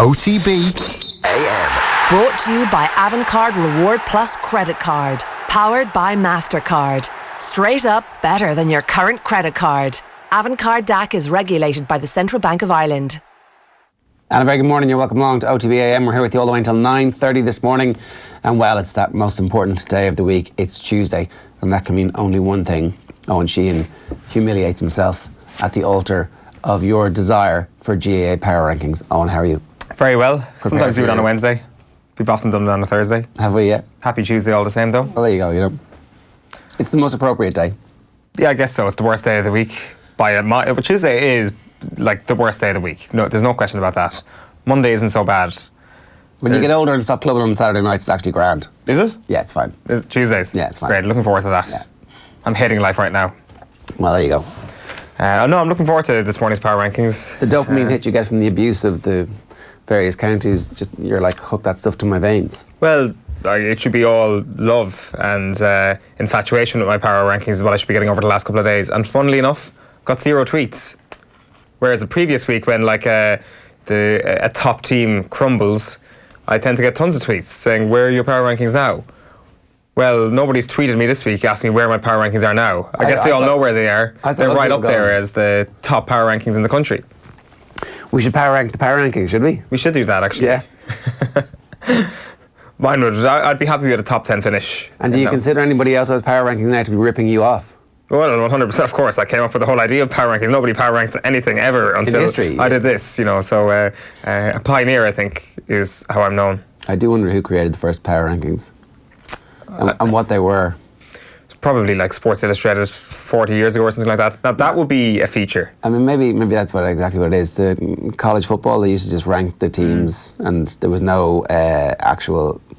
OTB AM. Brought to you by Avantcard Reward Plus Credit Card. Powered by Mastercard. Straight up better than your current credit card. Avantcard DAC is regulated by the Central Bank of Ireland. And a very good morning, you're welcome along to OTB AM. We're here with you all the way until 9:30 this morning. And well, it's that most important day of the week. It's Tuesday. And that can mean only one thing. Eoin Sheehan humiliates himself at the altar of your desire for GAA Power Rankings. Eoin, how are you? Very well. Sometimes we do it on a Wednesday. We've often done it on a Thursday. Have we yet? Happy Tuesday all the same though. Well, there you go, you know. It's the most appropriate day. Yeah, I guess so. It's the worst day of the week. But Tuesday is like the worst day of the week. No, there's no question about that. Monday isn't so bad. When you get older and stop clubbing on Saturday nights, it's actually grand. Is it? Yeah, it's fine. Tuesdays? Yeah, it's fine. Great, looking forward to that. Yeah. I'm hating life right now. Well, there you go. No, I'm looking forward to this morning's Power Rankings. The dopamine hit you get from the abuse of the various counties, just you're like, hook that stuff to my veins. Well, it should be all love and infatuation with my Power Rankings is what I should be getting over the last couple of days. And funnily enough, got 0 tweets. Whereas the previous week when like a top team crumbles, I tend to get tons of tweets saying, where are your Power Rankings now? Well, nobody's tweeted me this week asking me where my Power Rankings are now. I guess they all know where they are. They're right up there as the top Power Rankings in the country. We should power rank the Power Rankings, should we? We should do that, actually. Yeah. Mine would. I'd be happy with a top 10 finish. And do you consider anybody else who has Power Rankings now to be ripping you off? Well, 100%, of course. I came up with the whole idea of Power Rankings. Nobody Power ranked anything ever until history, I did this, you know. So a pioneer, I think, is how I'm known. I do wonder who created the first Power Rankings and what they were. It's probably like Sports Illustrated 40 years ago or something like that. Now, that would be a feature. I mean, maybe that's exactly what it is. The college football, they used to just rank the teams and there was no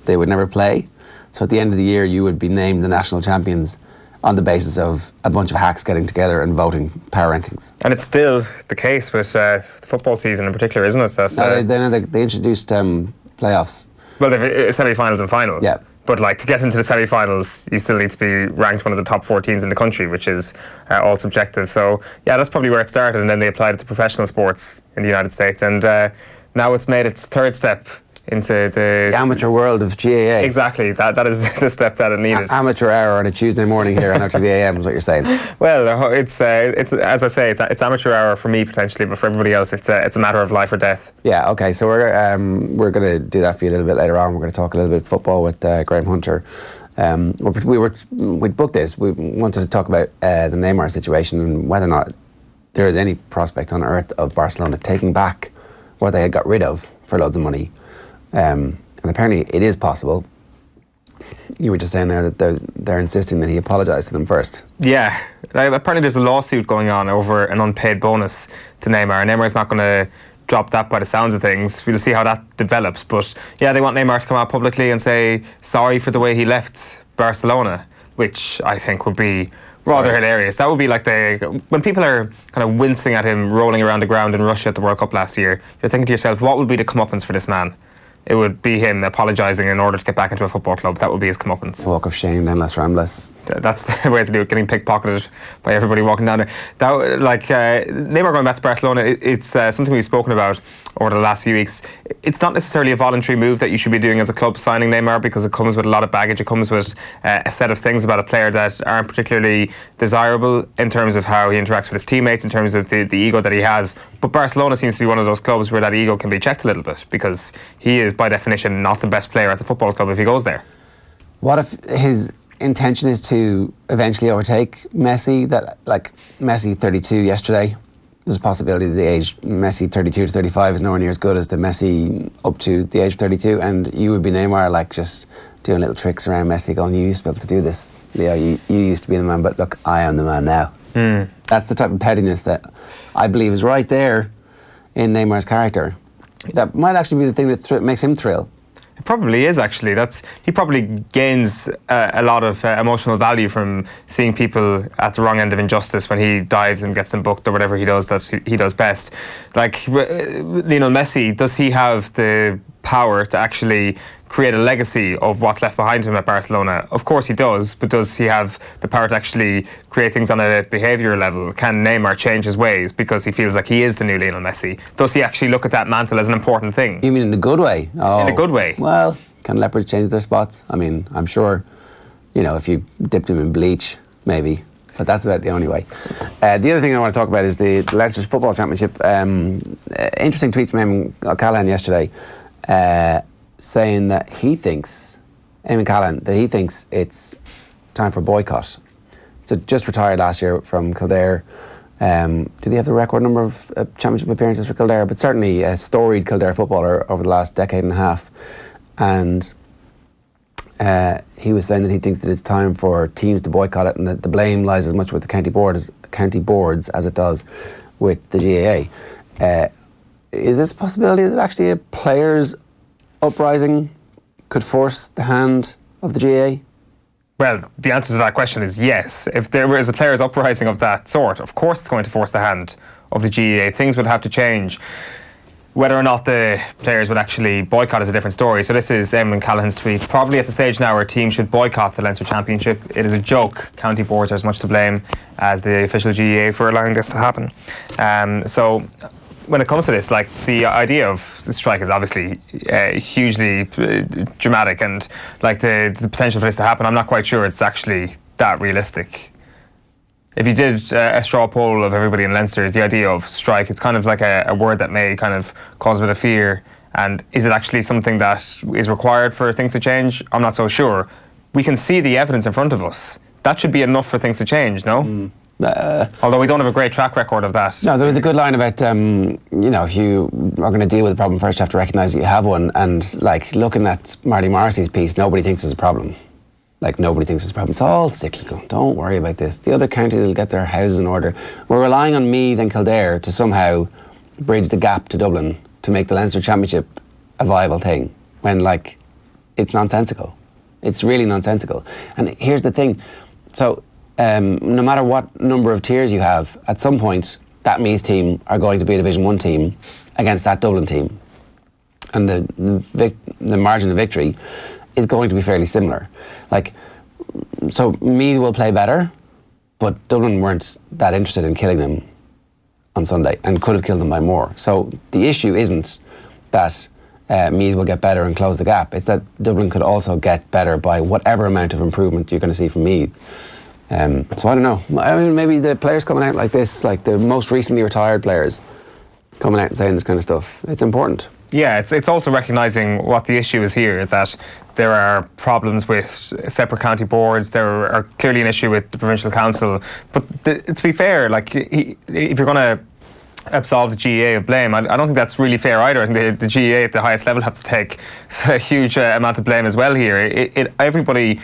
they would never play. So at the end of the year, you would be named the national champions on the basis of a bunch of hacks getting together and voting Power Rankings. And it's still the case with the football season in particular, isn't it? They introduced playoffs. Well, they've semi-finals and final. Yeah. But like to get into the semi-finals, you still need to be ranked one of the top 4 teams in the country, which is all subjective. So yeah, that's probably where it started, and then they applied it to professional sports in the United States, and now it's made its third step into the amateur world of GAA. Exactly, that is the step that it needed. Amateur hour on a Tuesday morning here on OTB AM is what you're saying. Well, it's as I say, it's amateur hour for me potentially, but for everybody else, it's a matter of life or death. Yeah. Okay. So we're going to do that for you a little bit later on. We're going to talk a little bit football with Graham Hunter. We'd booked this. We wanted to talk about the Neymar situation and whether or not there is any prospect on earth of Barcelona taking back what they had got rid of for loads of money. And apparently it is possible. You were just saying there that they're insisting that he apologise to them first. Yeah, apparently there's a lawsuit going on over an unpaid bonus to Neymar. Neymar's not going to drop that by the sounds of things. We'll see how that develops. But yeah, they want Neymar to come out publicly and say sorry for the way he left Barcelona, which I think would be rather hilarious. That would be like when people are kind of wincing at him rolling around the ground in Russia at the World Cup last year, you're thinking to yourself, what would be the comeuppance for this man? It would be him apologising in order to get back into a football club. That would be his comeuppance. Walk of shame, then Les Rambles. That's the way to do it, getting pickpocketed by everybody walking down there. Neymar going back to Barcelona, it's something we've spoken about over the last few weeks. It's not necessarily a voluntary move that you should be doing as a club, signing Neymar, because it comes with a lot of baggage. It comes with a set of things about a player that aren't particularly desirable in terms of how he interacts with his teammates, in terms of the ego that he has. But Barcelona seems to be one of those clubs where that ego can be checked a little bit, because he is, by definition, not the best player at the football club if he goes there. What if his intention is to eventually overtake Messi? That, like, Messi 32 yesterday, there's a possibility that the age Messi 32 to 35 is nowhere near as good as the Messi up to the age of 32, and you would be Neymar, like, just doing little tricks around Messi, going, you used to be able to do this, Leo, you used to be the man, but look, I am the man now. That's the type of pettiness that I believe is right there in Neymar's character. That might actually be the thing that makes him thrill. It probably is, actually. He probably gains a lot of emotional value from seeing people at the wrong end of injustice when he dives and gets them booked or whatever he does that he does best. Like Lionel Messi, does he have the power to actually create a legacy of what's left behind him at Barcelona? Of course he does, but does he have the power to actually create things on a behavioural level? Can Neymar change his ways because he feels like he is the new Lionel Messi? Does he actually look at that mantle as an important thing? You mean in a good way? Oh, in a good way. Well, can leopards change their spots? I mean, I'm sure, if you dipped them in bleach, maybe. But that's about the only way. The other thing I want to talk about is the Leinster Football Championship. Interesting tweets from Eamon Callahan yesterday, saying that Eamon Callahan, that he thinks it's time for boycott. So just retired last year from Kildare. Did he have the record number of championship appearances for Kildare? But certainly a storied Kildare footballer over the last decade and a half. And he was saying that he thinks that it's time for teams to boycott it, and that the blame lies as much with the county boards as it does with the GAA. Is this a possibility that actually a players' uprising could force the hand of the GAA? Well, the answer to that question is yes. If there was a players' uprising of that sort, of course it's going to force the hand of the GAA. Things would have to change. Whether or not the players would actually boycott is a different story. So this is Eamon Callahan's tweet. Probably at the stage now where teams should boycott the Leinster Championship. It is a joke. County boards are as much to blame as the official GAA for allowing this to happen. So when it comes to this, like, the idea of the strike is obviously hugely dramatic, and like the potential for this to happen, I'm not quite sure it's actually that realistic. If you did a straw poll of everybody in Leinster, the idea of strike, it's kind of like a word that may kind of cause a bit of fear. And is it actually something that is required for things to change? I'm not so sure. We can see the evidence in front of us. That should be enough for things to change, no? Although we don't have a great track record of that. No, there was a good line about, if you are going to deal with a problem first, you have to recognise that you have one. And like, looking at Marty Morrissey's piece, nobody thinks there's a problem. Like, nobody thinks it's a problem. It's all cyclical. Don't worry about this. The other counties will get their houses in order. We're relying on Meath and Kildare to somehow bridge the gap to Dublin to make the Leinster Championship a viable thing, when, like, it's nonsensical. It's really nonsensical. And here's the thing. So, no matter what number of tiers you have, at some point, that Meath team are going to be a Division 1 team against that Dublin team. And the margin of victory is going to be fairly similar. Like, so Meath will play better, but Dublin weren't that interested in killing them on Sunday and could have killed them by more. So the issue isn't that Meath will get better and close the gap. It's that Dublin could also get better by whatever amount of improvement you're going to see from Meath. So I don't know. I mean, maybe the players coming out like this, like the most recently retired players coming out and saying this kind of stuff, it's important. Yeah, it's also recognising what the issue is here, that there are problems with separate county boards, there are clearly an issue with the provincial council. But to be fair, like, if you're going to absolve the GAA of blame, I don't think that's really fair either. I think the GAA at the highest level have to take a huge amount of blame as well here. Everybody,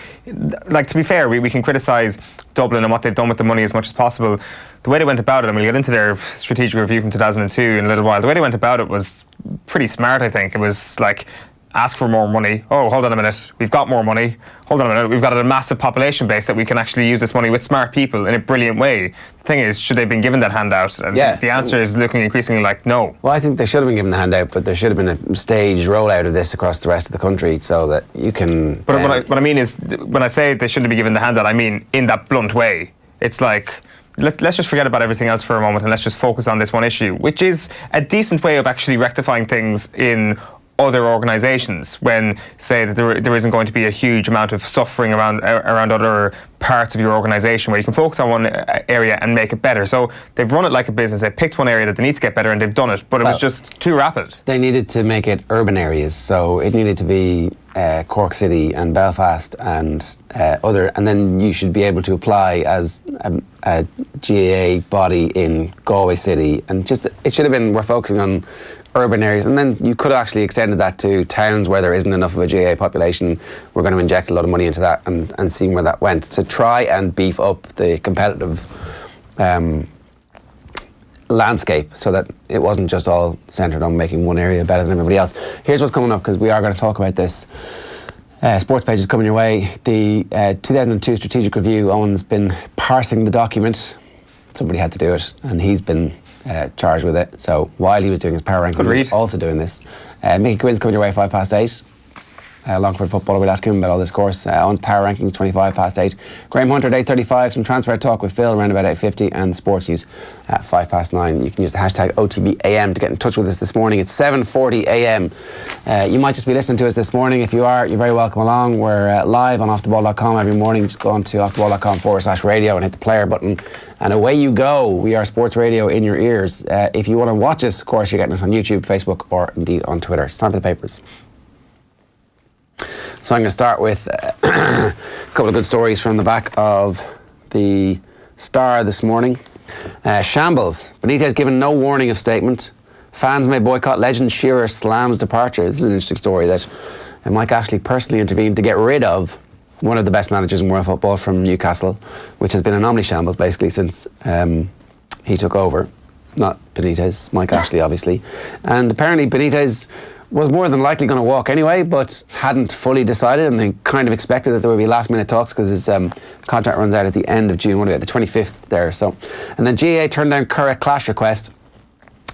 like, to be fair, we can criticise Dublin and what they've done with the money as much as possible. The way they went about it, and we'll get into their strategic review from 2002 in a little while, the way they went about it was pretty smart, I think. It was like, ask for more money. Oh, hold on a minute, we've got more money. Hold on a minute, we've got a massive population base that we can actually use this money with smart people in a brilliant way. The thing is, should they have been given that handout? And the answer is looking increasingly like no. Well, I think they should have been given the handout, but there should have been a staged rollout of this across the rest of the country so that you can... But what I mean is, when I say they shouldn't be given the handout, I mean in that blunt way. It's like, let's just forget about everything else for a moment and let's just focus on this one issue, which is a decent way of actually rectifying things in other organisations, when, say, that there isn't going to be a huge amount of suffering around other parts of your organisation, where you can focus on one area and make it better. So they've run it like a business. They picked one area that they need to get better and they've done it, but it was just too rapid. They needed to make it urban areas, so it needed to be Cork City and Belfast and and then you should be able to apply as a GAA body in Galway City, and just, it should have been, we're focusing on urban areas, and then you could have actually extended that to towns where there isn't enough of a GAA population. We're going to inject a lot of money into that and see where that went, to try and beef up the competitive landscape so that it wasn't just all centred on making one area better than everybody else. Here's what's coming up, because we are going to talk about this. Sports page is coming your way. The 2002 strategic review, Owen's been parsing the document. Somebody had to do it, and he's been charged with it. So while he was doing his power rankings, he was also doing this. Mickey Quinn's coming your way at 8:05. Longford Football. We'll ask him about all this course. Owns Power Rankings 8:25. Graham Hunter at 8:35. Some transfer talk with Phil around about 8:50, and sports news at 9:05. You can use the hashtag OTBAM to get in touch with us this morning. It's 7:40 a.m. You might just be listening to us this morning. If you are, you're very welcome along. We're live on offtheball.com every morning. Just go on to offtheball.com/radio and hit the player button, and away you go. We are sports radio in your ears. If you want to watch us, of course, you're getting us on YouTube, Facebook, or indeed on Twitter. It's time for the papers. So I'm going to start with a couple of good stories from the back of the Star this morning. Shambles. Benitez given no warning of statement. Fans may boycott legend Shearer slams departure. This is an interesting story that Mike Ashley personally intervened to get rid of one of the best managers in world football from Newcastle, which has been an anomaly shambles basically since he took over. Not Benitez, Mike Ashley obviously. And apparently Benitez was more than likely going to walk anyway, but hadn't fully decided, and they kind of expected that there would be last minute talks because his contract runs out at the end of June. What are we at? The 25th there. So, and then GAA turned down Curragh clash request.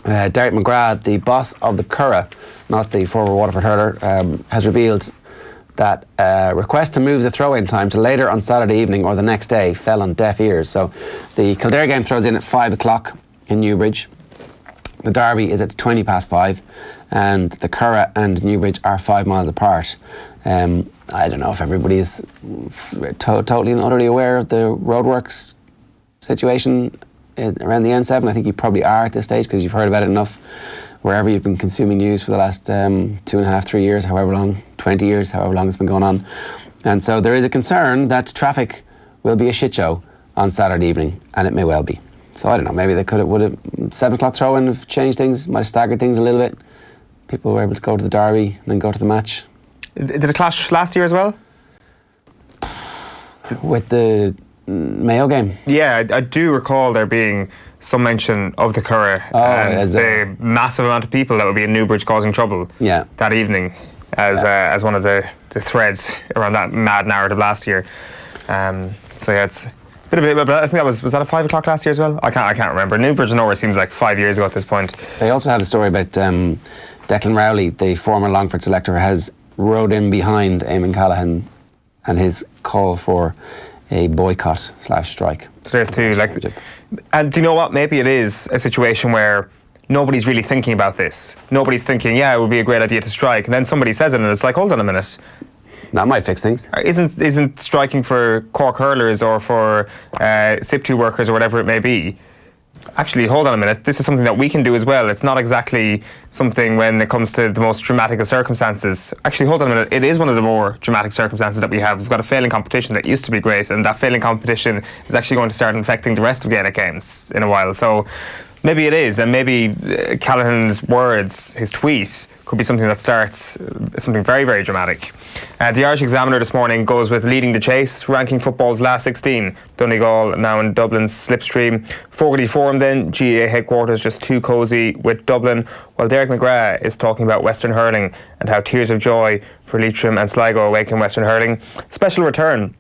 Derek McGrath, the boss of the Curragh, not the former Waterford hurler, has revealed that request to move the throw-in time to later on Saturday evening or the next day fell on deaf ears. So the Kildare game throws in at 5 o'clock in Newbridge. The derby is at 5:20, and the Curragh and Newbridge are 5 miles apart. I don't know if everybody is totally and utterly aware of the roadworks situation around the N7. I think you probably are at this stage because you've heard about it enough wherever you've been consuming news for the last 2.5, 3 years, however long, 20 years, however long it's been going on. And so there is a concern that traffic will be a shit show on Saturday evening, and it may well be. So I don't know, maybe they would have 7 o'clock throw-in have changed things, might have staggered things a little bit. People were able to go to the derby and then go to the match. Did it clash last year as well? With the Mayo game? Yeah, I do recall there being some mention of the Curragh and the massive amount of people that would be in Newbridge causing trouble that evening as one of the threads around that mad narrative last year. So yeah, it's a bit of it, but I think that was that at 5 o'clock last year as well? I can't remember. Newbridge and Norway seems like 5 years ago at this point. They also have a story about Declan Rowley, the former Longford selector, has rode in behind Eamon Callaghan and his call for a boycott/strike. So there's two, and do you know what? Maybe it is a situation where nobody's really thinking about this. Nobody's thinking, yeah, it would be a great idea to strike, and then somebody says it, and it's like, hold on a minute. That might fix things. Isn't striking for Cork hurlers or for SIP2 workers or whatever it may be? Actually, hold on a minute. This is something that we can do as well. It's not exactly something when it comes to the most dramatic of circumstances. Actually, hold on a minute. It is one of the more dramatic circumstances that we have. We've got a failing competition that used to be great, and that failing competition is actually going to start infecting the rest of Gaelic games in a while. So maybe it is, and maybe Callaghan's words, his tweet, could be something that starts something very, very dramatic. The Irish Examiner this morning goes with leading the chase, ranking football's last 16. Donegal now in Dublin's slipstream. Fogarty Forum then, GAA headquarters just too cosy with Dublin, while Derek McGrath is talking about Western hurling and how tears of joy for Leitrim and Sligo awaken Western hurling. Special return.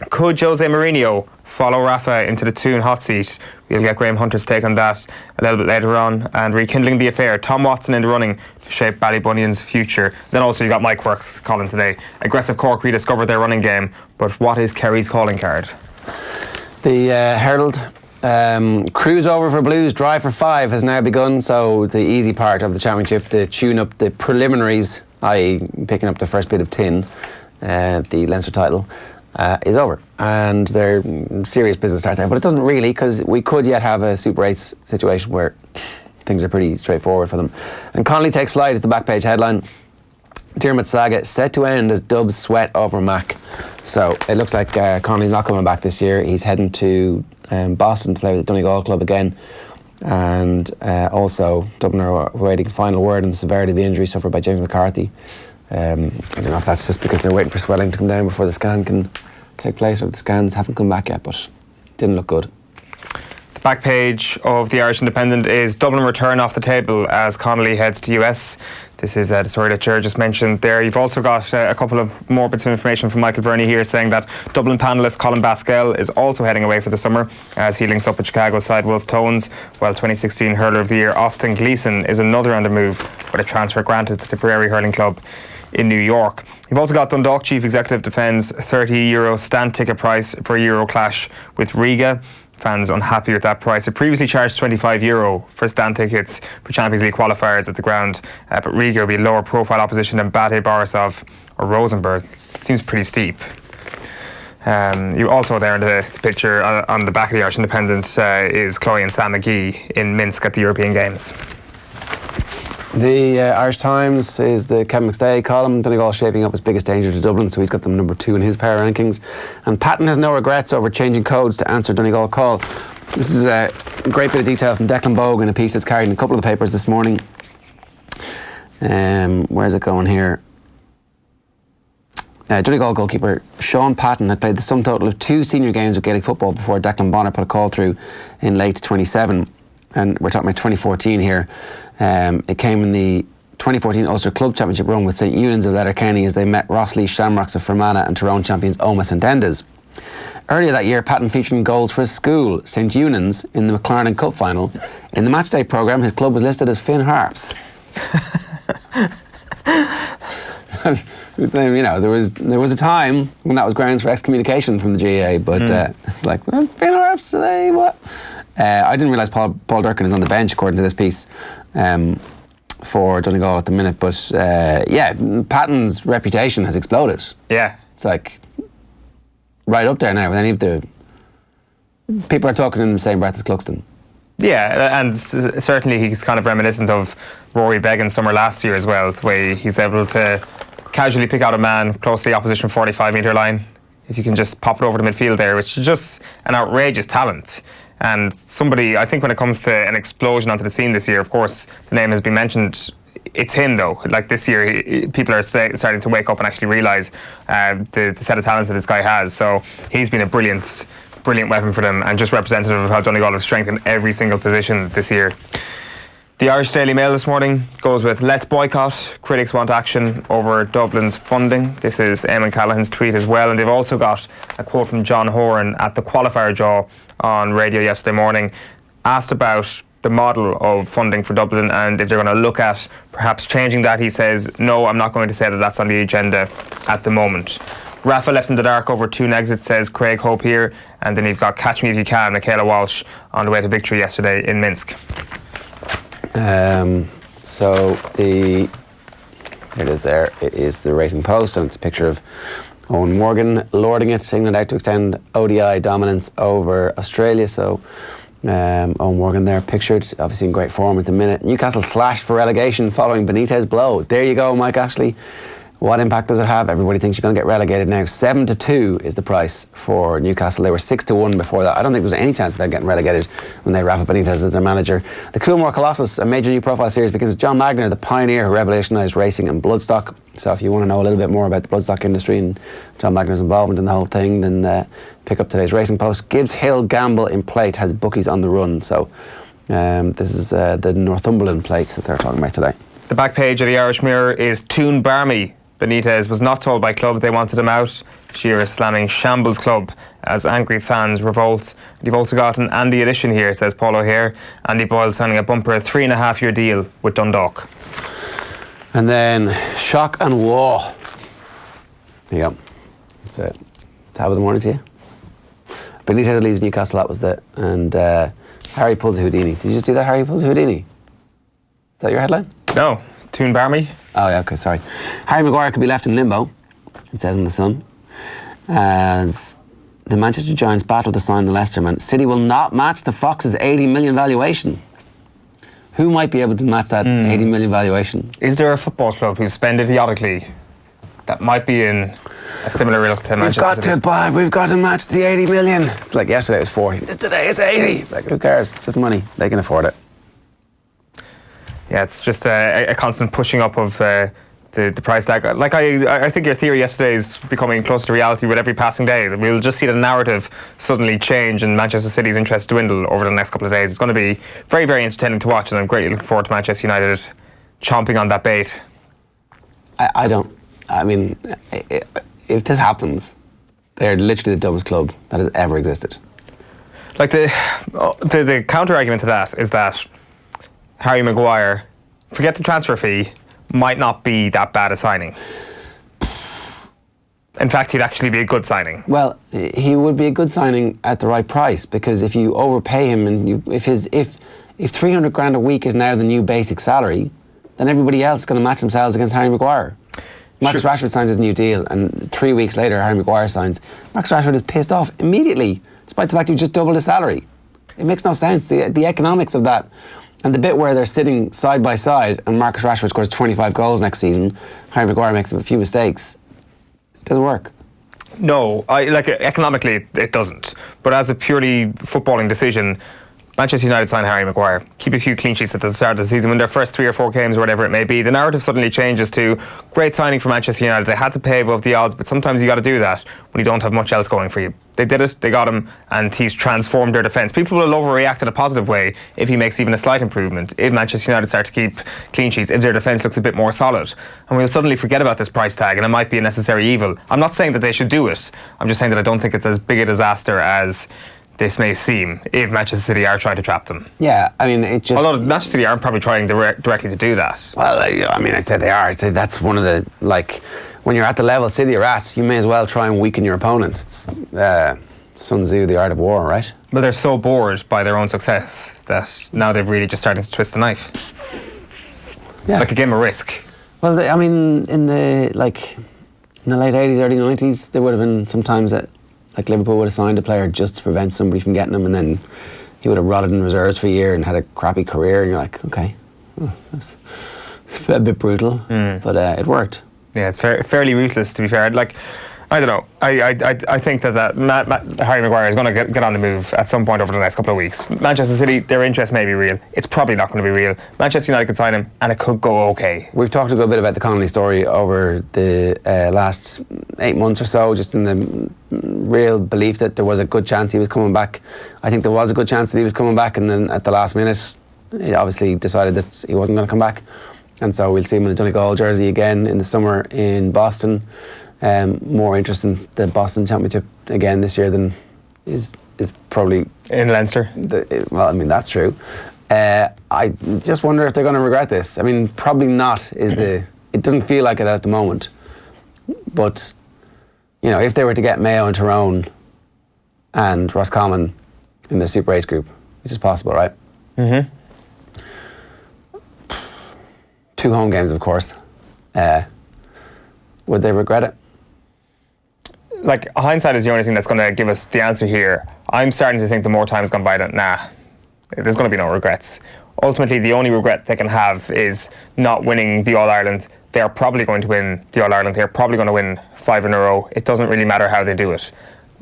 Could Jose Mourinho follow Rafa into the Toon hot seat? We'll get Graham Hunter's take on that a little bit later on. And rekindling the affair, Tom Watson in the running to shape Ballybunion's future. Then also you got Mike Works calling today. Aggressive Cork rediscovered their running game, but what is Kerry's calling card? The Herald cruise over for Blues, drive for 5 has now begun. So the easy part of the championship, the tune-up, the preliminaries, i.e. picking up the first bit of tin, the Leinster title, is over, and their serious business starts there. But it doesn't really, because we could yet have a Super 8 situation where things are pretty straightforward for them. And Connolly takes flight at the back page headline. Diarmuid saga set to end as Dubs sweat over Mac. So it looks like Connolly's not coming back this year. He's heading to Boston to play with the Donegal club again. And also Dublin are waiting final word on the severity of the injury suffered by James McCarthy. I don't know if that's just because they're waiting for swelling to come down before the scan can take place, or the scans haven't come back yet, but it didn't look good. The back page of the Irish Independent is Dublin return off the table as Connolly heads to US. This is the story that Ger just mentioned there. You've also got a couple of more bits of information from Michael Verney here saying that Dublin panellist Colin Baskell is also heading away for the summer as he links up with Chicago side Wolf Tones, while 2016 Hurler of the Year Austin Gleeson is another on the move with a transfer granted to the Tipperary Hurling Club. in New York. You've also got Dundalk Chief Executive defends €30 stand ticket price for a Euro clash with Riga. Fans unhappy with that price. It previously charged €25 for stand tickets for Champions League qualifiers at the ground, but Riga will be lower profile opposition than Bate Borisov or Rosenborg. Seems pretty steep. You also there in the picture on the back of the Irish Independent is Chloe and Sam McGee in Minsk at the European Games. The Irish Times is the Kevin McStay column. Donegal shaping up as biggest danger to Dublin, so he's got them number 2 in his power rankings. And Patton has no regrets over changing codes to answer Donegal call. This is a great bit of detail from Declan Bogue in a piece that's carried in a couple of the papers this morning. Where's it going here? Donegal goalkeeper Sean Patton had played the sum total of 2 senior games of Gaelic football before Declan Bonner put a call through in late 27. And we're talking about 2014 here. It came in the 2014 Ulster Club Championship run with St Eunan's of Letterkenny as they met Rossley Shamrocks of Fermanagh and Tyrone champions Omas and Dendas. Earlier that year, Patton featured in goals for his school, St Eunan's, in the McLaren Cup final. In the matchday programme, his club was listed as Finn Harps. You know, there was a time when that was grounds for excommunication from the GAA, but it's like, well, Finn Harps, do they, what? I didn't realise Paul Durkin is on the bench, according to this piece, for Donegal at the minute. But yeah, Patton's reputation has exploded. Yeah. It's like right up there now with any of the... People are talking in the same breath as Cluxton. Yeah, and certainly he's kind of reminiscent of Rory Beggan's summer last year as well, the way he's able to casually pick out a man close to the opposition 45-metre line. If you can just pop it over the midfield there, which is just an outrageous talent. And somebody, I think when it comes to an explosion onto the scene this year, of course, the name has been mentioned. It's him, though. Like this year, people are starting to wake up and actually realise the set of talents that this guy has. So he's been a brilliant weapon for them and just representative of how Donegal have strengthened every single position this year. The Irish Daily Mail this morning goes with "Let's boycott. Critics want action over Dublin's funding." This is Eamon Callaghan's tweet as well, and they've also got a quote from John Horan at the qualifier draw on radio yesterday morning, asked about the model of funding for Dublin and if they're going to look at perhaps changing that. He says, "No, I'm not going to say that that's on the agenda at the moment." Rafa left in the dark over 2 exits, says Craig Hope here, and then you've got "Catch Me If You Can," Michaela Walsh on the way to victory yesterday in Minsk. Here it is there. It is the Racing Post, and it's a picture of Owen Morgan lording it, England out to extend ODI dominance over Australia. So Owen Morgan there pictured, obviously in great form at the minute. Newcastle slashed for relegation following Benitez blow. There you go, Mike Ashley. What impact does it have? Everybody thinks you're going to get relegated now. 7-2 is the price for Newcastle. They were 6-1 before that. I don't think there was any chance of them getting relegated when they had Rafa Benitez as their manager. The Coolmore Colossus, a major new profile series, begins with John Magner, the pioneer who revolutionised racing and bloodstock. So if you want to know a little bit more about the bloodstock industry and John Magner's involvement in the whole thing, then pick up today's Racing Post. Gibbs Hill Gamble in plate has bookies on the run. So this is the Northumberland plate that they're talking about today. The back page of the Irish Mirror is Toon Barmy. Benitez was not told by club they wanted him out. Shearer slamming shambles club as angry fans revolt. You've also got an Andy edition here, says Paul O'Hare. Andy Boyle signing a bumper 3.5-year deal with Dundalk. And then shock and woe. There you go. That's it. Top of the morning to you. Benitez leaves Newcastle, that was it. And Harry pulls a Houdini. Did you just do that, Harry pulls a Houdini? Is that your headline? No. Toon Barmy. Oh, yeah, okay, sorry. Harry Maguire could be left in limbo, it says in The Sun, as the Manchester Giants battle to sign the Leicester man. City will not match the Fox's 80 million valuation. Who might be able to match that 80 million valuation? Is there a football club who spend idiotically that might be in a similar ilk to Manchester City? We've got to match the 80 million. It's like yesterday it was 40. Today it's 80. It's like, who cares? It's just money. They can afford it. Yeah, it's just a constant pushing up of the price tag. Like I think your theory yesterday is becoming closer to reality with every passing day. We'll just see the narrative suddenly change and Manchester City's interest dwindle over the next couple of days. It's going to be very, very entertaining to watch, and I'm greatly looking forward to Manchester United chomping on that bait. I mean, if this happens, they're literally the dumbest club that has ever existed. Like the counter argument to that is that Harry Maguire, forget the transfer fee, might not be that bad a signing. In fact, he'd actually be a good signing. Well, he would be a good signing at the right price, because if you overpay him and if 300 grand a week is now the new basic salary, then everybody else is going to match themselves against Harry Maguire. Marcus Rashford signs his new deal, and 3 weeks later Harry Maguire signs. Marcus Rashford is pissed off immediately, despite the fact he just doubled his salary. It makes no sense. The economics of that, and the bit where they're sitting side by side and Marcus Rashford scores 25 goals next season, Harry Maguire makes a few mistakes. Doesn't work. No, economically it doesn't. But as a purely footballing decision, Manchester United sign Harry Maguire, keep a few clean sheets at the start of the season, win their first 3 or 4 games or whatever it may be. The narrative suddenly changes to great signing for Manchester United. They had to pay above the odds, but sometimes you got to do that when you don't have much else going for you. They did it, they got him, and he's transformed their defence. People will overreact in a positive way if he makes even a slight improvement, if Manchester United start to keep clean sheets, if their defence looks a bit more solid. And we'll suddenly forget about this price tag, and it might be a necessary evil. I'm not saying that they should do it. I'm just saying that I don't think it's as big a disaster as this may seem if Manchester City are trying to trap them. Yeah, I mean, it just... Although Manchester City aren't probably trying directly to do that. Well, I mean, I'd say they are. I'd say that's one of the, when you're at the level City are at, you may as well try and weaken your opponent. It's Sun Tzu, the art of war, right? But they're so bored by their own success that now they've really just started to twist the knife. Yeah. Like a game of Risk. Well, I mean, in the late 80s, early 90s, there would have been some times that Liverpool would have signed a player just to prevent somebody from getting him, and then he would have rotted in reserves for a year and had a crappy career, and you're like, okay, it's a bit brutal, but it worked. Yeah, it's fairly ruthless, to be fair. I don't know. I think that Harry Maguire is going to get on the move at some point over the next couple of weeks. Manchester City, their interest may be real. It's probably not going to be real. Manchester United could sign him, and it could go okay. We've talked a good bit about the Connolly story over the last 8 months or so, just in the real belief that there was a good chance he was coming back. I think there was a good chance that he was coming back, and then at the last minute, he obviously decided that he wasn't going to come back. And so we'll see him in the Donegal jersey again in the summer in Boston. More interest in the Boston Championship again this year than is probably in Leinster. Well, I mean, that's true. I just wonder if they're going to regret this. I mean, probably not. It doesn't feel like it at the moment. But if they were to get Mayo and Tyrone and Roscommon in the Super 8 group, which is possible, right? Mm-hmm. 2 home games, of course. Would they regret it? Hindsight is the only thing that's going to give us the answer here. I'm starting to think the more time's gone by that, there's going to be no regrets. Ultimately, the only regret they can have is not winning the All-Ireland. They are probably going to win the All-Ireland. They're probably going to win 5 in a row. It doesn't really matter how they do it.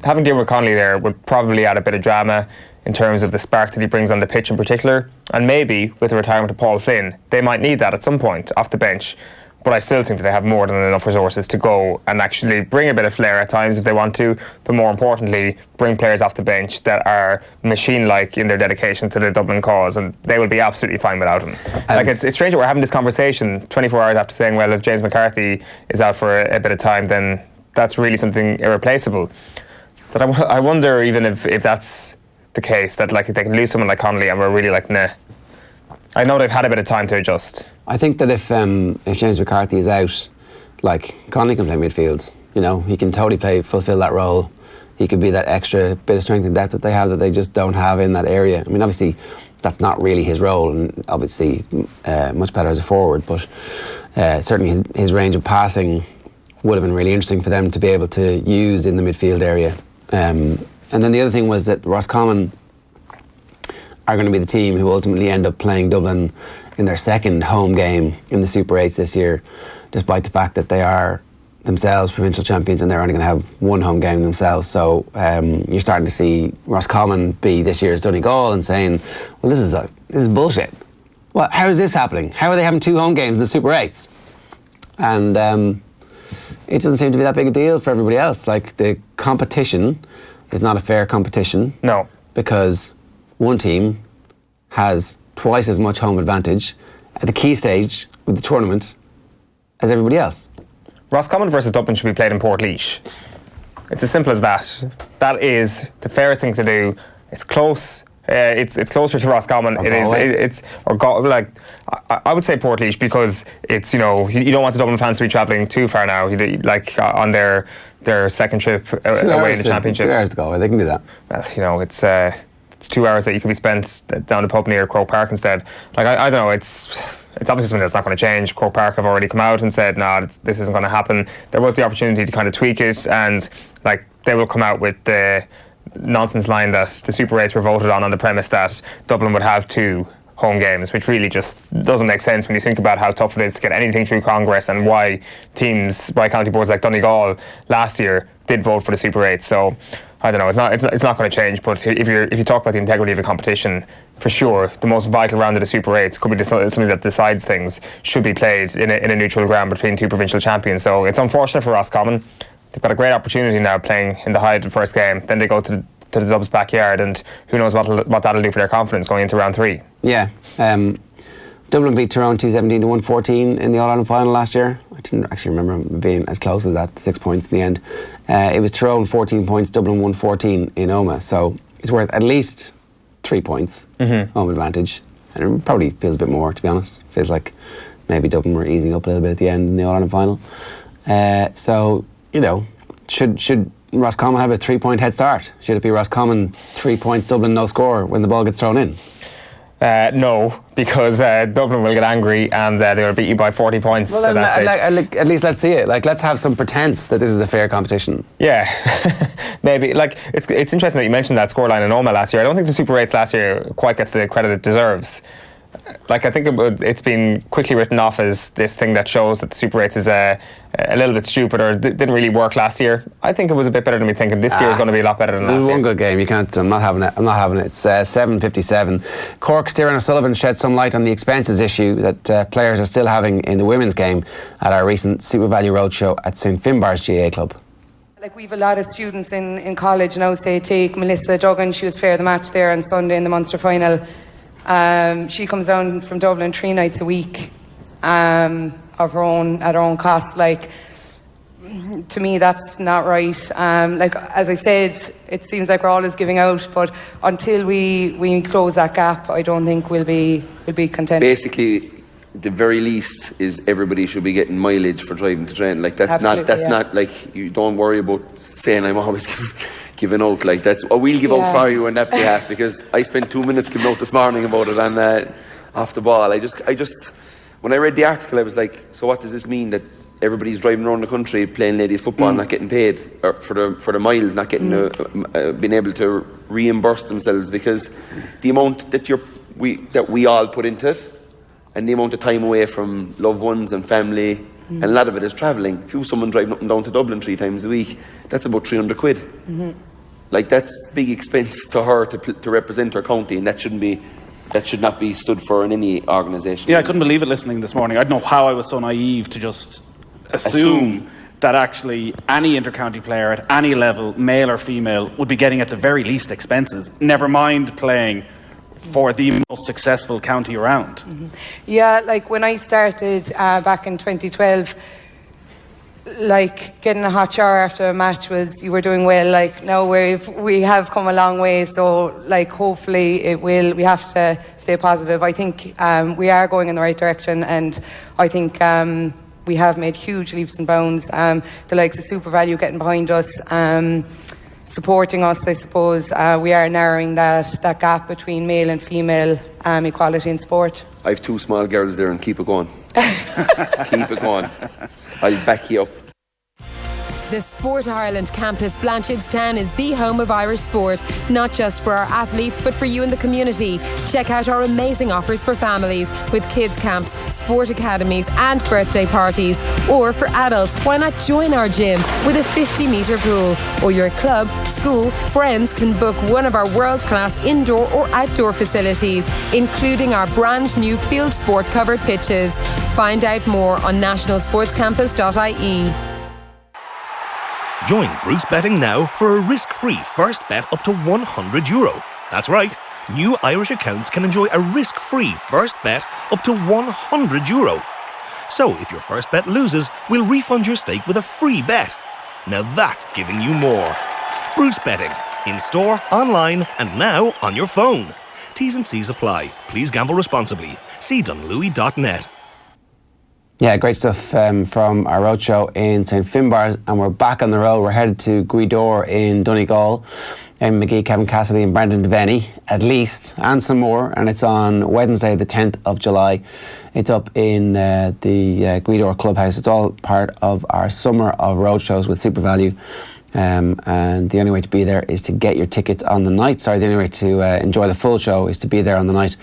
Having Diarmuid Connolly there would probably add a bit of drama in terms of the spark that he brings on the pitch in particular. And maybe with the retirement of Paul Flynn, they might need that at some point off the bench. But I still think that they have more than enough resources to go and actually bring a bit of flair at times if they want to, but more importantly, bring players off the bench that are machine-like in their dedication to the Dublin cause, and they will be absolutely fine without him. It's strange that we're having this conversation 24 hours after saying, well, if James McCarthy is out for a bit of time, then that's really something irreplaceable. But I wonder even if that's the case, that if they can lose someone like Connolly and we're really nah. I know they've had a bit of time to adjust. I think that if James McCarthy is out, Connolly can play midfield. He can totally fulfill that role. He could be that extra bit of strength and depth that they have that they just don't have in that area. I mean, obviously, that's not really his role, and obviously much better as a forward. But certainly his range of passing would have been really interesting for them to be able to use in the midfield area. And then the other thing was that Roscommon are going to be the team who ultimately end up playing Dublin in their second home game in the Super 8s this year, despite the fact that they are themselves provincial champions and they're only going to have one home game themselves. So you're starting to see Roscommon be this year's Donegal and saying, well, this is bullshit. Well, how is this happening? How are they having 2 home games in the Super 8s? And it doesn't seem to be that big a deal for everybody else. The competition is not a fair competition. No. Because one team has twice as much home advantage at the key stage with the tournament as everybody else. Roscommon versus Dublin should be played in Portlaoise. It's as simple as that. That is the fairest thing to do. It's close. It's closer to Roscommon. I would say Portlaoise, because it's, you know, you don't want the Dublin fans to be travelling too far now. Like on their second trip away in the championship. 2 hours to go. They can do that. Well, you know, it's 2 hours that you could be spent down the pub near Croke Park instead. Like I don't know. It's obviously something that's not going to change. Croke Park have already come out and said, no, this isn't going to happen. There was the opportunity to kind of tweak it, and like they will come out with the nonsense line that the Super 8s were voted on the premise that Dublin would have 2 home games, which really just doesn't make sense when you think about how tough it is to get anything through Congress, and why county boards like Donegal last year did vote for the Super 8. So I don't know, it's not going to change. But if you talk about the integrity of a competition, for sure the most vital round of the Super 8s could be something that decides things, should be played in a neutral ground between 2 provincial champions. So it's unfortunate for Roscommon. They've got a great opportunity now playing in the Hyde the first game. Then they go to the Dubs backyard, and who knows what that'll do for their confidence going into round 3. Yeah. Dublin beat Tyrone 217-114 in the All-Ireland final last year. I didn't actually remember being as close as that, 6 points in the end. It was Tyrone 14 points, Dublin 114 in Omagh. So it's worth at least 3 points home advantage. And it probably feels a bit more, to be honest. Feels like maybe Dublin were easing up a little bit at the end in the All-Ireland final. So, you know, should Roscommon have a 3-point head start? Should it be Roscommon 3 points, Dublin no score when the ball gets thrown in? No, because Dublin will get angry and they will beat you by 40 points. Well, then, at least let's see it. Like, let's have some pretense that this is a fair competition. Yeah, maybe. Like, it's interesting that you mentioned that scoreline in Omagh last year. I don't think the Super 8s last year quite gets the credit it deserves. Like, I think it's been quickly written off as this thing that shows that the Super 8s is a little bit stupid, or didn't really work last year. I think it was a bit better than we thinking. This year is going to be a lot better than last year. It was one good game. You can't. I'm not having it. It's 7:57. Cork's Kieran O'Sullivan shed some light on the expenses issue that players are still having in the women's game at our recent Super Value Roadshow at St Finbarr's GAA Club. Like, we've a lot of students in college now. Say, take Melissa Duggan. She was player of the match there on Sunday in the Munster final. She comes down from Dublin 3 nights a week of her own, at her own cost. Like, to me, that's not right. Like, as I said, it seems like we're always giving out, but until we close that gap, I don't think we'll be content. Basically, the very least is everybody should be getting mileage for driving to train. Like, that's not like, you don't worry about saying I'm always giving out. Like, that's we'll give out for you on that behalf, because I spent 2 minutes giving out this morning about it on off the ball. I just when I read the article, I was like, so what does this mean, that everybody's driving around the country playing ladies football, not getting paid, or for the miles, not getting being able to reimburse themselves, because the amount that we all put into it, and the amount of time away from loved ones and family, and a lot of it is travelling. If you have someone driving up and down to Dublin 3 times a week, that's about 300 quid. Like, that's big expense to her to represent her county, and that should not be stood for in any organisation. Yeah, I couldn't believe it listening this morning. I don't know how I was so naive to just assume that actually any inter-county player at any level, male or female, would be getting at the very least expenses, never mind playing for the most successful county around. Yeah, like, when I started back in 2012, like, getting a hot shower after a match was, you were doing well. Like, now we have come a long way, so like, hopefully we have to stay positive. I think we are going in the right direction, and I think we have made huge leaps and bounds. The likes of Super Value getting behind us, supporting us, I suppose. We are narrowing that gap between male and female equality in sport. I have 2 small girls there, and keep it going. Keep it going. I'll back you up. The Sport Ireland campus Blanchardstown is the home of Irish sport, not just for our athletes but for you in the community. Check out our amazing offers for families with kids camps, sport academies and birthday parties. Or for adults, why not join our gym with a 50-metre pool? Or your club, school, friends can book one of our world-class indoor or outdoor facilities, including our brand new field sport covered pitches. Find out more on nationalsportscampus.ie. Join Bruce Betting now for a risk-free first bet up to €100. That's right. New Irish accounts can enjoy a risk-free first bet up to €100. So if your first bet loses, we'll refund your stake with a free bet. Now that's giving you more. Bruce Betting. in-store, online and now on your phone. T's and C's apply. Please gamble responsibly. See dunlewy.net. Yeah, great stuff from our roadshow in St Finbar's, and we're back on the road. We're headed to Gweedore in Donegal. McGee, Kevin Cassidy and Brendan Devaney, at least, and some more. And it's on Wednesday, the 10th of July. It's up in the Gweedore Clubhouse. It's all part of our summer of roadshows with Super Value. And the only way to be there is to get your tickets on the night. The only way to enjoy the full show is to be there on the night.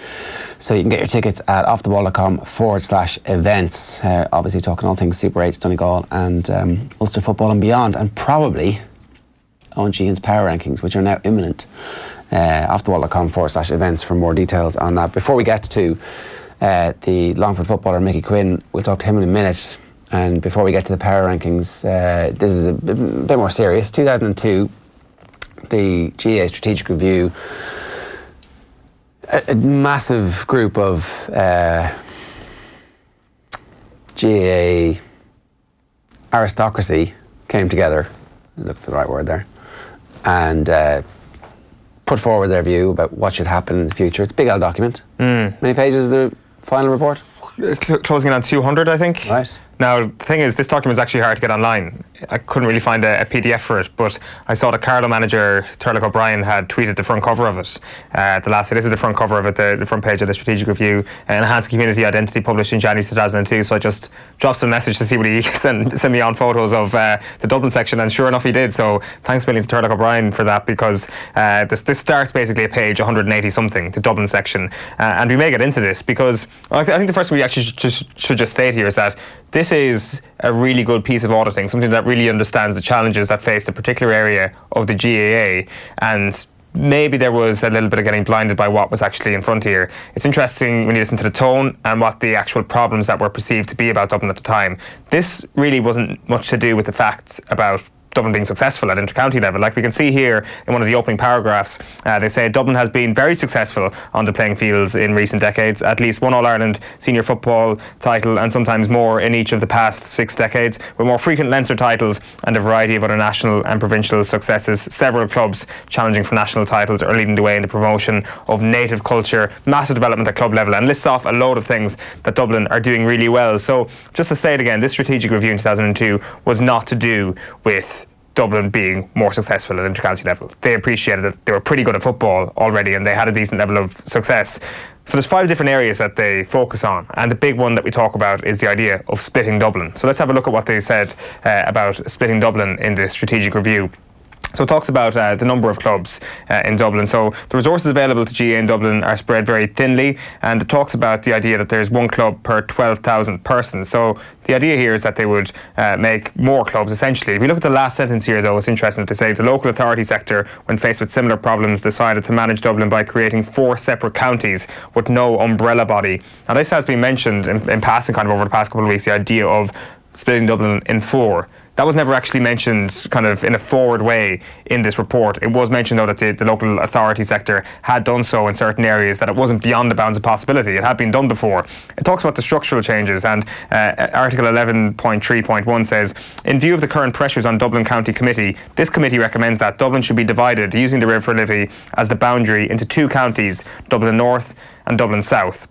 So you can get your tickets at offtheball.com/events. Obviously talking all things Super 8s, Donegal and Ulster football and beyond. And probably Eoin Sheehan's Power Rankings, which are now imminent. Offtheball.com/events for more details on that. Before we get to the Longford footballer Mickey Quinn, we'll talk to him in a minute. And before we get to the Power Rankings, this is a bit more serious. 2002, the GAA Strategic Review, a massive group of GAA aristocracy came together, look for the right word there, and put forward their view about what should happen in the future. It's a big old document. Many pages is the final report? Closing in on 200, I think. Right. Now, the thing is, this document's actually hard to get online. I couldn't really find a PDF for it, but I saw the Carlow manager, Turlough O'Brien, had tweeted the front cover of it. The last day, this is the front cover of it, the front page of the Strategic Review, Enhanced Community Identity, published in January 2002. So I just dropped him a message to see would he send me on photos of the Dublin section, and sure enough he did. So thanks million to Turlough O'Brien for that, because this starts basically at page 180 something, the Dublin section. And we may get into this, because I think the first thing we actually should just state here is that this is a really good piece of auditing, something that really understands the challenges that face the particular area of the GAA, and maybe there was a little bit of getting blinded by what was actually in front here. It's interesting when you listen to the tone and what the actual problems that were perceived to be about Dublin at the time. This really wasn't much to do with the facts about Dublin being successful at inter-county level. Like we can see here in one of the opening paragraphs, they say Dublin has been very successful on the playing fields in recent decades, at least one All-Ireland senior football title and sometimes more in each of the past 6 decades, with more frequent Leinster titles and a variety of other national and provincial successes. Several clubs challenging for national titles are leading the way in the promotion of native culture, massive development at club level, and lists off a load of things that Dublin are doing really well. So just to say it again, this strategic review in 2002 was not to do with Dublin being more successful at inter-county level. They appreciated that they were pretty good at football already and they had a decent level of success. So there's 5 different areas that they focus on, and the big one that we talk about is the idea of splitting Dublin. So let's have a look at what they said about splitting Dublin in the strategic review. So it talks about the number of clubs in Dublin. So the resources available to GAA in Dublin are spread very thinly, and it talks about the idea that there's one club per 12,000 persons. So the idea here is that they would make more clubs, essentially. If you look at the last sentence here, though, it's interesting to say the local authority sector, when faced with similar problems, decided to manage Dublin by creating 4 separate counties with no umbrella body. Now, this has been mentioned in passing kind of over the past couple of weeks, the idea of splitting Dublin in 4. That was never actually mentioned kind of in a forward way in this report. It was mentioned, though, that the local authority sector had done so in certain areas, that it wasn't beyond the bounds of possibility. It had been done before. It talks about the structural changes, and Article 11.3.1 says, in view of the current pressures on Dublin County Committee, this committee recommends that Dublin should be divided using the River Liffey as the boundary into 2 counties, Dublin North and Dublin South.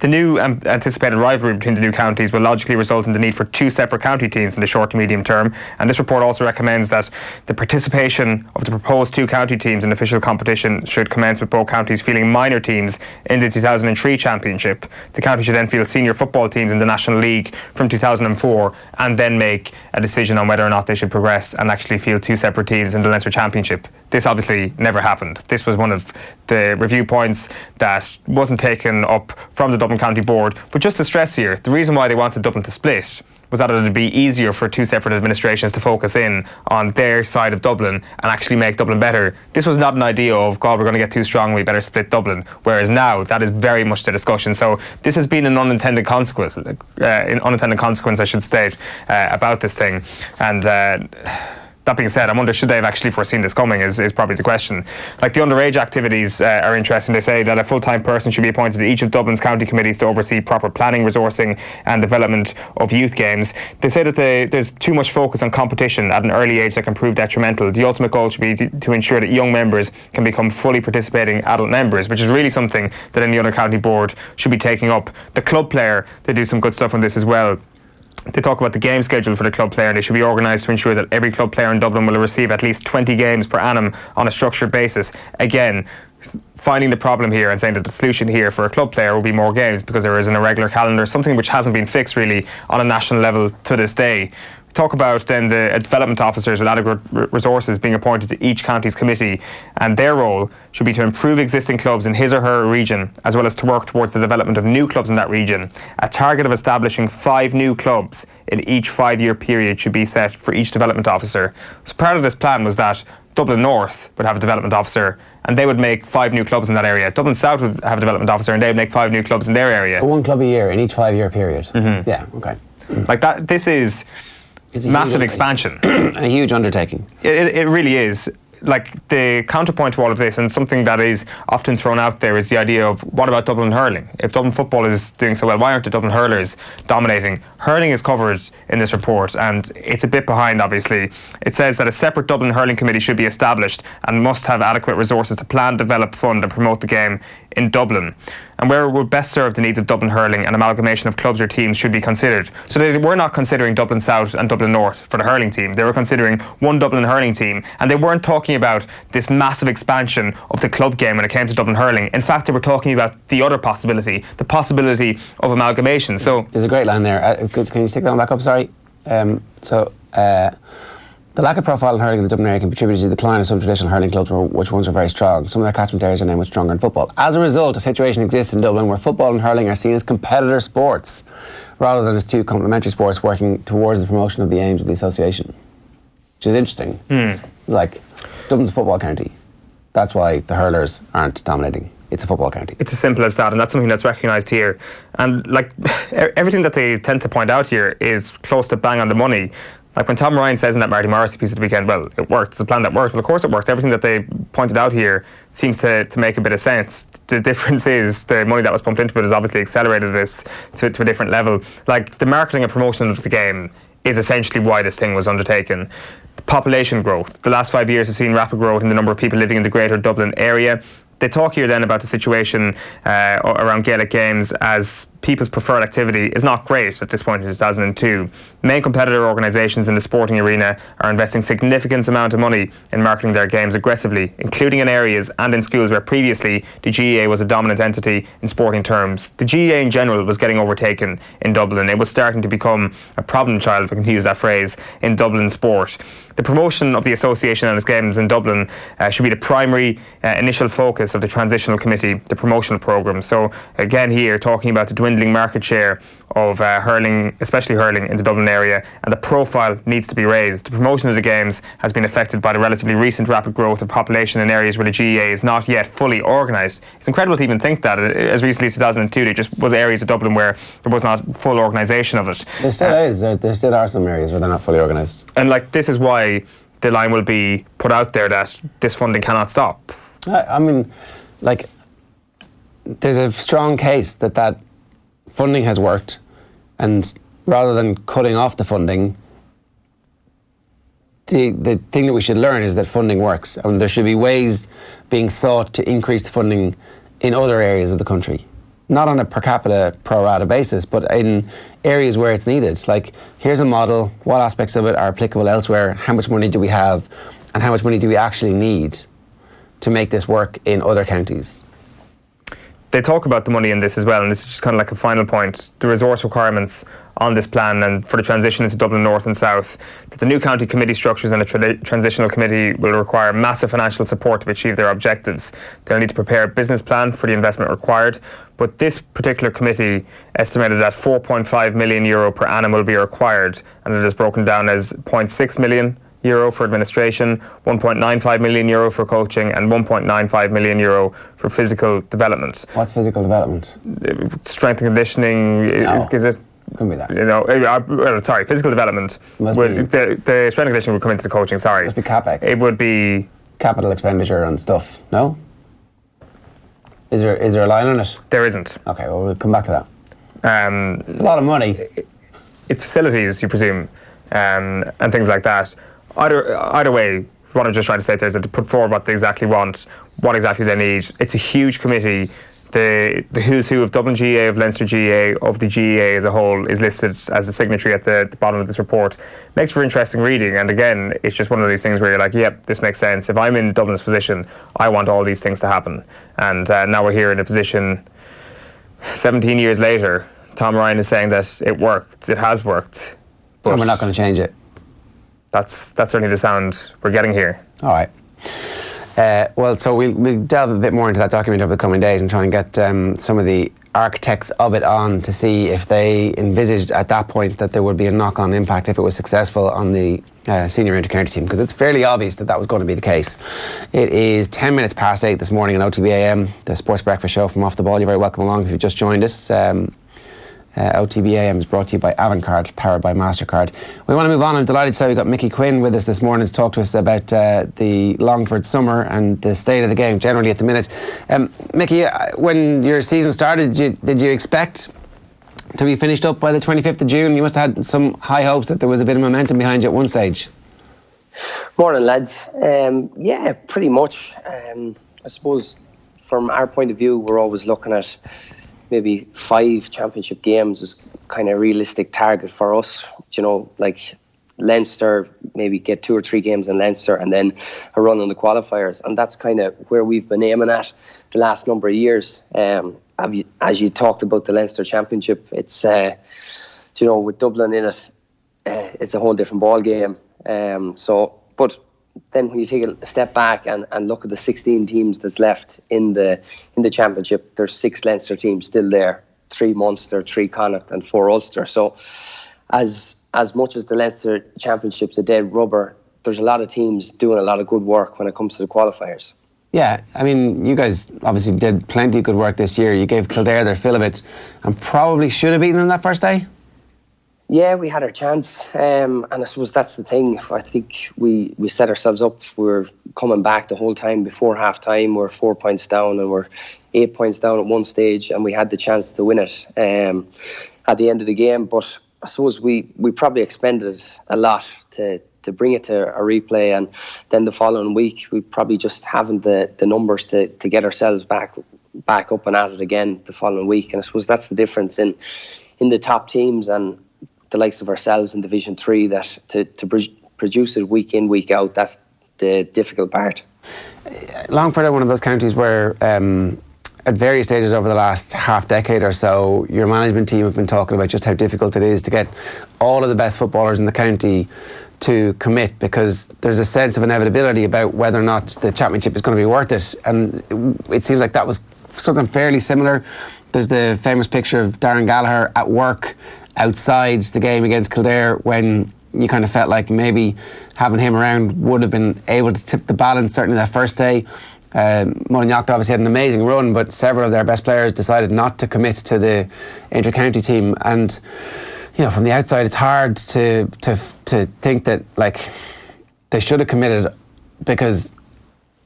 The new anticipated rivalry between the new counties will logically result in the need for 2 separate county teams in the short to medium term, and this report also recommends that the participation of the proposed 2 county teams in official competition should commence with both counties fielding minor teams in the 2003 championship. The county should then field senior football teams in the National League from 2004, and then make a decision on whether or not they should progress and actually field 2 separate teams in the Leinster Championship. This obviously never happened. This was one of the review points that wasn't taken up from the Dublin County Board. But just to stress here, the reason why they wanted Dublin to split was that it would be easier for 2 separate administrations to focus in on their side of Dublin and actually make Dublin better. This was not an idea of, God, we're going to get too strong, we better split Dublin. Whereas now, that is very much the discussion. So this has been an unintended consequence, I should state, about this thing. And That being said, I wonder, should they have actually foreseen this coming is probably the question. Like, the underage activities are interesting. They say that a full-time person should be appointed to each of Dublin's county committees to oversee proper planning, resourcing and development of youth games. They say that there's too much focus on competition at an early age that can prove detrimental. The ultimate goal should be to ensure that young members can become fully participating adult members, which is really something that any other county board should be taking up. The club player, they do some good stuff on this as well. They talk about the game schedule for the club player, and they should be organised to ensure that every club player in Dublin will receive at least 20 games per annum on a structured basis. Again, finding the problem here and saying that the solution here for a club player will be more games because there is an irregular calendar, something which hasn't been fixed really on a national level to this day. Talk about then the development officers with adequate resources being appointed to each county's committee, and their role should be to improve existing clubs in his or her region, as well as to work towards the development of new clubs in that region. A target of establishing 5 new clubs in each 5-year period should be set for each development officer. So part of this plan was that Dublin North would have a development officer and they would make 5 new clubs in that area. Dublin South would have a development officer and they would make 5 new clubs in their area. So 1 club a year in each 5-year period. Mm-hmm. Yeah, okay. Like that, this is massive expansion. A huge undertaking. It really is. Like, the counterpoint to all of this, and something that is often thrown out there, is the idea of, what about Dublin hurling? If Dublin football is doing so well, why aren't the Dublin hurlers dominating? Hurling is covered in this report, and it's a bit behind, obviously. It says that a separate Dublin hurling committee should be established and must have adequate resources to plan, develop, fund and promote the game in Dublin. And where it would best serve the needs of Dublin hurling, an amalgamation of clubs or teams should be considered. So they were not considering Dublin South and Dublin North for the hurling team. They were considering one Dublin hurling team, and they weren't talking about this massive expansion of the club game when it came to Dublin hurling. In fact, they were talking about the other possibility, the possibility of amalgamation. So there's a great line there. Can you stick that one back up? Sorry. The lack of profile in hurling in the Dublin area can contribute to the decline of some traditional hurling clubs, which once were very strong. Some of their catchment areas are now much stronger in football. As a result, a situation exists in Dublin where football and hurling are seen as competitor sports rather than as 2 complementary sports working towards the promotion of the aims of the association. Which is interesting. Like, Dublin's a football county. That's why the hurlers aren't dominating. It's a football county. It's as simple as that, and that's something that's recognised here. And like, everything that they tend to point out here is close to bang on the money. Like, when Tom Ryan says in that Marty Morrissey piece of the weekend, well, it worked, it's a plan that worked. Well, of course it worked. Everything that they pointed out here seems to make a bit of sense. The difference is the money that was pumped into it has obviously accelerated this to a different level. Like, the marketing and promotion of the game is essentially why this thing was undertaken. Population growth. The last 5 years have seen rapid growth in the number of people living in the greater Dublin area. They talk here then about the situation around Gaelic games, as people's preferred activity is not great at this point in 2002. Main competitor organisations in the sporting arena are investing significant amount of money in marketing their games aggressively, including in areas and in schools where previously the GAA was a dominant entity in sporting terms. The GAA in general was getting overtaken in Dublin. It was starting to become a problem child, if I can use that phrase, in Dublin sport. The promotion of the association and its games in Dublin should be the primary initial focus of the transitional committee, the promotional programme. So again here, talking about the dwindling market share of hurling, especially hurling in the Dublin area, and the profile needs to be raised. The promotion of the games has been affected by the relatively recent rapid growth of population in areas where the GAA is not yet fully organised. It's incredible to even think that. As recently as 2002, there just was areas of Dublin where there was not full organisation of it. There still is. There still are some areas where they're not fully organised. And like, this is why the line will be put out there that this funding cannot stop. I mean, like, there's a strong case that funding has worked, and rather than cutting off the funding, the thing that we should learn is that funding works. I mean, there should be ways being sought to increase the funding in other areas of the country. Not on a per capita pro rata basis, but in areas where it's needed. Like, here's a model, what aspects of it are applicable elsewhere, how much money do we have, and how much money do we actually need to make this work in other counties? They talk about the money in this as well, and this is just kind of like a final point. The resource requirements on this plan and for the transition into Dublin North and South, that the new county committee structures and a transitional committee will require massive financial support to achieve their objectives. They'll need to prepare a business plan for the investment required, but this particular committee estimated that €4.5 million per annum will be required, and it is broken down as €0.6 million for administration, €1.95 million for coaching, and €1.95 million for physical development. What's physical development? Strength and conditioning. No. Is it? Couldn't be that. You know, sorry, physical development. The strength and conditioning would come into the coaching. Sorry, must be capex. It would be capital expenditure and stuff. No. Is there a line on it? There isn't. Okay, well we'll come back to that. It's a lot of money. It's facilities, you presume, and things like that. Either way, what I'm just trying to say there is that to put forward what they exactly want, what exactly they need. It's a huge committee. The who's who of Dublin GAA, of Leinster GAA, of the GAA as a whole is listed as a signatory at the bottom of this report. Makes for interesting reading, and again, it's just one of these things where you're like, yep, this makes sense. If I'm in Dublin's position, I want all these things to happen. And now we're here in a position 17 years later. Tom Ryan is saying that it worked, it has worked. But and we're not going to change it. That's certainly the sound we're getting here. All right. Well, so we'll delve a bit more into that document over the coming days and try and get some of the architects of it on to see if they envisaged at that point that there would be a knock-on impact if it was successful on the senior inter-county team, because it's fairly obvious that that was going to be the case. It is 10 minutes past 8 this morning on OTB AM, the Sports Breakfast Show from Off the Ball. You're very welcome along if you've just joined us. OTB AM is brought to you by Avantcard, powered by Mastercard. We want to move on. I'm delighted to say we've got Mickey Quinn with us this morning to talk to us about the Longford summer and the state of the game generally at the minute. Mickey, when your season started, did you expect to be finished up by the 25th of June? You must have had some high hopes that there was a bit of momentum behind you at one stage. Morning, lads. Yeah, pretty much. I suppose from our point of view, we're always looking at maybe 5 championship games as kind of a realistic target for us. You know, like Leinster, maybe get 2 or 3 games in Leinster and then a run on the qualifiers. And that's kind of where we've been aiming at the last number of years. As you talked about the Leinster Championship, it's, you know, with Dublin in it, it's a whole different ball game. But then when you take a step back and look at the 16 teams that's left in the championship, there's 6 Leinster teams still there, 3 Munster, 3 Connacht and 4 Ulster. So as much as the Leinster Championship's a dead rubber, there's a lot of teams doing a lot of good work when it comes to the qualifiers. Yeah, I mean, you guys obviously did plenty of good work this year. You gave Kildare their fill of it and probably should have beaten them that first day. Yeah, we had our chance, and I suppose that's the thing. I think we set ourselves up. We were coming back the whole time before half-time. We're 4 points down, and we're 8 points down at one stage, and we had the chance to win it at the end of the game. But I suppose we probably expended a lot to bring it to a replay, and then the following week we probably just haven't the numbers to get ourselves back up and at it again the following week. And I suppose that's the difference in the top teams and the likes of ourselves in Division 3, that to produce it week in, week out, that's the difficult part. Longford are one of those counties where at various stages over the last half decade or so, your management team have been talking about just how difficult it is to get all of the best footballers in the county to commit, because there's a sense of inevitability about whether or not the championship is going to be worth it. And it seems like that was something fairly similar. There's the famous picture of Darren Gallagher at work outside the game against Kildare, when you kind of felt like maybe having him around would have been able to tip the balance, certainly that first day. Mullinyocht obviously had an amazing run, but several of their best players decided not to commit to the inter-county team. And you know, from the outside, it's hard to think that like they should have committed, because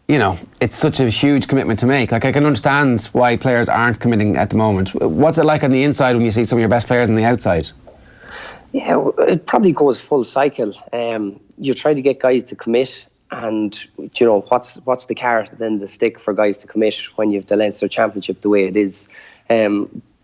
you know, it's such a huge commitment to make. Like, I can understand why players aren't committing at the moment. What's it like on the inside when you see some of your best players on the outside? Yeah, it probably goes full cycle. You're trying to get guys to commit, and you know, what's the carrot then the stick for guys to commit when you have the Leinster Championship the way it is?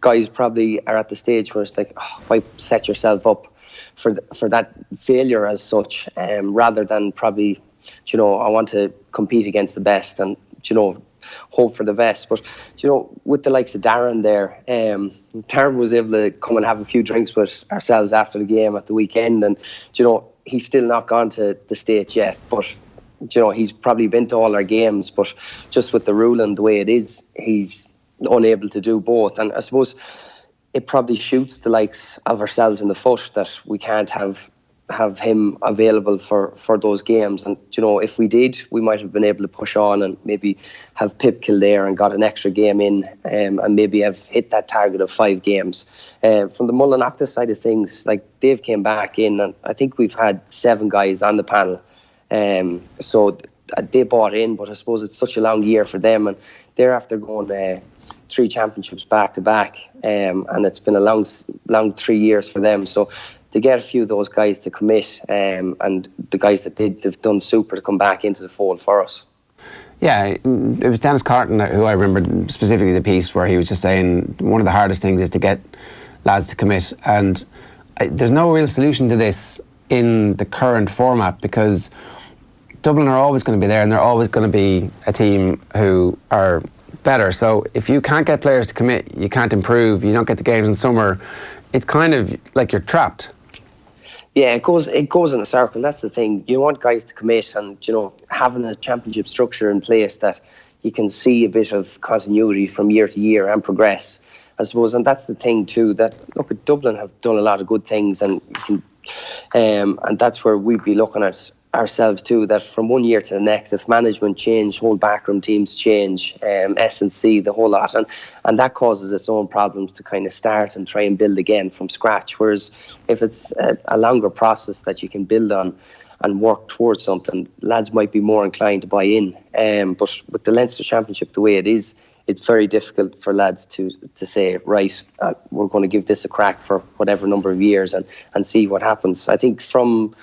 Guys probably are at the stage where it's like, oh, why set yourself up for that failure as such, rather than probably, you know, I want to compete against the best and, you know, hope for the best. But, you know, with the likes of Darren there, Darren was able to come and have a few drinks with ourselves after the game at the weekend, and, you know, he's still not gone to the States yet, but, you know, he's probably been to all our games, but just with the ruling the way it is, he's unable to do both. And I suppose it probably shoots the likes of ourselves in the foot that we can't have have him available for those games. And, if we did, we might have been able to push on and maybe have Pip Kildare and got an extra game in, and maybe have hit that target of 5 games. From the Mullin-Octa side of things, like, Dave came back in, and I think we've had 7 guys on the panel. So they bought in, but I suppose it's such a long year for them, and they're after going 3 championships back to back, and it's been a long 3 years for them. So to get a few of those guys to commit, and the guys that did, they've done super to come back into the fold for us. Yeah, it was Dennis Carton who I remembered specifically the piece where he was just saying one of the hardest things is to get lads to commit, and there's no real solution to this in the current format, because Dublin are always going to be there and they're always going to be a team who are better. So if you can't get players to commit, you can't improve, you don't get the games in summer, it's kind of like you're trapped. Yeah, it goes in a circle. That's the thing. You want guys to commit, and having a championship structure in place that you can see a bit of continuity from year to year and progress, I suppose. And that's the thing too. That look, Dublin have done a lot of good things, and you can, and that's where we'd be looking at ourselves too. That from one year to the next, if management change, whole backroom teams change, S&C, the whole lot, and that causes its own problems to kind of start and try and build again from scratch. Whereas if it's a longer process that you can build on and work towards something, lads might be more inclined to buy in. But with the Leinster Championship the way it is, it's very difficult for lads to say, right, we're going to give this a crack for whatever number of years and see what happens. I think from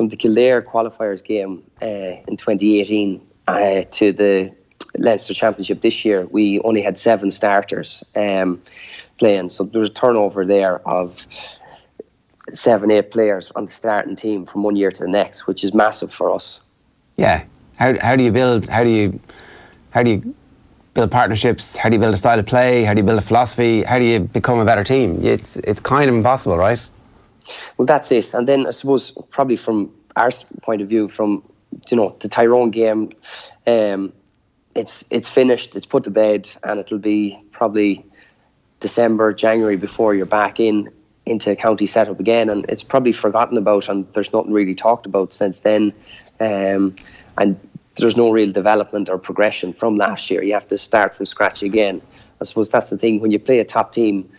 the Kildare qualifiers game in 2018 to the Leinster Championship this year, we only had 7 starters playing. So there was a turnover there of 7-8 players on the starting team from one year to the next, which is massive for us. Yeah. How do you build partnerships? How do you build a style of play? How do you build a philosophy? How do you become a better team? It's kind of impossible, right? Well, that's it. And then I suppose probably from our point of view, from the Tyrone game, it's finished, it's put to bed, and it'll be probably December, January before you're back into a county setup again, and it's probably forgotten about, and there's nothing really talked about since then, and there's no real development or progression from last year. You have to start from scratch again. I suppose that's the thing, when you play a top team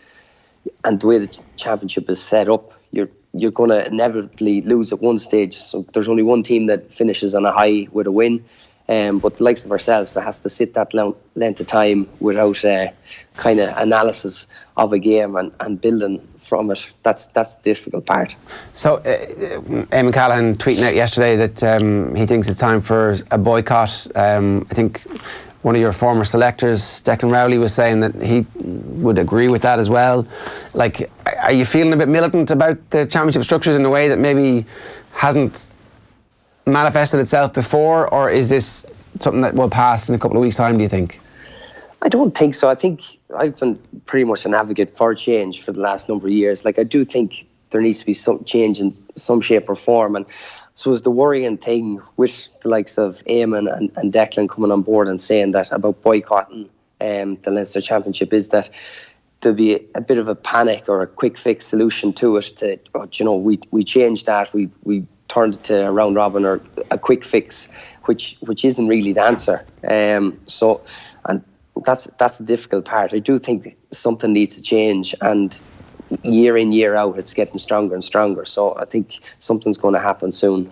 and the way the championship is set up, you're going to inevitably lose at one stage. So there's only one team that finishes on a high with a win. But the likes of ourselves, that has to sit that length of time without kind of analysis of a game and building from it. That's the difficult part. So Eamon Callaghan tweeting out yesterday that he thinks it's time for a boycott. I think one of your former selectors, Declan Rowley, was saying that he would agree with that as well. Like, are you feeling a bit militant about the championship structures in a way that maybe hasn't manifested itself before, or is this something that will pass in a couple of weeks' time, do you think? I don't think so. I think I've been pretty much an advocate for change for the last number of years. Like, I do think there needs to be some change in some shape or form, and so it's the worrying thing with the likes of Eamon and Declan coming on board and saying that about boycotting the Leinster Championship is that there'll be a bit of a panic or a quick fix solution to it. We changed that, we turned it to a round robin or a quick fix, which isn't really the answer. So, and that's the difficult part. I do think something needs to change, and year in, year out, it's getting stronger and stronger. So I think something's going to happen soon.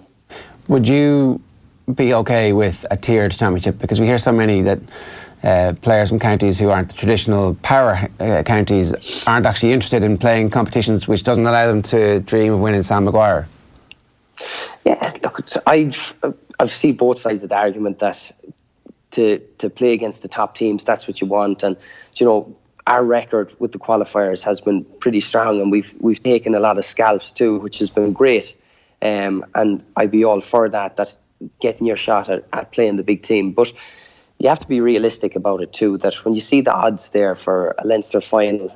Would you be okay with a tiered championship? Because we hear so many that players from counties who aren't the traditional power counties aren't actually interested in playing competitions, which doesn't allow them to dream of winning Sam Maguire. Yeah, look, I've seen both sides of the argument that to play against the top teams, that's what you want. And our record with the qualifiers has been pretty strong, and we've taken a lot of scalps too, which has been great. And I'd be all for that getting your shot at playing the big team. But you have to be realistic about it too, that when you see the odds there for a Leinster final,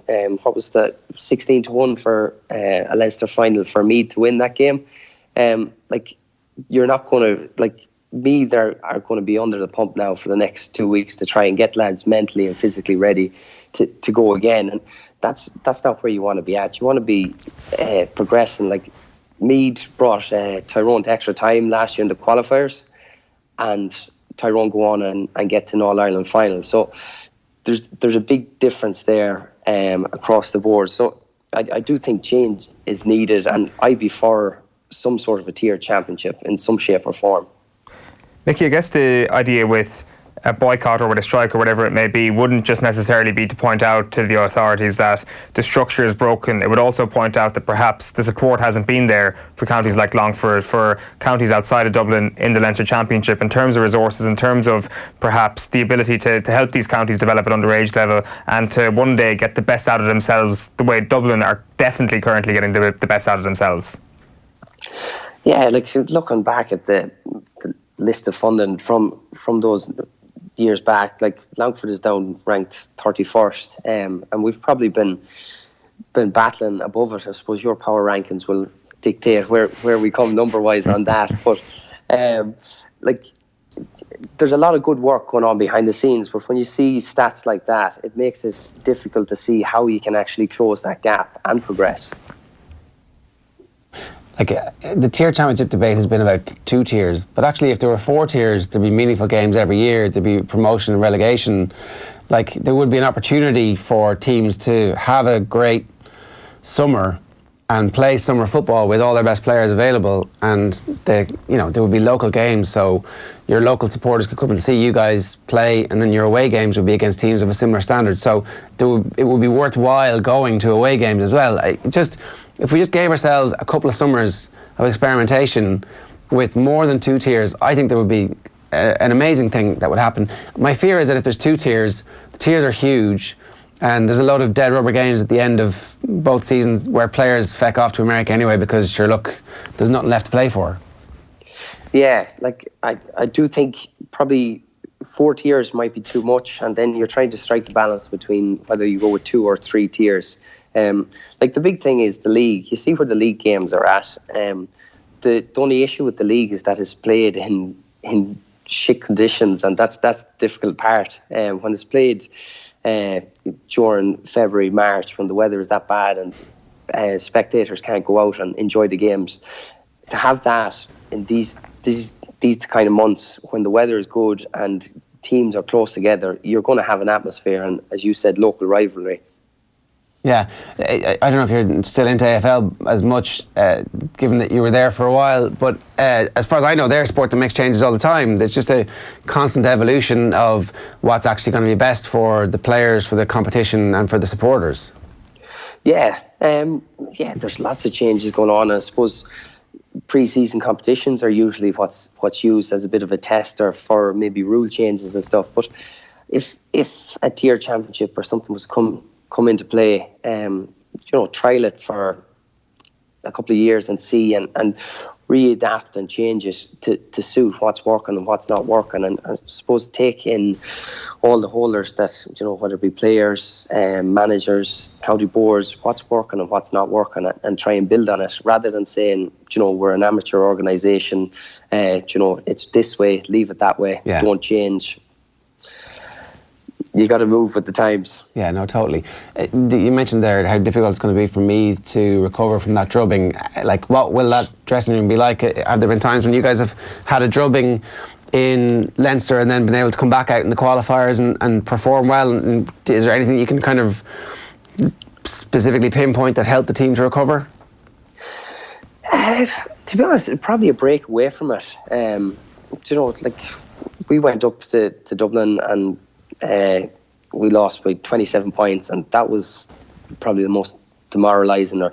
what was the 16-1 for a Leinster final for Meath to win that game? You're not going to, Meath are going to be under the pump now for the next 2 weeks to try and get lads mentally and physically ready to go again. And that's not where you want to be at. You want to be progressing. Meath brought Tyrone to extra time last year in the qualifiers, and Tyrone go on and get to an All-Ireland final. So there's a big difference there across the board. So I do think change is needed, and I'd be for some sort of a tier championship in some shape or form. Mickey, I guess the idea with a boycott or with a strike or whatever it may be wouldn't just necessarily be to point out to the authorities that the structure is broken. It would also point out that perhaps the support hasn't been there for counties like Longford, for counties outside of Dublin in the Leinster Championship, in terms of resources, in terms of perhaps the ability to help these counties develop at underage level and to one day get the best out of themselves the way Dublin are definitely currently getting the best out of themselves. Yeah, like looking back at the list of funding from those years back, like Longford is down ranked 31st, and we've probably been battling above it. I suppose your power rankings will dictate where we come number wise on that, but like there's a lot of good work going on behind the scenes, but when you see stats like that, it makes it difficult to see how you can actually close that gap and progress. Like the tier championship debate has been about 2 tiers, but actually if there were 4 tiers, there'd be meaningful games every year, there'd be promotion and relegation. Like there would be an opportunity for teams to have a great summer and play summer football with all their best players available, and there would be local games, so your local supporters could come and see you guys play, and then your away games would be against teams of a similar standard. So it would be worthwhile going to away games as well. If we just gave ourselves a couple of summers of experimentation with more than 2 tiers, I think there would be an amazing thing that would happen. My fear is that if there's 2 tiers, the tiers are huge, and there's a load of dead rubber games at the end of both seasons where players feck off to America anyway because, sure, look, there's nothing left to play for. Yeah, like I do think probably 4 tiers might be too much, and then you're trying to strike the balance between whether you go with 2 or 3 tiers. Like the big thing is the league. You see where the league games are at. The only issue with the league is that it's played in shit conditions, and that's the difficult part. When it's played during February, March, when the weather is that bad and spectators can't go out and enjoy the games, to have that in these kind of months when the weather is good and teams are close together, you're going to have an atmosphere and, as you said, local rivalry. Yeah, I don't know if you're still into AFL as much, given that you were there for a while, but as far as I know, they're a sport that makes changes all the time. There's just a constant evolution of what's actually going to be best for the players, for the competition and for the supporters. Yeah, there's lots of changes going on. I suppose pre-season competitions are usually what's used as a bit of a tester for maybe rule changes and stuff. But if a tier championship or something was come into play, trial it for a couple of years and see and readapt and change it to suit what's working and what's not working, and I suppose take in all the holders that, whether it be players, managers, county boards, what's working and what's not working, and try and build on it, rather than saying, we're an amateur organisation, it's this way, leave it that way, don't change. You got to move with the times. Yeah, no, totally. You mentioned there how difficult it's going to be for me to recover from that drubbing. Like, what will that dressing room be like? Have there been times when you guys have had a drubbing in Leinster and then been able to come back out in the qualifiers and perform well? And is there anything you can kind of specifically pinpoint that helped the team to recover? To be honest, probably a break away from it. Like we went up to Dublin and we lost by 27 points, and that was probably the most demoralising or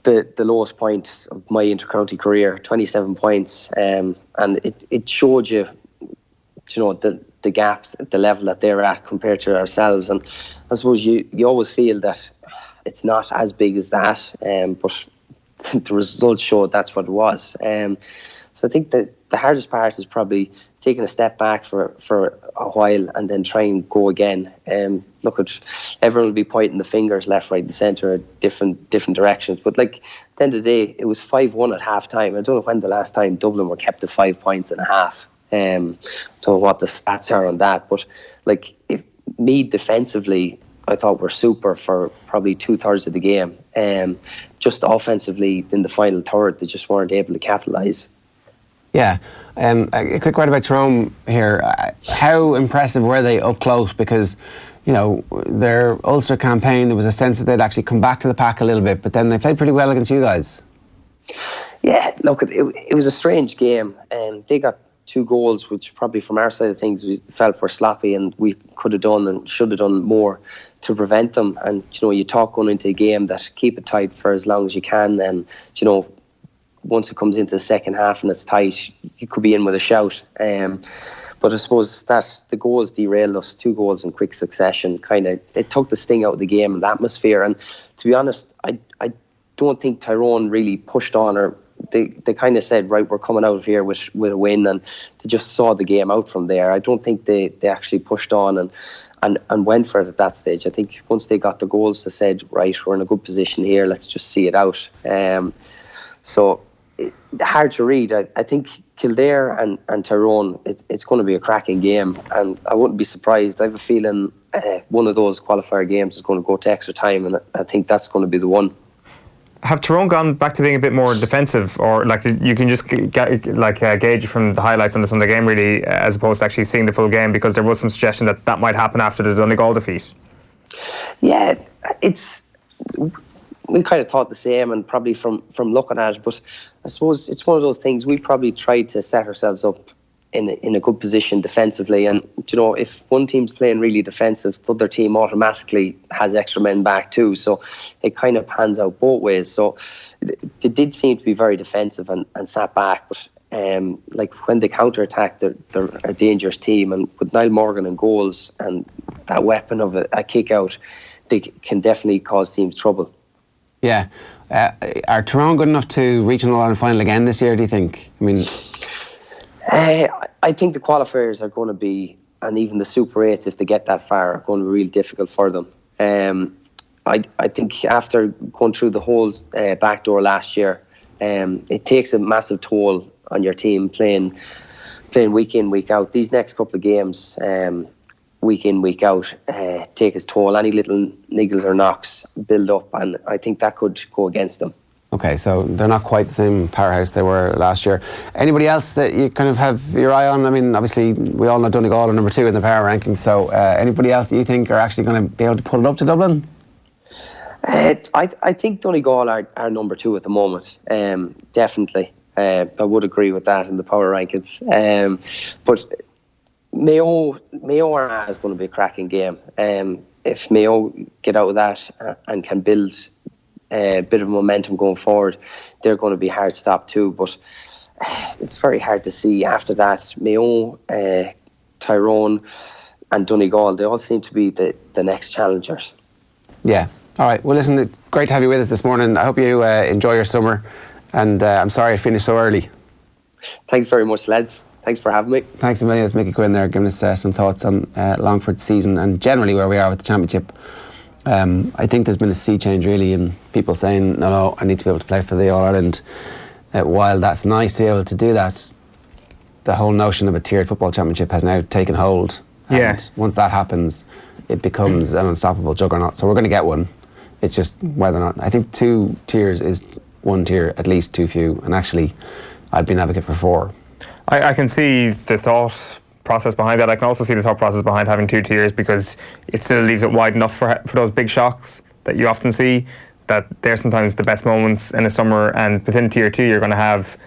the lowest point of my inter-county career, 27 points, and it showed you, the gap, the level that they're at compared to ourselves. And I suppose you always feel that it's not as big as that, but the results showed that's what it was. So I think that the hardest part is probably taking a step back for a while and then try and go again. Everyone will be pointing the fingers left, right and centre at different directions. But like at the end of the day, it was 5-1 at half time. I don't know when the last time Dublin were kept to 5 points and a half. Don't know what the stats are on that. But like if Meath defensively, I thought were super for probably 2/3 of the game. Just offensively in the final third, they just weren't able to capitalise. Yeah. A quick word about Tyrone here. How impressive were they up close? Because, you know, their Ulster campaign, there was a sense that they'd actually come back to the pack a little bit, but then they played pretty well against you guys. Yeah, look, it was a strange game. They got 2 goals, which probably from our side of things we felt were sloppy, and we could have done and should have done more to prevent them. And, you know, you talk going into a game that keep it tight for as long as you can, and, you know, once it comes into the second half and it's tight, you could be in with a shout. But I suppose that the goals derailed us. 2 goals in quick succession, it took the sting out of the game and the atmosphere. And to be honest, I don't think Tyrone really pushed on, or they kind of said, right, we're coming out of here with a win, and they just saw the game out from there. I don't think they actually pushed on and went for it at that stage. I think once they got the goals, they said, right, we're in a good position here, let's just see it out. So hard to read. I think Kildare and Tyrone, it's going to be a cracking game, and I wouldn't be surprised. I have a feeling one of those qualifier games is going to go to extra time, and I think that's going to be the one. Have Tyrone gone back to being a bit more defensive, or like you can just gauge from the highlights on the Sunday game, really, as opposed to actually seeing the full game? Because there was some suggestion that might happen after the Donegal defeat. Yeah, we kind of thought the same, and probably from looking at it, but I suppose it's one of those things. We probably tried to set ourselves up in a good position defensively, and, you know, if one team's playing really defensive, the other team automatically has extra men back too, so it kind of pans out both ways. So they did seem to be very defensive and sat back, but like when they counter-attack, they're a dangerous team, and with Niall Morgan in goals and that weapon of a kick out, they can definitely cause teams trouble. Yeah. Are Tyrone good enough to reach an All-Ireland final again this year, do you think? I mean, I think the qualifiers are going to be, and even the Super 8s, if they get that far, are going to be really difficult for them. I think after going through the whole back door last year, it takes a massive toll on your team playing week in, week out. These next couple of games, week in, week out, take its toll. Any little niggles or knocks build up, and I think that could go against them. Okay, so they're not quite the same powerhouse they were last year. Anybody else that you kind of have your eye on? I mean, obviously, we all know Donegal are number 2 in the power rankings, so anybody else that you think are actually going to be able to put it up to Dublin? I think Donegal are number 2 at the moment, definitely. I would agree with that in the power rankings. But Mayo is going to be a cracking game. If Mayo get out of that and can build a bit of momentum going forward, they're going to be hard stop too. But it's very hard to see after that. Mayo, Tyrone and Donegal, they all seem to be the next challengers. Yeah. All right. Well, listen, it's great to have you with us this morning. I hope you enjoy your summer, and I'm sorry it finished so early. Thanks very much, lads. Thanks for having me. Thanks a million. It's Mickey Quinn there giving us some thoughts on Longford's season and generally where we are with the championship. I think there's been a sea change really in people saying, no, I need to be able to play for the All-Ireland. While that's nice to be able to do that, the whole notion of a tiered football championship has now taken hold. And once that happens, it becomes an unstoppable juggernaut. So we're going to get one. It's just whether or not. I think 2 tiers is 1 tier at least too few. And actually, I'd be an advocate for 4. I can see the thought process behind that. I can also see the thought process behind having 2 tiers, because it still leaves it wide enough for those big shocks that you often see, that they're sometimes the best moments in a summer. And within tier 2, you're going to have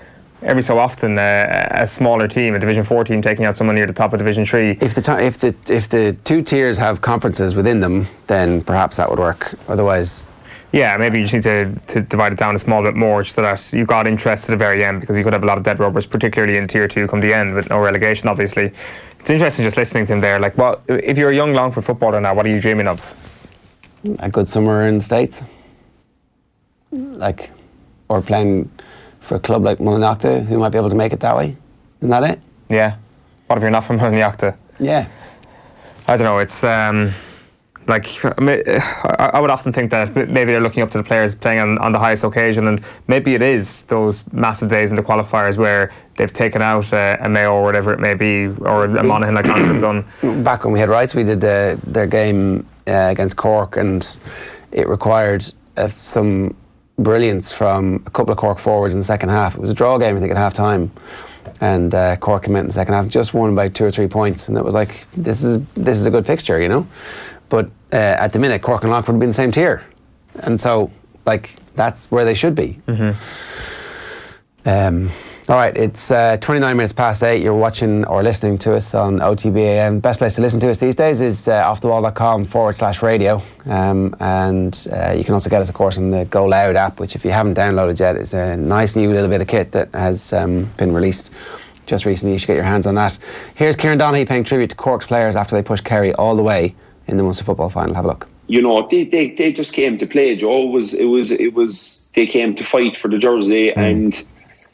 every so often a smaller team, a Division 4 team, taking out someone near the top of Division 3. If the 2 tiers have conferences within them, then perhaps that would work. Otherwise, yeah, maybe you just need to divide it down a small bit more, so that you got interest to the very end, because you could have a lot of dead rubbers, particularly in tier 2 come the end with no relegation, obviously. It's interesting just listening to him there. Like, what if you're a young Longford footballer now, what are you dreaming of? A good summer in the States, or playing for a club like Mullinachta, who might be able to make it that way. Isn't that it? Yeah. What if you're not from Mullinachta? Yeah. I don't know. It's I would often think that maybe they're looking up to the players playing on the highest occasion, and maybe it is those massive days in the qualifiers where they've taken out a Mayo or whatever it may be, or a Monaghan like Conference on. Back when we had rights, we did their game against Cork, and it required some brilliance from a couple of Cork forwards in the second half. It was a draw game, I think, at half time, and Cork came out in the second half, just won by 2 or 3 points, and it was like, this is a good fixture, you know. But at the minute, Cork and Longford would be in the same tier, and so like that's where they should be. All right, it's 29 minutes past 8. You're watching or listening to us on OTB AM. Best place to listen to us these days is offthewall.com/radio. And you can also get us, of course, on the Go Loud app, which, if you haven't downloaded yet, is a nice new little bit of kit that has been released just recently. You should get your hands on that. Here's Kieran Donaghy paying tribute to Cork's players after they pushed Kerry all the way in the Munster Football final. Have a look. You know, they just came to play, Joe. It was they came to fight for the jersey, and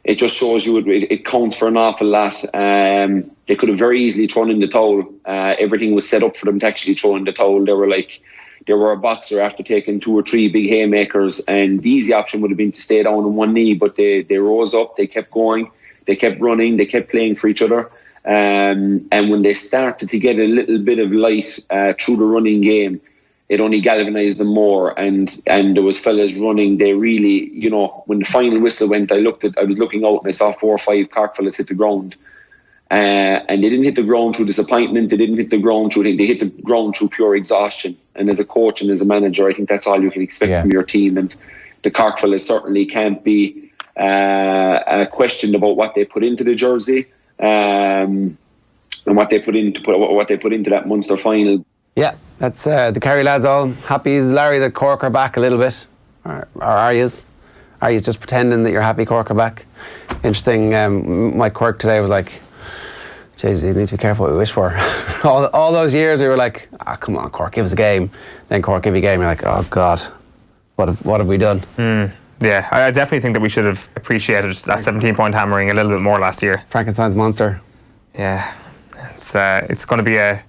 it just shows you it counts for an awful lot. They could have very easily thrown in the towel. Everything was set up for them to actually throw in the towel. They were a boxer after taking 2 or 3 big haymakers, and the easy option would have been to stay down on one knee, but they rose up, they kept going, they kept running, they kept playing for each other. And when they started to get a little bit of light through the running game, it only galvanised them more, and there was fellas running. They really, you know, when the final whistle went, I was looking out and I saw 4 or 5 Cork fellas hit the ground, and they didn't hit the ground through disappointment. They didn't hit the ground through. They hit the ground through pure exhaustion. And as a coach and as a manager, I think that's all you can expect from your team. And the Cork fellas certainly can't be questioned about what they put into the jersey, and what they put into that Munster final. Yeah, that's the Kerry lads all happy as Larry that Cork are back a little bit. Or are yous? Are yous just pretending that you're happy Cork are back? Interesting. My Cork today was like, jeez, you need to be careful what we wish for. all those years we were like, come on, Cork, give us a game. Then Cork give you a game. You're like, oh God, what have we done? Yeah, I definitely think that we should have appreciated that 17-point hammering a little bit more last year. Frankenstein's monster. Yeah, it's going to be a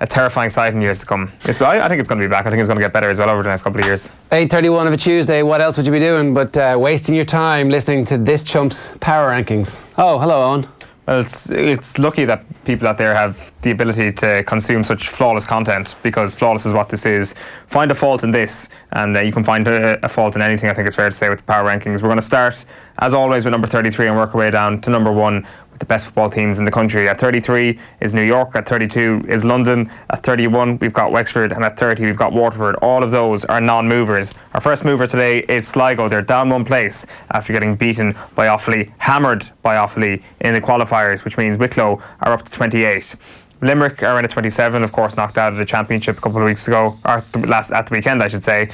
terrifying sight in years to come. I think it's going to be back. I think it's going to get better as well over the next couple of years. 8:31 of a Tuesday. What else would you be doing but wasting your time listening to this chump's Power Rankings? Oh, hello, Eoin. Well, it's lucky that people out there have the ability to consume such flawless content, because flawless is what this is. Find a fault in this, and you can find a fault in anything, I think it's fair to say, with the Power Rankings. We're going to start, as always, with number 33 and work our way down to number 1. The best football teams in the country. At 33 is New York, at 32 is London, at 31 we've got Wexford, and at 30 we've got Waterford. All of those are non-movers. Our first mover today is Sligo. They're down 1 place after getting beaten by Offaly, hammered by Offaly in the qualifiers, which means Wicklow are up to 28. Limerick are in at 27, of course, knocked out of the championship a couple of weeks ago, or at the weekend, I should say,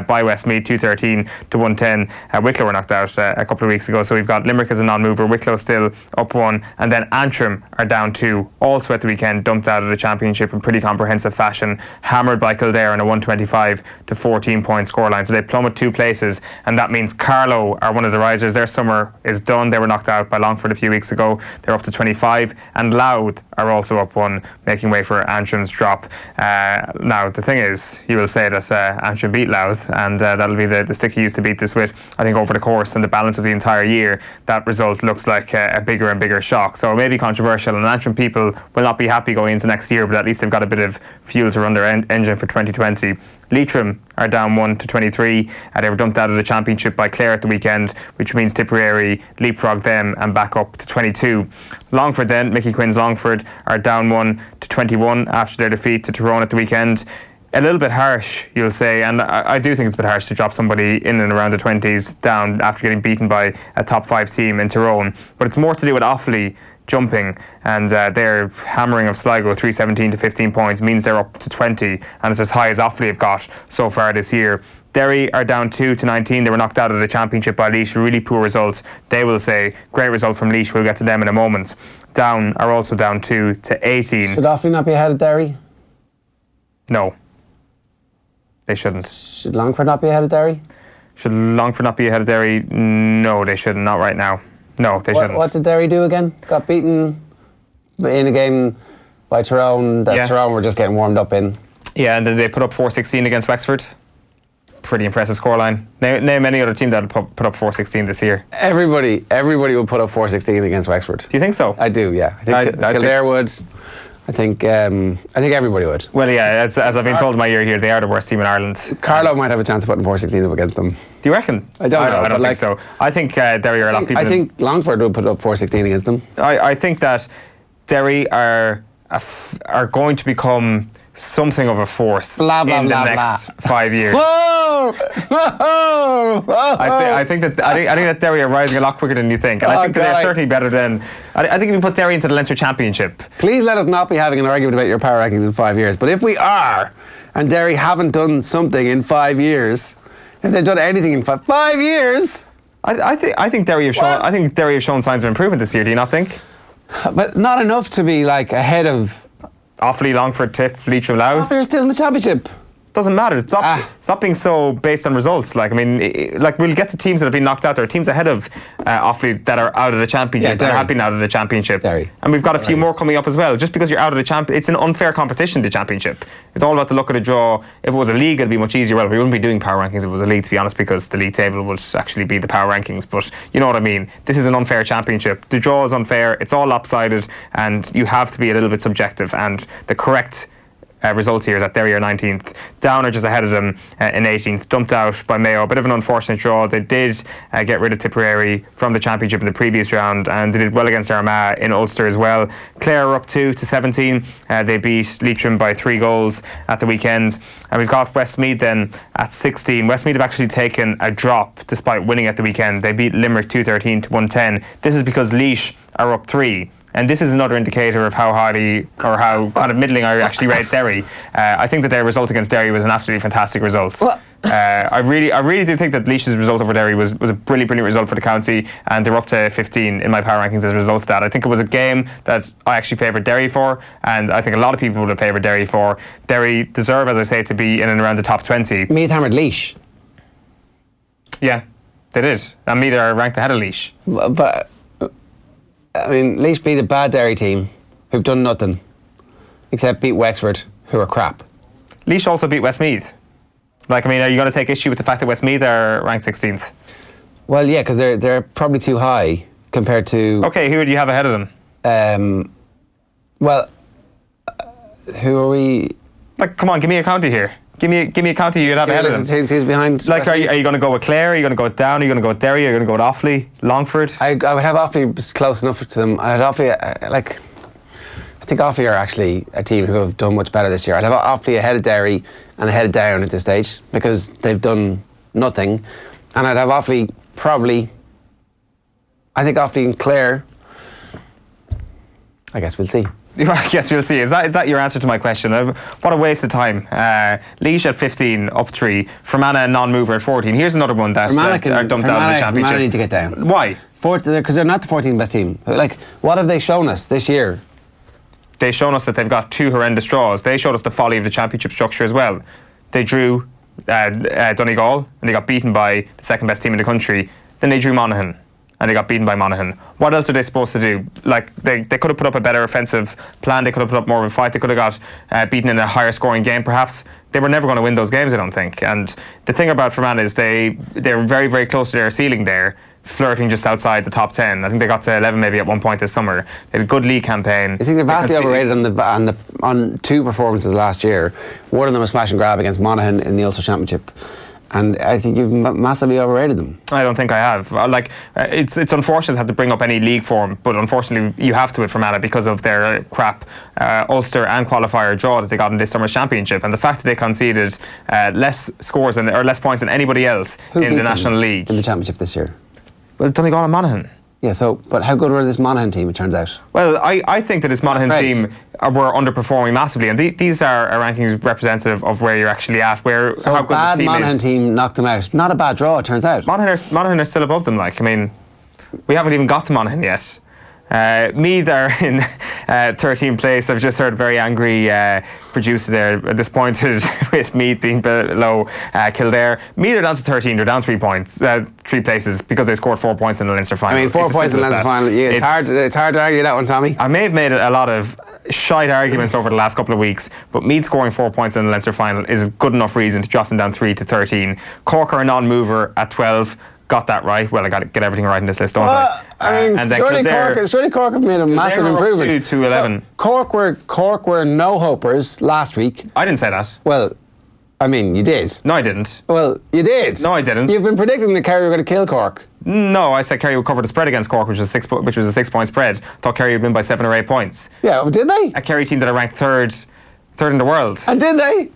by Westmeath, 213 to 110. Wicklow were knocked out a couple of weeks ago, so we've got Limerick as a non-mover, Wicklow still up 1, and then Antrim are down 2, also at the weekend, dumped out of the championship in pretty comprehensive fashion, hammered by Kildare in a 125 to 14-point scoreline. So they plummet 2 places, and that means Carlow are one of the risers. Their summer is done. They were knocked out by Longford a few weeks ago. They're up to 25, and Louth are also up 1, making way for Antrim's drop. Now, the thing is, you will say that Antrim beat Louth, and that'll be the stick he used to beat this with. I think over the course and the balance of the entire year, that result looks like a bigger and bigger shock. So it may be controversial, and Antrim people will not be happy going into next year, but at least they've got a bit of fuel to run their engine for 2020. Leitrim are down 1 to 23. They were dumped out of the championship by Clare at the weekend, which means Tipperary leapfrogged them and back up to 22. Longford then, Mickey Quinn's Longford, are down 1 to 21 after their defeat to Tyrone at the weekend. A little bit harsh, you'll say, and I do think it's a bit harsh to drop somebody in and around the 20s down after getting beaten by a top 5 team in Tyrone. But it's more to do with Offaly jumping, and their hammering of Sligo 317 to 15 points means they're up to 20, and it's as high as Offaly have got so far this year. Derry are down 2 to 19. They were knocked out of the championship by Laois. Really poor results, they will say. Great result from Laois. We'll get to them in a moment. Down are also down 2 to 18. Should Offaly not be ahead of Derry? No, they shouldn't. Should Longford not be ahead of Derry? Should Longford not be ahead of Derry? No, they shouldn't. Not right now. No, they shouldn't. What did Derry do again? Got beaten in a game by Tyrone that Tyrone were just getting warmed up in. Yeah, and then they put up 416 against Wexford. Pretty impressive scoreline. Name any other team that will put up 416 this year. Everybody will put up 416 against Wexford. Do you think so? I do, yeah. I think Kildare would. I think everybody would. Well, yeah, as I've been told in my year here, they are the worst team in Ireland. Carlo might have a chance of putting 416 up against them. Do you reckon? I don't know. I don't think so. I think Derry are a lot of people. I think Longford would put up 416 against them. I think that Derry are going to become something of a force in the next 5 years. Whoa! I think that Derry are rising a lot quicker than you think, and I think that they're certainly better than. I think if you put Derry into the Leinster Championship. Please let us not be having an argument about your power rankings in 5 years. But if we are, and Derry haven't done something in 5 years, if they've done anything in 5 years, I think Derry have shown. I think Derry have shown signs of improvement this year. Do you not think? But not enough to be like ahead of Offaly, Longford, Tip, Leitrim, Louth. They're still in the championship. Doesn't matter. Stop being so based on results. Like, I mean, like we'll get to teams that have been knocked out. There are teams ahead of Offaly that are out of the championship. That have been out of the championship. Derry. And we've got a few more coming up as well. Just because you're out of the championship, it's an unfair competition, the championship. It's all about the luck of the draw. If it was a league, it'd be much easier. Well, we wouldn't be doing power rankings if it was a league, to be honest, because the league table would actually be the power rankings. But you know what I mean. This is an unfair championship. The draw is unfair. It's all lopsided, and you have to be a little bit subjective. And the correct result here is that Derry are 19th. Down are just ahead of them in 18th. Dumped out by Mayo. A bit of an unfortunate draw. They did get rid of Tipperary from the championship in the previous round, and they did well against Armagh in Ulster as well. Clare are up 2 to 17. They beat Leitrim by 3 goals at the weekend. And we've got Westmeath then at 16. Westmeath have actually taken a drop despite winning at the weekend. They beat Limerick 213 to 110. This is because Laois are up 3. And this is another indicator of how highly or how kind of middling I actually rate Derry. I think that their result against Derry was an absolutely fantastic result. I really do think that Laois's result over Derry was a brilliant result for the county, and they're up to 15 in my power rankings as a result of that. I think it was a game that I actually favoured Derry for, and I think a lot of people would have favoured Derry for. Derry deserve, as I say, to be in and around the top 20. Meath hammered Laois. Yeah, they did. And Meath are ranked ahead of Laois. But I mean, Laois beat a bad Derry team who've done nothing except beat Wexford, who are crap. Laois also beat Westmeath. Like, I mean, are you going to take issue with the fact that Westmeath are ranked 16th? Well, yeah, because they're probably too high compared to. Okay, who would you have ahead of them? Who are we? Like, come on, give me a county here. Give me a county you'd have ahead of them. Teams behind. Like, are you going to go with Clare? Are you going to go with Down? Are you going to go with Derry? Are you going to go with Offaly? Longford? I would have Offaly close enough to them. I'd have Offaly, I think Offaly are actually a team who have done much better this year. I'd have Offaly ahead of Derry and ahead of Down at this stage because they've done nothing. And I'd have Offaly probably. I think Offaly and Clare. I guess we'll see. Yes, we'll see. Is that your answer to my question? What a waste of time. Laois at 15, up 3. Fermanagh, non-mover at 14. Here's another one that are dumped out of the championship. Fermanagh need to get down. Why? Because they're not the 14th best team. Like, what have they shown us this year? They've shown us that they've got 2 horrendous draws. They showed us the folly of the championship structure as well. They drew Donegal, and they got beaten by the second best team in the country. Then they drew Monaghan, and they got beaten by Monaghan. What else are they supposed to do? Like, they could have put up a better offensive plan. They could have put up more of a fight. They could have got beaten in a higher scoring game, perhaps. They were never going to win those games, I don't think. And the thing about Fermanagh is they're very, very close to their ceiling there, flirting just outside the top 10. I think they got to 11 maybe at one point this summer. They had a good league campaign. I think they're vastly overrated on 2 performances last year. One of them was smash and grab against Monaghan in the Ulster Championship. And I think you've massively overrated them. I don't think I have. It's unfortunate to have to bring up any league form, but unfortunately you have to with Fermanagh because of their crap Ulster and qualifier draw that they got in this summer's championship, and the fact that they conceded less scores or less points than anybody else in the National League in the championship this year. Well, Donegal and Monaghan. Yeah, but how good were this Monaghan team, it turns out? Well, I think that this Monaghan team were underperforming massively, and these are rankings representative of where you're actually at, so how good this team Monaghan is. team knocked them out. Not a bad draw, it turns out. Monaghan are still above them, like, I mean, we haven't even got to Monaghan yet. Meath are in 13th place. I've just heard a very angry producer there, disappointed with Meath being below Kildare. Meath are down to 13. They're down 3 points, 3 places because they scored 4 points in the Leinster final. I mean, 4 points in the Leinster final. Yeah, it's hard to argue that one, Tommy. I may have made a lot of shite arguments over the last couple of weeks, but Meath scoring 4 points in the Leinster final is a good enough reason to drop them down 3 to 13. Cork are a non-mover at 12. got that right. Well, I got to get everything right in this list, don't I? I mean, and then surely Cork have made a massive improvement. To 11. So Cork were no hopers last week. I didn't say that. Well, I mean, you did. No, I didn't. Well, you did. No, I didn't. You've been predicting that Kerry were going to kill Cork. No, I said Kerry would cover the spread against Cork, which was a 6-point spread. Thought Kerry would win by 7 or 8 points. Yeah, did they? A Kerry team that are ranked third in the world. And did they?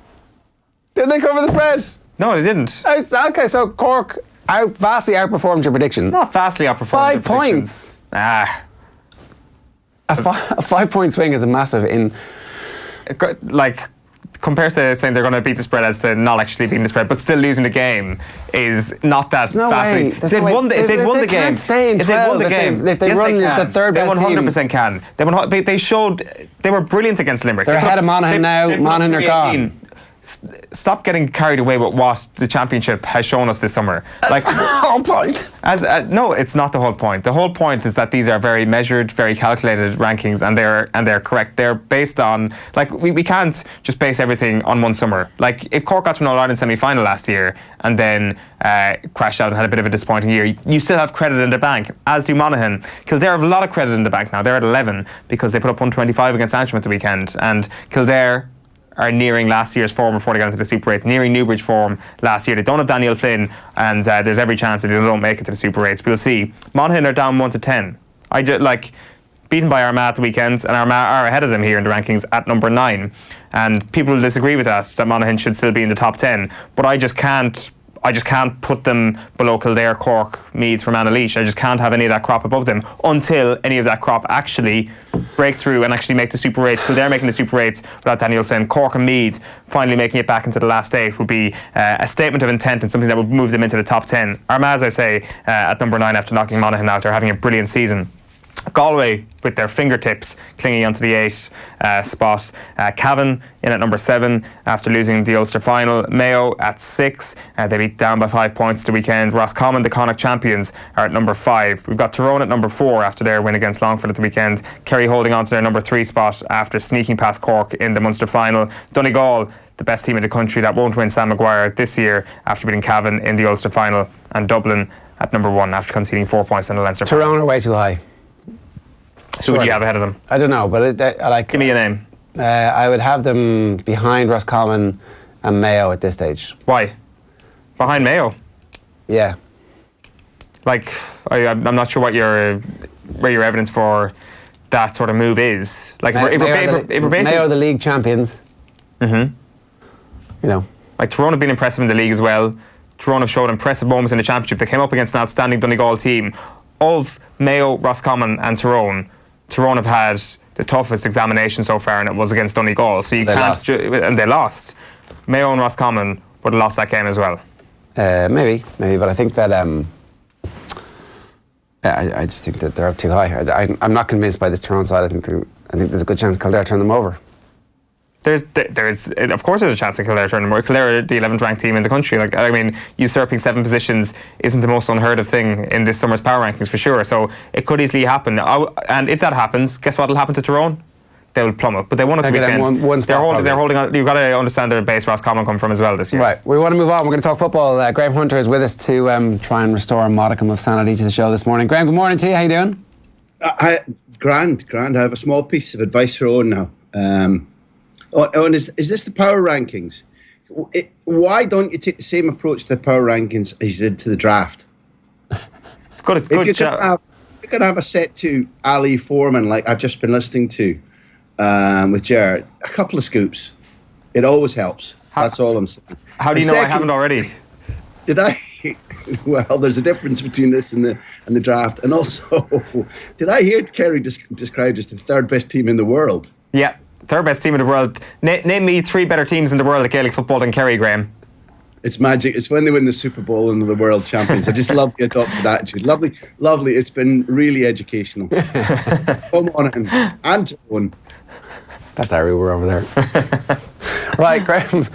Did they cover the spread? No, they didn't. Okay, so Cork vastly outperformed your prediction. Not vastly outperformed. 5 points. Ah. A 5-point swing is a massive compared to saying they're going to beat the spread as to not actually beating the spread, but still losing the game is not that vastly. If they'd won the game, if they run the third best team, they 100% can. They showed they were brilliant against Limerick. They're ahead of Monaghan now. Monaghan are gone. Stop getting carried away with what the championship has shown us this summer. That's the whole point. No, it's not the whole point. The whole point is that these are very measured, very calculated rankings, and they're correct. They're based on we can't just base everything on one summer. Like if Cork got to an All-Ireland semi-final last year and then crashed out and had a bit of a disappointing year, you still have credit in the bank, as do Monaghan. Kildare have a lot of credit in the bank now. They're at 11 because they put up 125 against Antrim at the weekend, and Kildare are nearing last year's form before they got into the Super 8s, nearing Newbridge form last year. They don't have Daniel Flynn, and there's every chance that they don't make it to the Super 8s. We'll see. Monaghan are down 1-10. Beaten by Armagh at the weekend, and Armagh are ahead of them here in the rankings at number 9. And people will disagree with that Monaghan should still be in the top 10. But I just can't put them below Kildare, Cork, Meath, Fermanagh, Laois. I just can't have any of that crop above them until any of that crop actually break through and actually make the Super 8s. Kildare making the Super 8s without Daniel Flynn. Cork and Meath finally making it back into the last 8 would be a statement of intent and something that would move them into the top 10. Armagh, as I say, at number 9 after knocking Monaghan out. They're having a brilliant season. Galway with their fingertips clinging onto the 8 spot. Cavan in at number 7 after losing the Ulster final. Mayo at 6. They beat down by 5 points the weekend. Roscommon, the Connacht champions, are at number 5. We've got Tyrone at number 4 after their win against Longford at the weekend. Kerry holding on to their number 3 spot after sneaking past Cork in the Munster final. Donegal, the best team in the country that won't win Sam Maguire this year after beating Cavan in the Ulster final. And Dublin at number 1 after conceding 4 points in the Leinster final. Tyrone are way too high. Who would you have ahead of them? I don't know, but give me a name. I would have them behind Roscommon and Mayo at this stage. Why? Behind Mayo? Yeah. I'm not sure what your evidence for that sort of move is. If we're basing Mayo are the league champions. Mm-hmm. You know. Tyrone have been impressive in the league as well. Tyrone have showed impressive moments in the championship. They came up against an outstanding Donegal team. Of Mayo, Roscommon and Tyrone have had the toughest examination so far, and it was against Donegal. So you can't, and they lost. Mayo and Roscommon would have lost that game as well. Maybe, but I think that I just think that they're up too high. I'm not convinced by this Tyrone side. I think there's a good chance Kildare turn them over. Of course there's a chance that Kildare turn them over. Kildare are the 11th ranked team in the country. Usurping 7 positions isn't the most unheard of thing in this summer's power rankings for sure. So it could easily happen. And if that happens, guess what will happen to Tyrone? They will plummet. But they won at the weekend. They're holding on. You've got to understand their base Roscommon come from as well this year. Right. We want to move on. We're going to talk football. Graham Hunter is with us to try and restore a modicum of sanity to the show this morning. Graham, good morning to you. How you doing? Grand. I have a small piece of advice for Owen now. Owen, is this the power rankings? Why don't you take the same approach to the power rankings as you did to the draft? It's good. If you could have a set to Ali Foreman like I've just been listening to with Ger, a couple of scoops. It always helps. That's all I'm saying. How do you know I haven't already? Did I? Well, there's a difference between this and the draft. And also, did I hear Kerry described as the 3rd best team in the world? Yeah. 3rd best team in the world. Name me 3 better teams in the world at Gaelic football than Kerry, Graham. It's magic. It's when they win the Super Bowl and the world champions. I just love the adopted attitude. Lovely. It's been really educational. Come on, and Tyrone. That's Ari, we're over there. Right, Graham,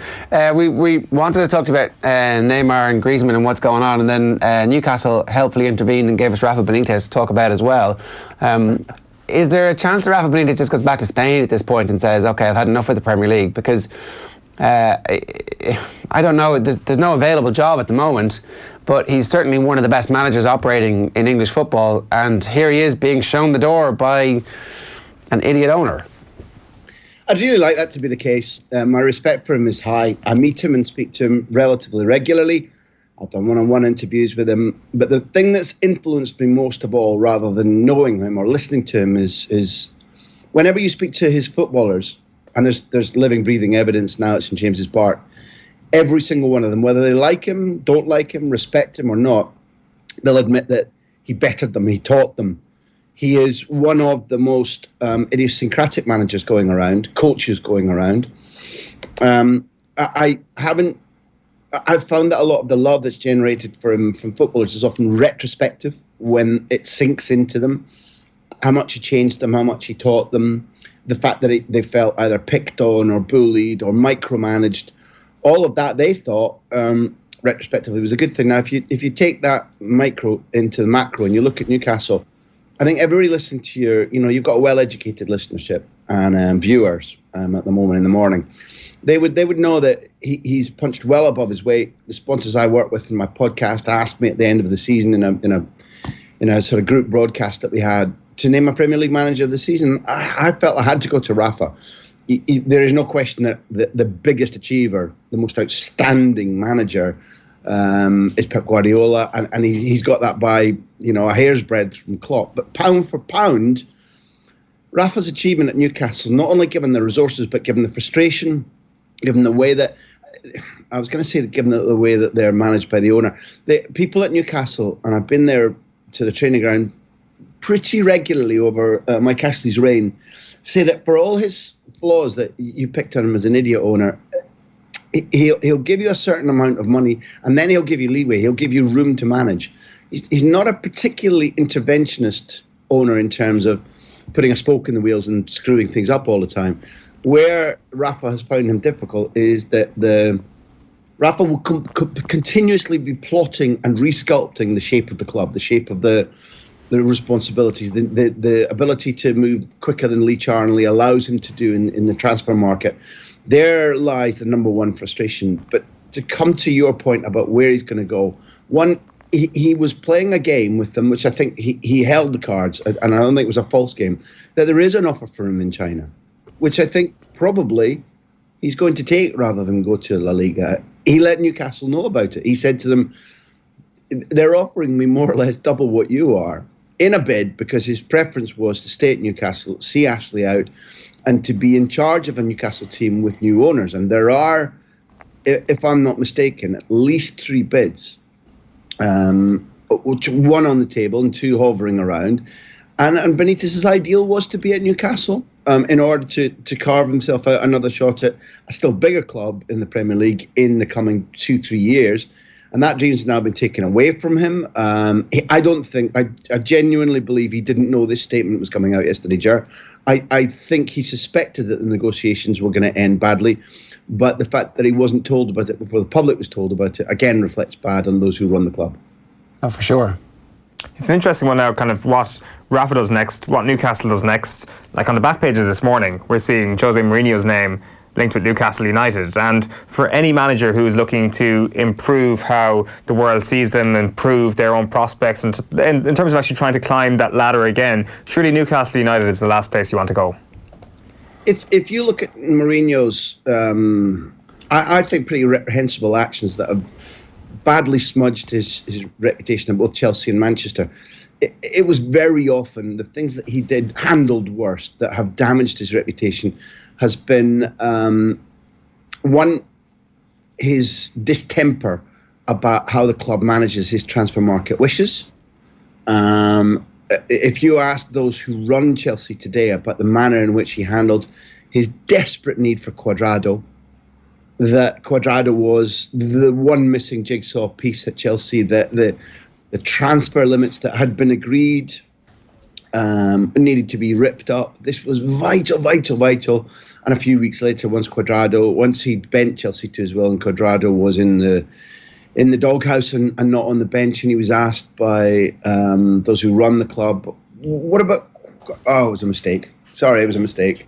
we wanted to talk to you about Neymar and Griezzman and what's going on, and then Newcastle helpfully intervened and gave us Rafa Benitez to talk about as well. Is there a chance that Rafa Benitez just goes back to Spain at this point and says, okay, I've had enough of the Premier League? Because I don't know, there's no available job at the moment, but he's certainly one of the best managers operating in English football, and here he is being shown the door by an idiot owner. I'd really like that to be the case. My respect for him is high. I meet him and speak to him relatively regularly. I've done one-on-one interviews with him. But the thing that's influenced me most of all, rather than knowing him or listening to him, is whenever you speak to his footballers, and there's living, breathing evidence now at St James's Park, every single one of them, whether they like him, don't like him, respect him or not, they'll admit that he bettered them, he taught them. He is one of the most idiosyncratic managers going around, coaches going around. I've found that a lot of the love that's generated for him from footballers is often retrospective when it sinks into them. How much he changed them, how much he taught them, the fact that they felt either picked on or bullied or micromanaged. All of that they thought retrospectively was a good thing. Now, if you take that micro into the macro and you look at Newcastle, I think everybody listening to you've got a well-educated listenership and viewers at the moment in the morning. They would know that he's punched well above his weight. The sponsors I work with in my podcast asked me at the end of the season in a sort of group broadcast that we had to name a Premier League manager of the season. I felt I had to go to Rafa. There is no question that the biggest achiever, the most outstanding manager, is Pep Guardiola, and he's got that by a hair's breadth from Klopp. But pound for pound, Rafa's achievement at Newcastle, not only given the resources, but given the frustration, given the way that given the way that they're managed by the owner, the people at Newcastle, and I've been there to the training ground pretty regularly over Mike Ashley's reign, say that for all his flaws that you picked on him as an idiot owner, he'll give you a certain amount of money and then he'll give you leeway. He'll give you room to manage. He's not a particularly interventionist owner in terms of putting a spoke in the wheels and screwing things up all the time. Where Rafa has found him difficult is that Rafa will continuously be plotting and resculpting the shape of the club, the shape of the responsibilities, the ability to move quicker than Lee Charnley allows him to do in the transfer market. There lies the number one frustration. But to come to your point about where he's going to go, one, he was playing a game with them, which I think he held the cards, and I don't think it was a false game, that there is an offer for him in China, which I think probably he's going to take rather than go to La Liga. He let Newcastle know about it. He said to them, they're offering me more or less double what you are, in a bid, because his preference was to stay at Newcastle, see Ashley out, and to be in charge of a Newcastle team with new owners. And there are, if I'm not mistaken, at least 3 bids. One on the table and 2 hovering around. And Benitez's ideal was to be at Newcastle in order to carve himself out another shot at a still bigger club in the Premier League in the coming 2-3 years. And that dream's now been taken away from him. I genuinely believe he didn't know this statement was coming out yesterday, Ger. I think he suspected that the negotiations were going to end badly. But the fact that he wasn't told about it before the public was told about it, again, reflects bad on those who run the club. Oh, for sure. It's an interesting one now, kind of what Rafa does next, what Newcastle does next. Like on the back pages this morning, we're seeing Jose Mourinho's name linked with Newcastle United. And for any manager who is looking to improve how the world sees them, improve their own prospects, and in terms of actually trying to climb that ladder again, surely Newcastle United is the last place you want to go. If you look at Mourinho's, I think pretty reprehensible actions that have badly smudged his reputation in both Chelsea and Manchester, it was very often the things that he did handled worst that have damaged his reputation has been one, his distemper about how the club manages his transfer market wishes. If you ask those who run Chelsea today about the manner in which he handled his desperate need for Cuadrado, that Cuadrado was the one missing jigsaw piece at Chelsea, that the transfer limits that had been agreed needed to be ripped up. This was vital. And a few weeks later, once he'd bent Chelsea to his will and Cuadrado was in the doghouse and not on the bench, and he was asked by those who run the club, what about... Oh, it was a mistake. Sorry, it was a mistake.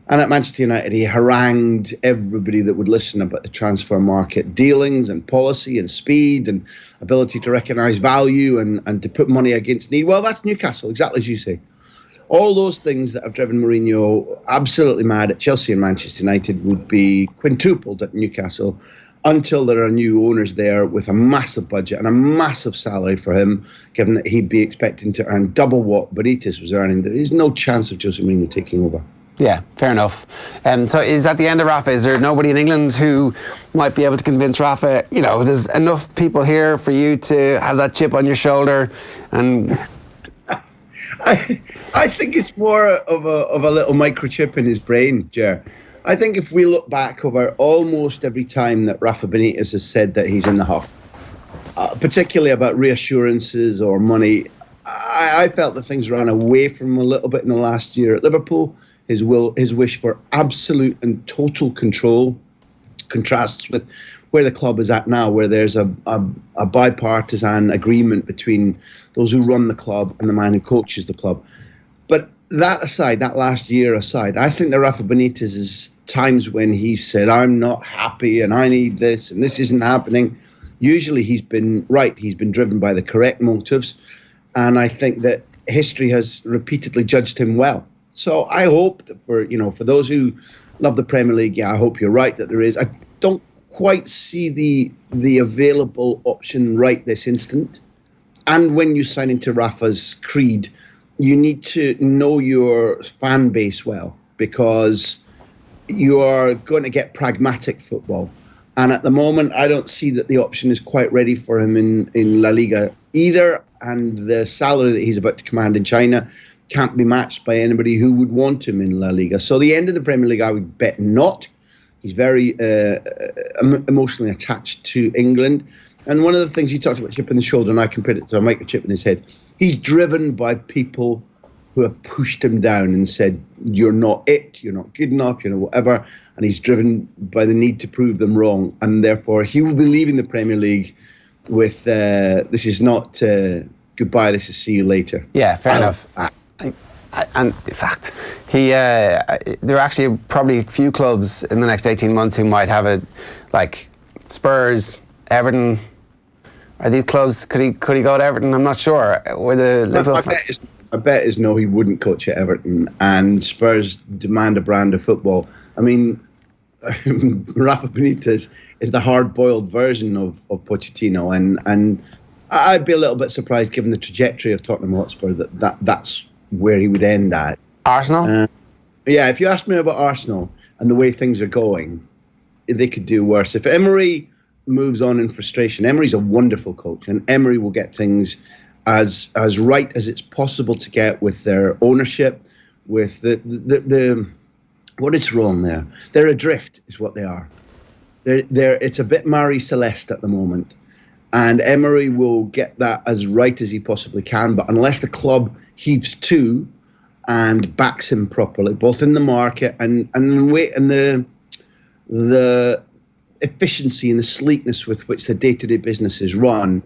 And at Manchester United, he harangued everybody that would listen about the transfer market dealings and policy and speed and ability to recognise value and to put money against need. Well, that's Newcastle, exactly as you say. All those things that have driven Mourinho absolutely mad at Chelsea and Manchester United would be quintupled at Newcastle until there are new owners there with a massive budget and a massive salary for him, given that he'd be expecting to earn double what Benitez was earning. There is no chance of Jose Mourinho taking over. Yeah, fair enough. So is that the end of Rafa? Is there nobody in England who might be able to convince Rafa, you know, there's enough people here for you to have that chip on your shoulder? And I think it's more of a little microchip in his brain, Ger. I think if we look back over almost every time that Rafa Benitez has said that he's in the huff, particularly about reassurances or money, I felt that things ran away from him a little bit in the last year at Liverpool. His wish for absolute and total control contrasts with where the club is at now, where there's a bipartisan agreement between those who run the club and the man who coaches the club. But that aside, that last year aside, I think that Rafa Benitez's times when he said, I'm not happy and I need this and this isn't happening, usually he's been right. He's been driven by the correct motives. And I think that history has repeatedly judged him well. So I hope that for those who love the Premier League, I hope you're right that there is. I don't quite see the available option right this instant. And when you sign into Rafa's creed, you need to know your fan base well, because you are going to get pragmatic football. And at the moment, I don't see that the option is quite ready for him in La Liga either. And the salary that he's about to command in China can't be matched by anybody who would want him in La Liga. So the end of the Premier League, I would bet not. He's very emotionally attached to England. And one of the things he talked about, chip in the shoulder, and I compared it to a microchip in his head, he's driven by people who have pushed him down and said, you're not it, you're not good enough, you know, whatever. And he's driven by the need to prove them wrong. And therefore, he will be leaving the Premier League with, this is not goodbye, this is see you later. Yeah, fair enough. And in fact, there are actually probably a few clubs in the next 18 months who might have it, like Spurs, Everton. Are these clubs? Could he go to Everton? I'm not sure. My bet is no, he wouldn't coach at Everton. And Spurs demand a brand of football. I mean, Rafa Benitez is the hard-boiled version of Pochettino, and I'd be a little bit surprised, given the trajectory of Tottenham Hotspur, that's where he would end at. Arsenal? Yeah, if you ask me about Arsenal and the way things are going, they could do worse. If Emery moves on in frustration, Emery's a wonderful coach, and Emery will get things as right as it's possible to get with their ownership, with the what is wrong there. They're adrift, is what they are. It's a bit Marie Celeste at the moment. And Emery will get that as right as he possibly can. But unless the club heaves to and backs him properly, both in the market and the efficiency and the sleekness with which the day-to-day business is run,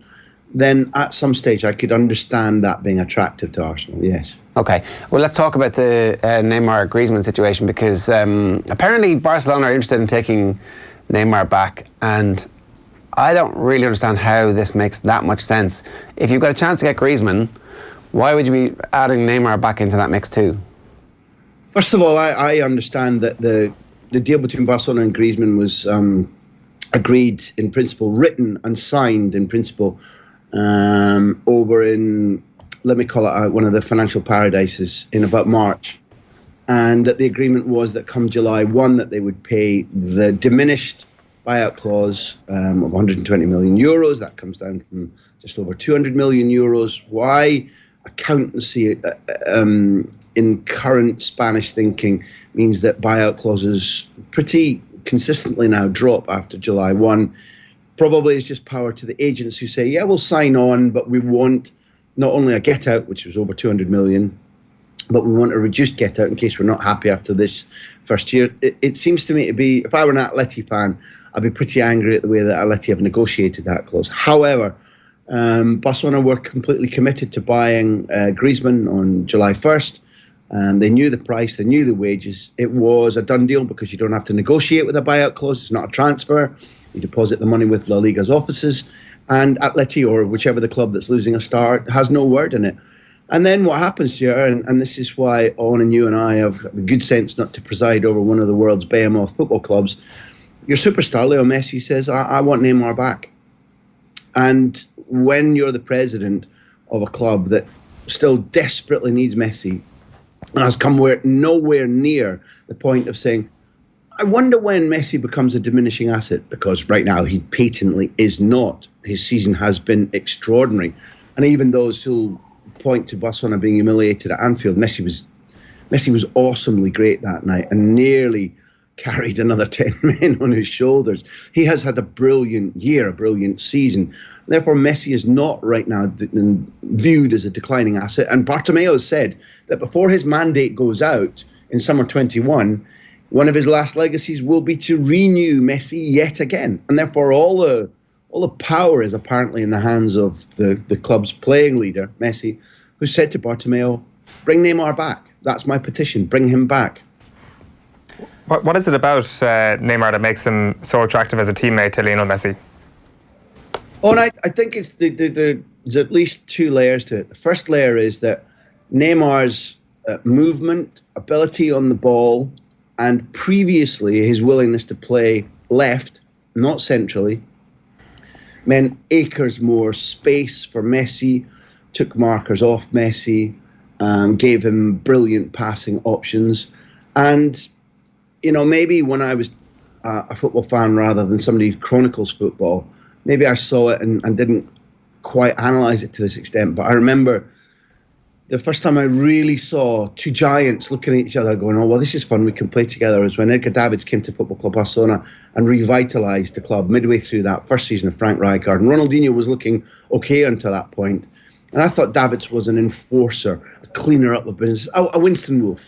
then at some stage I could understand that being attractive to Arsenal, yes. Okay, well, let's talk about the Neymar Griezzman situation, because apparently Barcelona are interested in taking Neymar back, and I don't really understand how this makes that much sense. If you've got a chance to get Griezzman, why would you be adding Neymar back into that mix too? First of all, I understand that the deal between Barcelona and Griezzman was agreed in principle, written and signed in principle over in, let me call it one of the financial paradises, in about March. And that the agreement was that come July 1 that they would pay the diminished buyout clause of 120 million euros. That comes down from just over 200 million euros. Why? Accountancy in current Spanish thinking means that buyout clauses pretty consistently now drop after July 1. Probably it's just power to the agents who say, yeah, we'll sign on, but we want not only a get out, which was over 200 million, but we want a reduced get out in case we're not happy after this first year. It seems to me to be, if I were an Atleti fan, I'd be pretty angry at the way that Atleti have negotiated that clause. However, Barcelona were completely committed to buying Griezzman on July 1st. And they knew the price, they knew the wages. It was a done deal because you don't have to negotiate with a buyout clause. It's not a transfer. You deposit the money with La Liga's offices, and Atleti, or whichever the club that's losing a star, has no word in it. And then what happens here, and this is why Owen and you and I have the good sense not to preside over one of the world's behemoth football clubs. Your superstar, Leo Messi, says, I want Neymar back. And when you're the president of a club that still desperately needs Messi, and has come nowhere near the point of saying, I wonder when Messi becomes a diminishing asset, because right now he patently is not. His season has been extraordinary. And even those who point to Barcelona being humiliated at Anfield, Messi was awesomely great that night and nearly carried another 10 men on his shoulders. He has had a brilliant year, a brilliant season. Therefore, Messi is not right now viewed as a declining asset. And Bartomeu has said that before his mandate goes out in summer 21, one of his last legacies will be to renew Messi yet again. And therefore, all the power is apparently in the hands of the club's playing leader, Messi, who said to Bartomeu, bring Neymar back. That's my petition. Bring him back. What is it about Neymar that makes him so attractive as a teammate to Lionel Messi? Oh, and I think it's there's at least two layers to it. The first layer is that Neymar's movement, ability on the ball, and previously his willingness to play left, not centrally, meant acres more space for Messi, took markers off Messi, gave him brilliant passing options. And, you know, maybe when I was a football fan rather than somebody who chronicles football, maybe I saw it and didn't quite analyse it to this extent. But I remember the first time I really saw two giants looking at each other going, oh, well, this is fun, we can play together, was when Edgar Davids came to Football Club Barcelona and revitalised the club midway through that first season of Frank Rijkaard. And Ronaldinho was looking okay until that point. And I thought Davids was an enforcer, a cleaner up of business, a Winston Wolf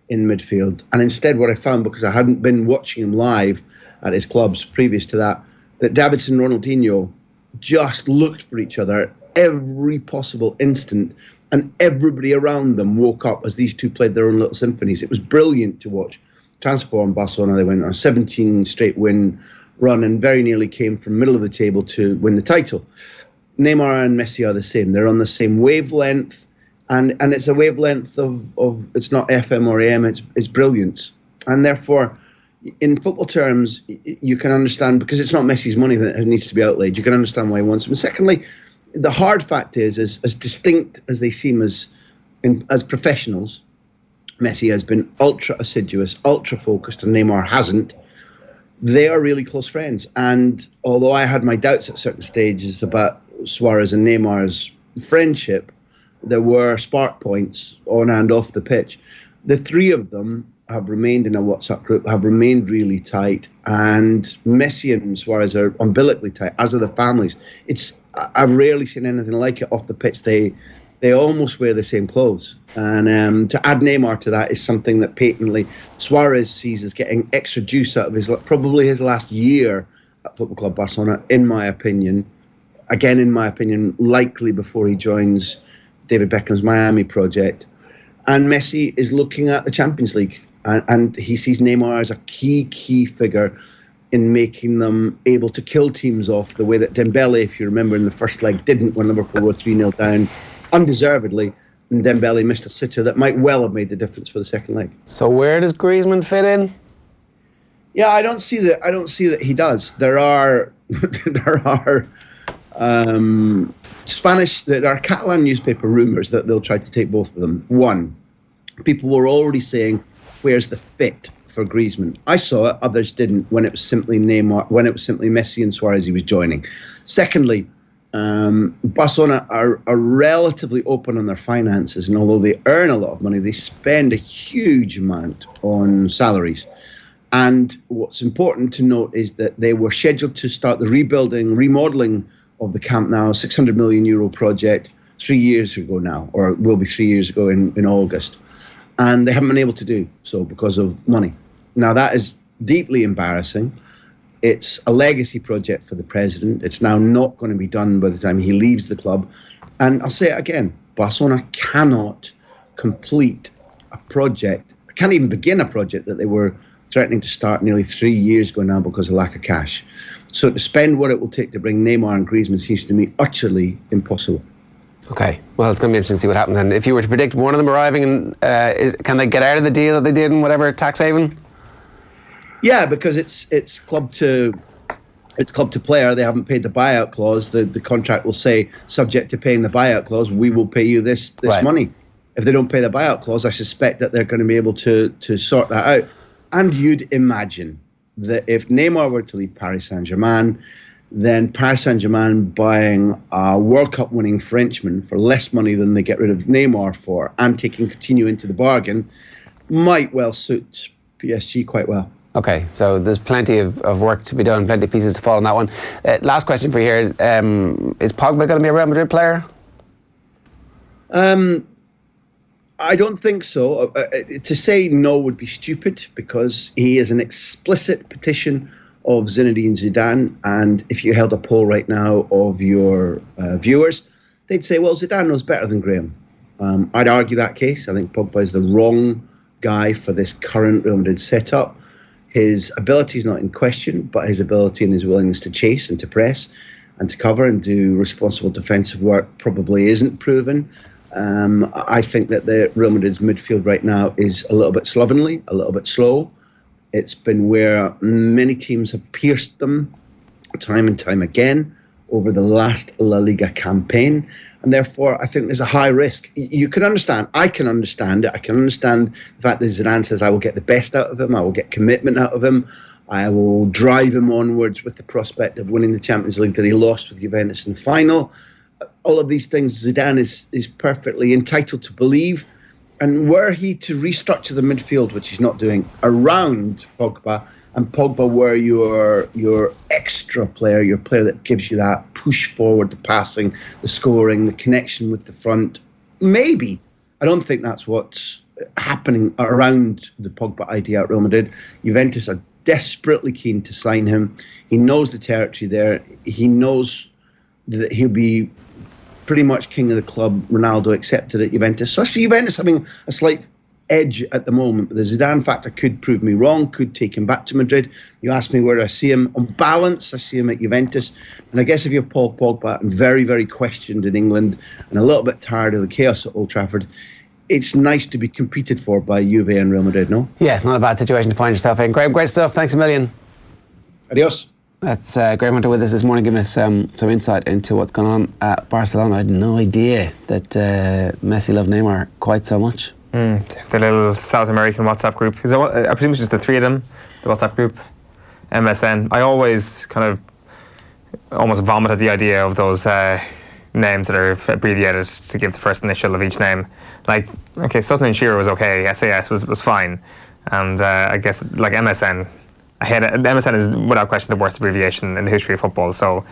in midfield. And instead what I found, because I hadn't been watching him live at his clubs previous to that Davids and Ronaldinho just looked for each other at every possible instant, and everybody around them woke up as these two played their own little symphonies. It was brilliant to watch. Transformed Barcelona, they went on a 17 straight win run and very nearly came from middle of the table to win the title. Neymar and Messi are the same. They're on the same wavelength, and it's a wavelength of it's not FM or AM, it's brilliance. And therefore, in football terms, you can understand, because it's not Messi's money that needs to be outlaid, you can understand why he wants him. And secondly, the hard fact is, as distinct as they seem as professionals, Messi has been ultra assiduous, ultra focused, and Neymar hasn't. They are really close friends. And although I had my doubts at certain stages about Suarez and Neymar's friendship, there were spark points on and off the pitch. The three of them have remained in a WhatsApp group, have remained really tight, and Messi and Suarez are umbilically tight, as are the families. I've rarely seen anything like it off the pitch. They almost wear the same clothes. And to add Neymar to that is something that patently Suarez sees as getting extra juice out of probably his last year at Football Club Barcelona, in my opinion. Again, in my opinion, likely before he joins David Beckham's Miami project. And Messi is looking at the Champions League. And he sees Neymar as a key figure in making them able to kill teams off the way that Dembele, if you remember, in the first leg didn't when Liverpool were 3-0 down, undeservedly, and Dembele missed a sitter that might well have made the difference for the second leg. So where does Griezzman fit in? Yeah, I don't see that he does. There are Catalan newspaper rumours that they'll try to take both of them. One, people were already saying, where's the fit for Griezmann? I saw it, others didn't, when it was simply Neymar, when it was simply Messi and Suarez he was joining. Secondly, Barcelona are relatively open on their finances, and although they earn a lot of money, they spend a huge amount on salaries. And what's important to note is that they were scheduled to start the remodelling of the Camp Nou, €600 million project 3 years ago now, or it will be 3 years ago in August. And they haven't been able to do so because of money. Now, that is deeply embarrassing. It's a legacy project for the president. It's now not going to be done by the time he leaves the club. And I'll say it again, Barcelona cannot complete a project, can't even begin a project that they were threatening to start nearly 3 years ago now because of lack of cash. So to spend what it will take to bring Neymar and Griezzman seems to me utterly impossible. Okay, well, it's going to be interesting to see what happens. And if you were to predict one of them arriving, can they get out of the deal that they did in whatever tax haven? Yeah, because it's club to player. They haven't paid the buyout clause. The contract will say, subject to paying the buyout clause, we will pay you this right. money. If they don't pay the buyout clause, I suspect that they're going to be able to sort that out. And you'd imagine that if Neymar were to leave Paris Saint-Germain, then Paris Saint-Germain buying a World Cup winning Frenchman for less money than they get rid of Neymar for, and taking Coutinho into the bargain, might well suit PSG quite well. Okay, so there's plenty of work to be done, plenty of pieces to fall on that one. Last question for you here. Is Pogba going to be a Real Madrid player? I don't think so. To say no would be stupid because he is an explicit petition of Zinedine Zidane. And if you held a poll right now of your viewers, they'd say, well, Zidane knows better than Graham. I'd argue that case. I think Pogba is the wrong guy for this current Real Madrid setup. His ability is not in question, but his ability and his willingness to chase and to press and to cover and do responsible defensive work probably isn't proven. I think that the Real Madrid's midfield right now is a little bit slovenly, a little bit slow. It's been where many teams have pierced them time and time again over the last La Liga campaign. And therefore, I think there's a high risk. You can understand, I can understand it. I can understand the fact that Zidane says, I will get the best out of him. I will get commitment out of him. I will drive him onwards with the prospect of winning the Champions League that he lost with Juventus in the final. All of these things Zidane is perfectly entitled to believe. And were he to restructure the midfield, which he's not doing, around Pogba, and Pogba were your extra player, your player that gives you that push forward, the passing, the scoring, the connection with the front, maybe. I don't think that's what's happening around the Pogba idea at Real Madrid. Juventus are desperately keen to sign him. He knows the territory there. He knows that he'll be pretty much king of the club. Ronaldo accepted at Juventus. So I see Juventus having a slight edge at the moment, but the Zidane factor could prove me wrong, could take him back to Madrid. You ask me where I see him. On balance, I see him at Juventus. And I guess if you're Paul Pogba and very, very questioned in England and a little bit tired of the chaos at Old Trafford, it's nice to be competed for by Juve and Real Madrid, no? Yeah, it's not a bad situation to find yourself in. Graham, great stuff. Thanks a million. Adios. That's Graham Hunter with us this morning, giving us some insight into what's going on at Barcelona. I had no idea that Messi loved Neymar quite so much. The little South American WhatsApp group. I presume it's just the three of them, the WhatsApp group. MSN. I always kind of almost vomit at the idea of those names that are abbreviated to give the first initial of each name. Like, okay, Sutton and Shearer was okay, SAS was fine. And I guess, like MSN, I hate it. MSN is without question the worst abbreviation in the history of football. So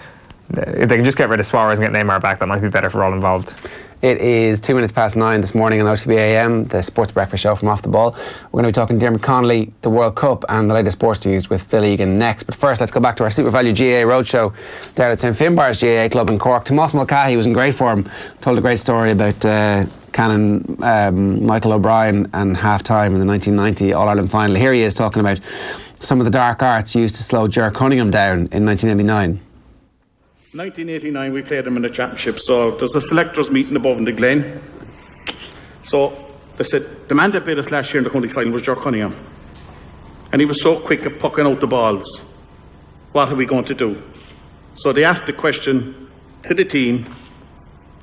if they can just get rid of Suarez and get Neymar back, that might be better for all involved. It is 9:02 this morning on OTB AM, the sports breakfast show from Off the Ball. We're going to be talking to Diarmuid Connolly, the World Cup and the latest sports news with Phil Egan next. But first, let's go back to our Super Value GAA Roadshow down at St Finbarr's GAA Club in Cork. Tomas Mulcahy was in great form, told a great story about Canon Michael O'Brien and half-time in the 1990 All-Ireland final. Here he is talking about some of the dark arts used to slow Ger Cunningham down in 1989. 1989, we played them in the championship, so there was a selectors meeting above in the Glen. So they said, the man that beat us last year in the county final was Ger Cunningham. And he was so quick at pucking out the balls. What are we going to do? So they asked the question to the team,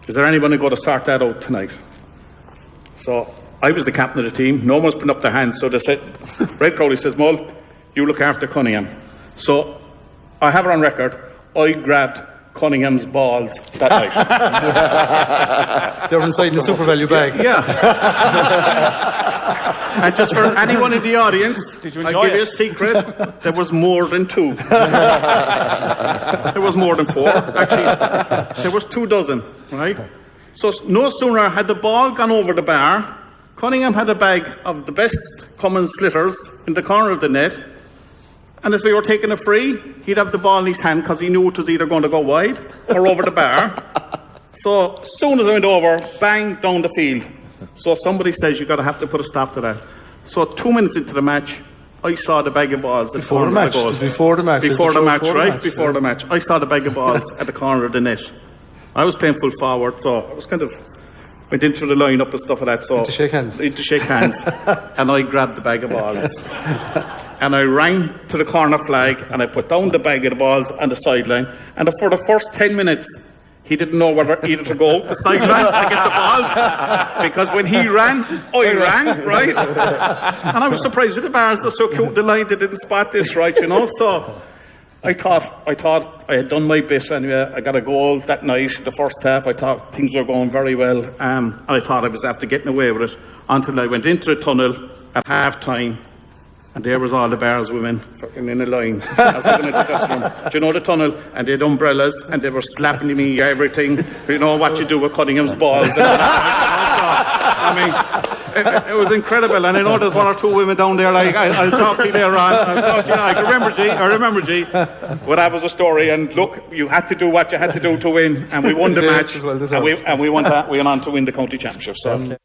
is there anyone who going to sort that out tonight? So I was the captain of the team. No one's putting up their hands. So they said, Red Crowley says, Mull, you look after Cunningham. So I have it on record, I grabbed Cunningham's balls that night. They were inside the Super Value bag. Yeah. And just for anyone in the audience, I'll give you a secret, there was more than two. There was more than four. Actually, there was 24, right? So no sooner had the ball gone over the bar, Cunningham had a bag of the best common slitters in the corner of the net. And if we were taking a free, he'd have the ball in his hand because he knew it was either going to go wide or over the bar. So as soon as I went over, bang, down the field. So somebody says you have to put a stop to that. So 2 minutes into the match, I saw the bag of balls at the corner of the goal. Before the match. Before the match. I saw the bag of balls at the corner of the net. I was playing full forward, so I was went into the line-up and stuff like that. So to shake hands. And I grabbed the bag of balls. And I ran to the corner flag and I put down the bag of the balls on the sideline. And for the first 10 minutes, he didn't know whether either to go up the sideline to get the balls, because when he ran, I ran, right? And I was surprised with the bars, they're so cute, the line, they didn't spot this, right, you know? So I thought I had done my bit anyway. I got a goal that night, the first half. I thought things were going very well, and I thought I was after getting away with it until I went into the tunnel at half time. And there was all the bars women fucking in a line as we went into the dressing room. Do you know the tunnel? And they had umbrellas and they were slapping me everything. You know what you do with Cunningham's balls. And all that. I mean, it was incredible. And I know there's one or two women down there. Like I'll talk to you later on. I'll talk to you. I remember G. Well, that was a story. And look, you had to do what you had to do to win, and we won the match. And we went on to win the county championship. So.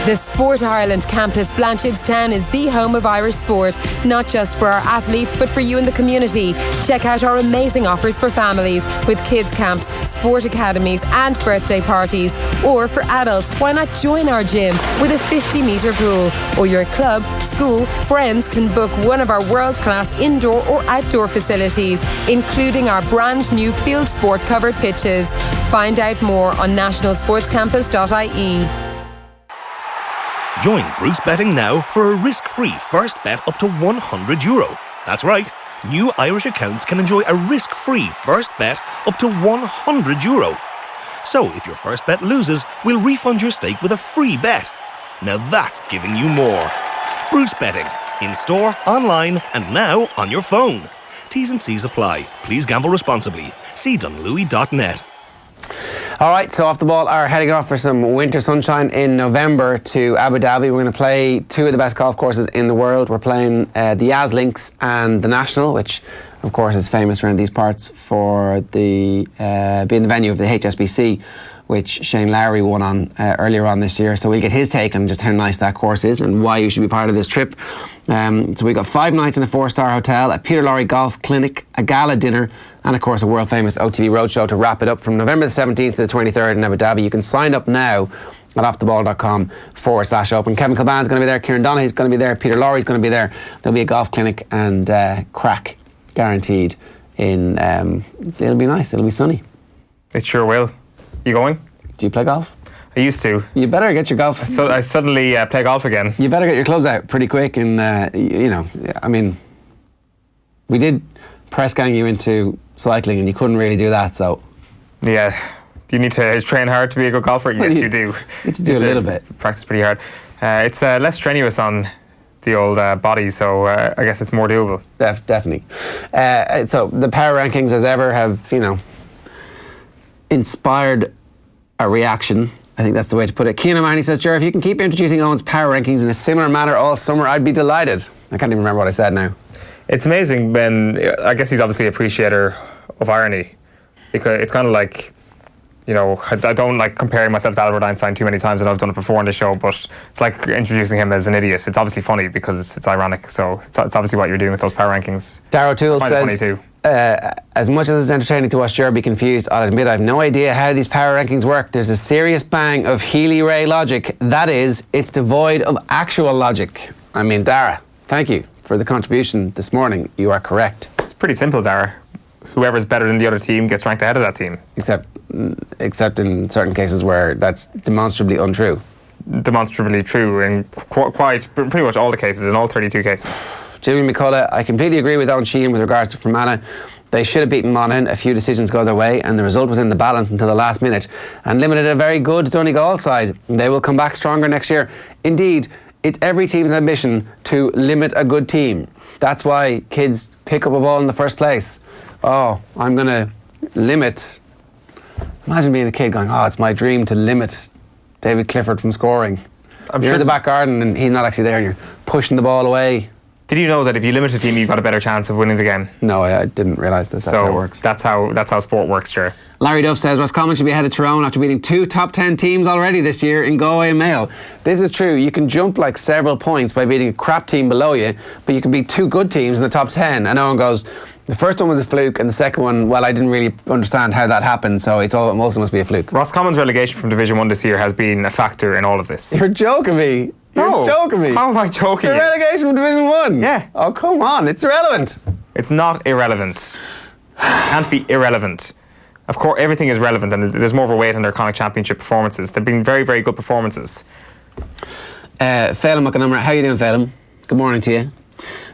The Sport Ireland campus Blanchardstown is the home of Irish sport, not just for our athletes but for you in the community. Check out our amazing offers for families with kids camps, sport academies and birthday parties. Or for adults, why not join our gym with a 50-metre pool? Or your club, school, friends can book one of our world-class indoor or outdoor facilities, including our brand new field sport covered pitches. Find out more on nationalsportscampus.ie. Join Bruce Betting now for a risk-free first bet up to €100. That's right. New Irish accounts can enjoy a risk-free first bet up to €100. So if your first bet loses, we'll refund your stake with a free bet. Now that's giving you more. Bruce Betting. In store, online and now on your phone. T's and C's apply. Please gamble responsibly. See dunlewy.net. All right, so Off the Ball are heading off for some winter sunshine in November to Abu Dhabi. We're going to play two of the best golf courses in the world. We're playing the Yas Links and the National, which of course is famous around these parts for being the venue of the HSBC, which Shane Lowry won on earlier on this year. So we'll get his take on just how nice that course is and why you should be part of this trip. So we've got 5 nights in a 4-star hotel, a Peter Lorre golf clinic, a gala dinner, and of course a world famous OTB roadshow to wrap it up from November the 17th to the 23rd in Abu Dhabi. You can sign up now at offtheball.com/open. Kevin Kilban's going to be there, Kieran Donaghy's going to be there, Peter Lorre's going to be there. There'll be a golf clinic and crack guaranteed. It'll be nice, it'll be sunny. It sure will. You going? Do you play golf? I used to. You better get your golf. So I suddenly play golf again. You better get your clubs out pretty quick, and I mean, we did press gang you into cycling, and you couldn't really do that. So, yeah, do you need to train hard to be a good golfer? Yes, you do. You need to do a little bit. Practice pretty hard. It's less strenuous on the old body, so I guess it's more doable. Definitely. So the power rankings, as ever, have inspired a reaction. I think that's the way to put it. Cian O'Mahony says, Ger, if you can keep introducing Owen's power rankings in a similar manner all summer, I'd be delighted. I can't even remember what I said now. It's amazing when, I guess he's obviously an appreciator of irony, because it's kind of like, I don't like comparing myself to Albert Einstein too many times, and I've done it before on the show, but it's like introducing him as an idiot. It's obviously funny because it's ironic, so it's obviously what you're doing with those power rankings. Darrow Toole says, funny too. As much as it's entertaining to watch Ger be confused, I'll admit I've no idea how these power rankings work. There's a serious bang of Healy-Ray logic. That is, it's devoid of actual logic. I mean, Dara, thank you for the contribution this morning. You are correct. It's pretty simple, Dara. Whoever's better than the other team gets ranked ahead of that team. Except in certain cases where that's demonstrably untrue. Demonstrably true in pretty much all the cases, in all 32 cases. Jimmy McCullough, I completely agree with Owen Sheehan with regards to Fermanagh. They should have beaten Monaghan. A few decisions go their way, and the result was in the balance until the last minute and limited a very good Donegal side. They will come back stronger next year. Indeed, it's every team's ambition to limit a good team. That's why kids pick up a ball in the first place. Oh, I'm going to limit. Imagine being a kid going, it's my dream to limit David Clifford from scoring. You're in the back garden and he's not actually there and you're pushing the ball away. Did you know that if you limit a team, you've got a better chance of winning the game? No, I didn't realise this. That's how it works. That's how sport works, Ger. Larry Duff says Roscommon should be ahead of Tyrone after beating 2 top 10 teams already this year in Galway and Mayo. This is true. You can jump like several points by beating a crap team below you, but you can beat 2 good teams in the top 10. And Eoin goes, the first one was a fluke, and the second one, well, I didn't really understand how that happened, so it also must be a fluke. Roscommon's relegation from Division 1 this year has been a factor in all of this. You're joking me. You're joking me. How am I joking? The relegation from Division 1? Yeah. Oh, come on. It's irrelevant. It's not irrelevant. It can't be irrelevant. Of course, everything is relevant, and there's more of a weight on their Connacht Championship performances. They've been very, very good performances. Phelim McAnummer, how you doing, Phelim? Good morning to you.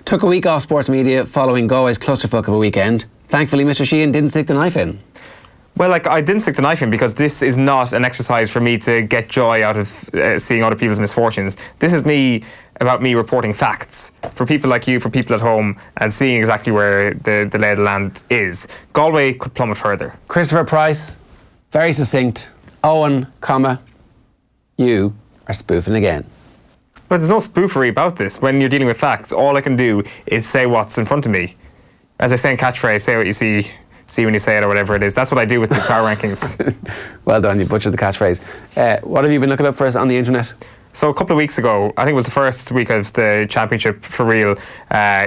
Took a week off sports media following Galway's clusterfuck of a weekend. Thankfully, Mr. Sheehan didn't stick the knife in. Well, I didn't stick the knife in because this is not an exercise for me to get joy out of seeing other people's misfortunes. This is about me reporting facts for people like you, for people at home, and seeing exactly where the lay of the land is. Galway could plummet further. Christopher Price, very succinct. Eoin, you are spoofing again. But there's no spoofery about this. When you're dealing with facts, all I can do is say what's in front of me. As I say in catchphrase, say what you see when you say it, or whatever it is. That's what I do with the power rankings. Well done, you butchered the catchphrase. What have you been looking up for us on the internet? So a couple of weeks ago, I think it was the first week of the championship for real,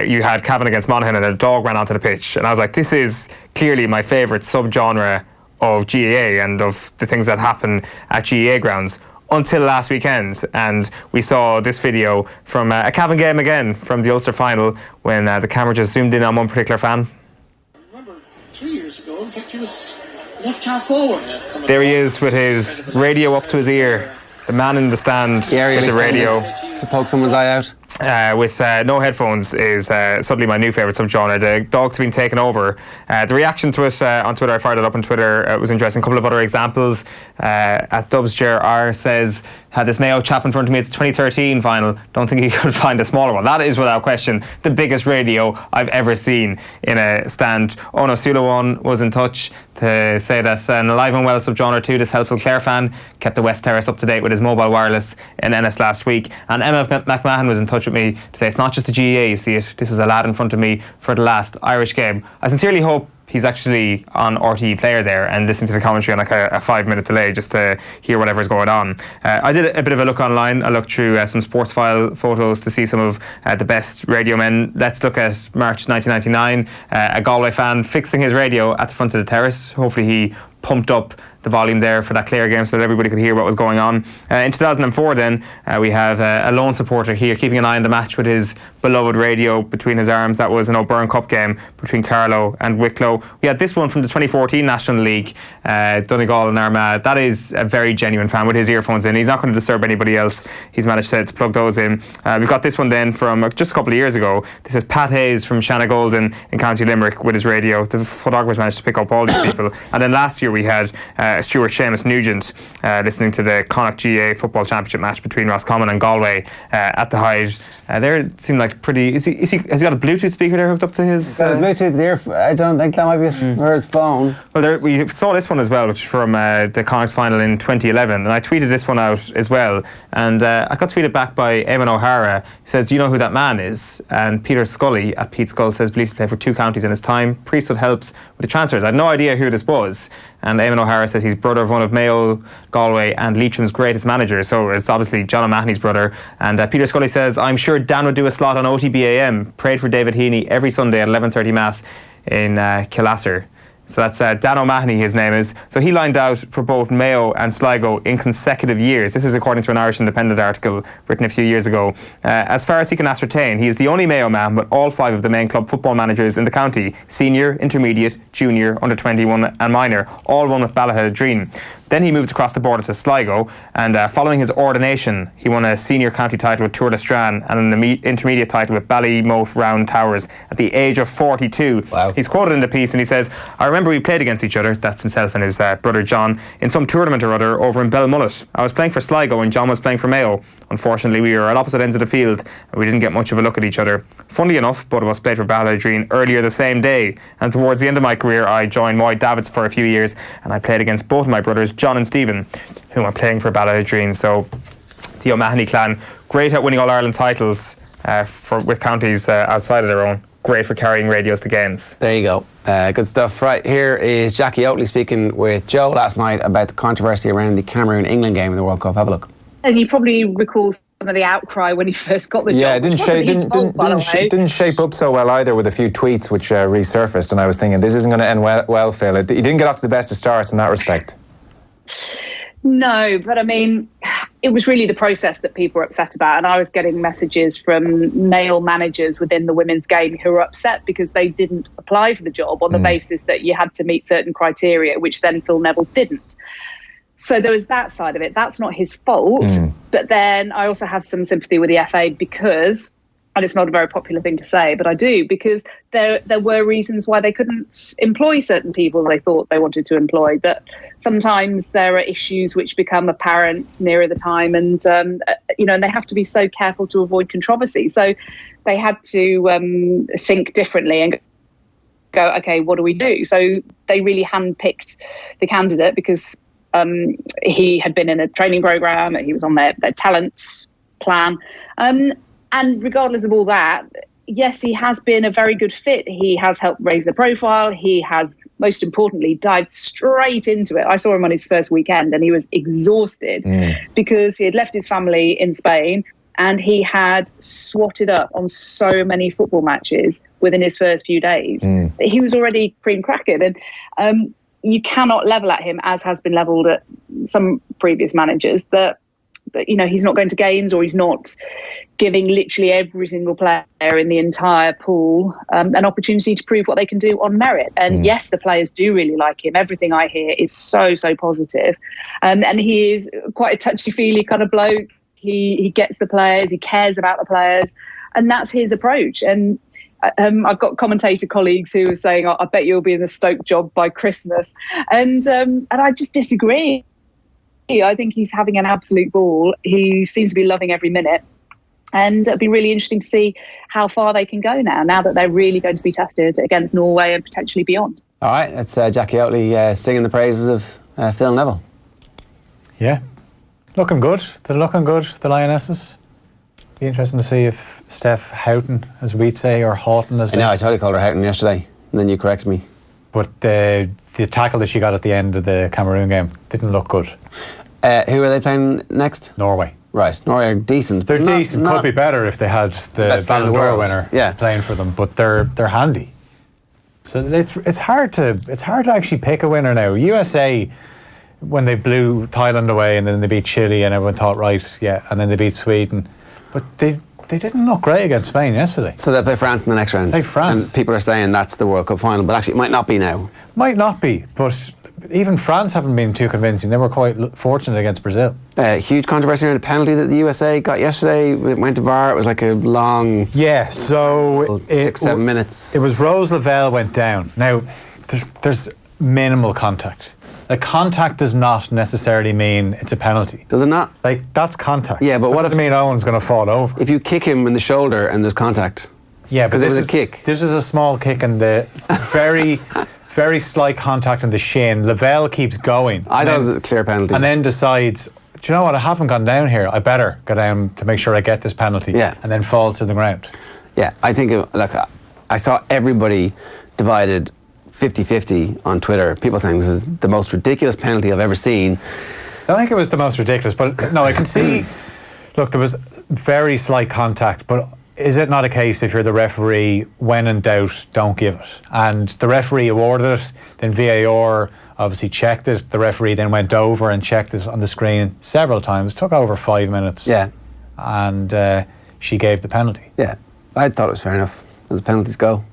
you had Cavan against Monaghan and a dog ran onto the pitch. And I was like, this is clearly my favourite sub-genre of GAA and of the things that happen at GAA grounds. Until last weekend, and we saw this video from a Cavan game again from the Ulster final when the camera just zoomed in on one particular fan. Remember 3 years ago, in fact, he was left half forward. There he is with his radio up to his ear. The man in the stand with the radio. To poke someone's eye out. With no headphones is suddenly my new favourite subgenre. The dog's been taken over. The reaction to it on Twitter, I fired it up on Twitter, was interesting. A couple of other examples. At Dubs Ger R says, had this Mayo chap in front of me at the 2013 final, don't think he could find a smaller one. That is without question the biggest radio I've ever seen in a stand. Ono Sulawan was in touch to say that an alive and well subgenre too, this helpful Clare fan, kept the West Terrace up to date with his mobile wireless in Ennis last week. And Emma McMahon was in touch with me to say it's not just the GAA, you see it, this was a lad in front of me for the last Irish game. I sincerely hope he's actually on RTE Player there and listening to the commentary on like a 5-minute delay just to hear whatever's going on. I did a bit of a look online. I looked through some sports file photos to see some of the best radio men. Let's look at March 1999. A Galway fan fixing his radio at the front of the terrace. Hopefully he pumped up the volume there for that Clare game so that everybody could hear what was going on. In 2004 then, we have a lone supporter here keeping an eye on the match with his beloved radio between his arms. That was an O'Byrne Cup game between Carlow and Wicklow. We had this one from the 2014 National League, Donegal and Armagh. That is a very genuine fan with his earphones in. He's not going to disturb anybody else. He's managed to plug those in. We've got this one then from just a couple of years ago. This is Pat Hayes from Shannagolden in County Limerick with his radio. The photographers managed to pick up all these people. And then last year we had Stuart Seamus Nugent listening to the Connacht GAA Football Championship match between Roscommon and Galway at the Hyde. There seemed like pretty. Has he got a Bluetooth speaker there hooked up to his? Bluetooth there. I don't think that might be for his phone. Well, we saw this one as well, which is from the Connacht final in 2011, and I tweeted this one out as well. And I got tweeted back by Eamon O'Hara, who says, "Do you know who that man is?" And Peter Scully at Pete Skull says, "Believed to play for 2 counties in his time. Priesthood helps with the transfers." I had no idea who this was. And Eamon O'Hara says he's brother of one of Mayo, Galway and Leitrim's greatest managers. So it's obviously John O'Mahony's brother. And Peter Scully says, "I'm sure Dan would do a slot on OTB AM. Prayed for David Heaney every Sunday at 11:30 Mass in Killasser." So that's Dan O'Mahony, his name is. So he lined out for both Mayo and Sligo in consecutive years. This is according to an Irish Independent article written a few years ago. As far as he can ascertain, he is the only Mayo man, but all 5 of the main club football managers in the county, senior, intermediate, junior, under 21 and minor, all won with Ballaghaderreen. Then he moved across the border to Sligo, and following his ordination, he won a senior county title with Tour de Strand and an intermediate title with Ballymote Round Towers at the age of 42. Wow. He's quoted in the piece, and he says, "I remember we played against each other," that's himself and his brother John, "in some tournament or other over in Belmullet. I was playing for Sligo and John was playing for Mayo. Unfortunately, we were at opposite ends of the field and we didn't get much of a look at each other. Funnily enough, both of us played for Ballaghaderreen earlier the same day, and towards the end of my career I joined Moy Davids for a few years, and I played against both of my brothers John and Stephen, who are playing for Ballaghaderreen." So the O'Mahony clan, great at winning All-Ireland titles, with counties outside of their own. Great for carrying radios to games. There you go. Good stuff. Right, here is Jackie Oatley speaking with Joe last night about the controversy around the Cameroon-England game in the World Cup. Have a look. And you probably recall some of the outcry when he first got the job. Yeah, it didn't shape up so well either, with a few tweets which resurfaced, and I was thinking, this isn't going to end well, Phil. He didn't get off to the best of starts in that respect. No, but I mean, it was really the process that people were upset about. And I was getting messages from male managers within the women's game who were upset because they didn't apply for the job on the basis that you had to meet certain criteria, which then Phil Neville didn't. So there was that side of it. That's not his fault. But then I also have some sympathy with the FA because, and it's not a very popular thing to say, but I do, because there were reasons why they couldn't employ certain people they thought they wanted to employ. But sometimes there are issues which become apparent nearer the time, and and they have to be so careful to avoid controversy. So they had to think differently and go, okay, what do we do? So they really handpicked the candidate because he had been in a training program, he was on their talent plan. And regardless of all that, yes, he has been a very good fit. He has helped raise the profile. He has, most importantly, dived straight into it. I saw him on his first weekend and he was exhausted because he had left his family in Spain and he had swatted up on so many football matches within his first few days. He was already cream cracking. And you cannot level at him, as has been levelled at some previous managers, that he's not going to games, or he's not giving literally every single player in the entire pool an opportunity to prove what they can do on merit. And yes, the players do really like him. Everything I hear is so positive. And he is quite a touchy-feely kind of bloke. He gets the players, he cares about the players, and that's his approach. And I've got commentator colleagues who are saying, I bet you'll be in the Stoke job by Christmas. And I just disagree. I think he's having an absolute ball. He seems to be loving every minute. And it'll be really interesting to see how far they can go now that they're really going to be tested against Norway and potentially beyond. All right, that's Jackie Oatley singing the praises of Phil Neville. Yeah, looking good. They're looking good, the Lionesses. Be interesting to see if Steph Houghton, as we'd say, or Houghton as I totally called her Houghton yesterday, and then you corrected me. But the tackle that she got at the end of the Cameroon game didn't look good. Who are they playing next? Norway. Right, Norway are decent. They're decent. Could be better if they had the Ballon d'Or winner playing for them, but they're handy. So it's hard to actually pick a winner now. USA, when they blew Thailand away and then they beat Chile and everyone thought, and then they beat Sweden. But they didn't look great against Spain yesterday. So they'll play France in the next round. Play France. And people are saying that's the World Cup final, but actually it might not be now. Might not be, but even France haven't been too convincing. They were quite fortunate against Brazil. Huge controversy around a penalty that the USA got yesterday. It went to VAR. It was like a long... Yeah, so... 6-7 minutes. It was Rose Lavelle went down. Now, there's minimal contact. Like, contact does not necessarily mean it's a penalty. Does it not? Like, that's contact. Yeah, but that what doesn't mean Owen's going to fall over? If you kick him in the shoulder and there's contact. Yeah, but this is a kick. This is a small kick and the very slight contact on the shin. Lavelle keeps going. I thought it was a clear penalty. And then decides, do you know what, I haven't gone down here. I better go down to make sure I get this penalty. Yeah. And then falls to the ground. Yeah, I think, I saw everybody divided 50-50 on Twitter. People saying this is the most ridiculous penalty I've ever seen. I don't think it was the most ridiculous, but no, I can see, look, there was very slight contact, but is it not a case if you're the referee, when in doubt, don't give it? And the referee awarded it, then VAR obviously checked it. The referee then went over and checked it on the screen several times. It took over 5 minutes. Yeah. And she gave the penalty. Yeah, I thought it was fair enough as penalties go.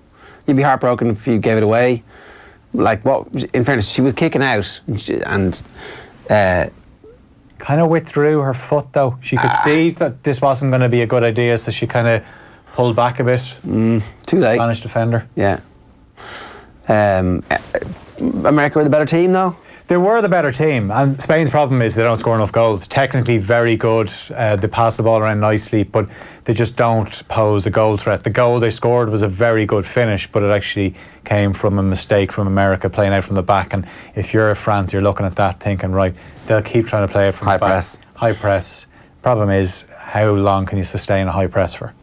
You'd be heartbroken if you gave it away. Like, what? In fairness, she was kicking out and kind of withdrew her foot, though. She could see that this wasn't going to be a good idea, so she kind of pulled back a bit. Too late. Spanish defender. Yeah. America were the better team, though? They were the better team, and Spain's problem is they don't score enough goals. Technically very good, they pass the ball around nicely, but they just don't pose a goal threat. The goal they scored was a very good finish, but it actually came from a mistake from America playing out from the back. And if you're France, you're looking at that thinking, right, they'll keep trying to play it from the back. High press. High press. Problem is, how long can you sustain a high press for?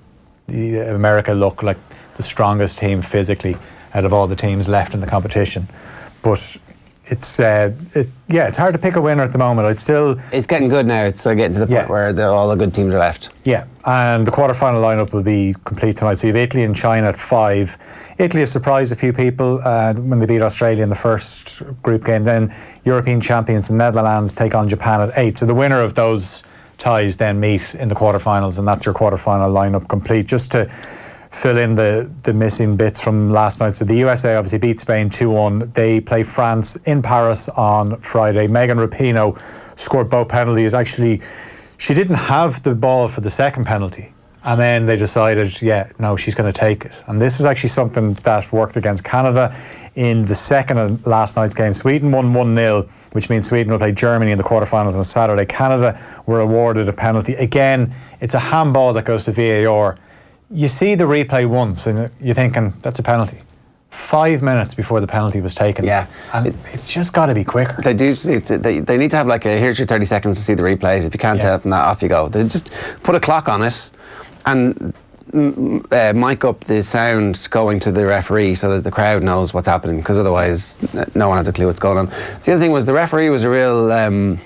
America look like the strongest team physically out of all the teams left in the competition. But it's hard to pick a winner at the moment. It's getting good now. It's getting to the point where all the good teams are left. Yeah, and the quarter-final lineup will be complete tonight. So you have Italy and China at 5. Italy have surprised a few people when they beat Australia in the first group game. Then European champions, the Netherlands, take on Japan at 8. So the winner of those ties then meet in the quarterfinals, and that's your quarterfinal lineup complete. Just to fill in the missing bits from last night. So the USA obviously beat Spain 2-1. They play France in Paris on Friday. Megan Rapinoe scored both penalties. Actually, she didn't have the ball for the second penalty. And then they decided, she's going to take it. And this is actually something that worked against Canada in the second of last night's game. Sweden won 1-0, which means Sweden will play Germany in the quarterfinals on Saturday. Canada were awarded a penalty. Again, it's a handball that goes to VAR. You see the replay once and you're thinking, that's a penalty. 5 minutes before the penalty was taken. Yeah. And it's just got to be quicker. They do. They need to have here's your 30 seconds to see the replays. If you can't tell from that, off you go. They just put a clock on it and mic up the sound going to the referee so that the crowd knows what's happening, because otherwise no one has a clue what's going on. The other thing was the referee was a real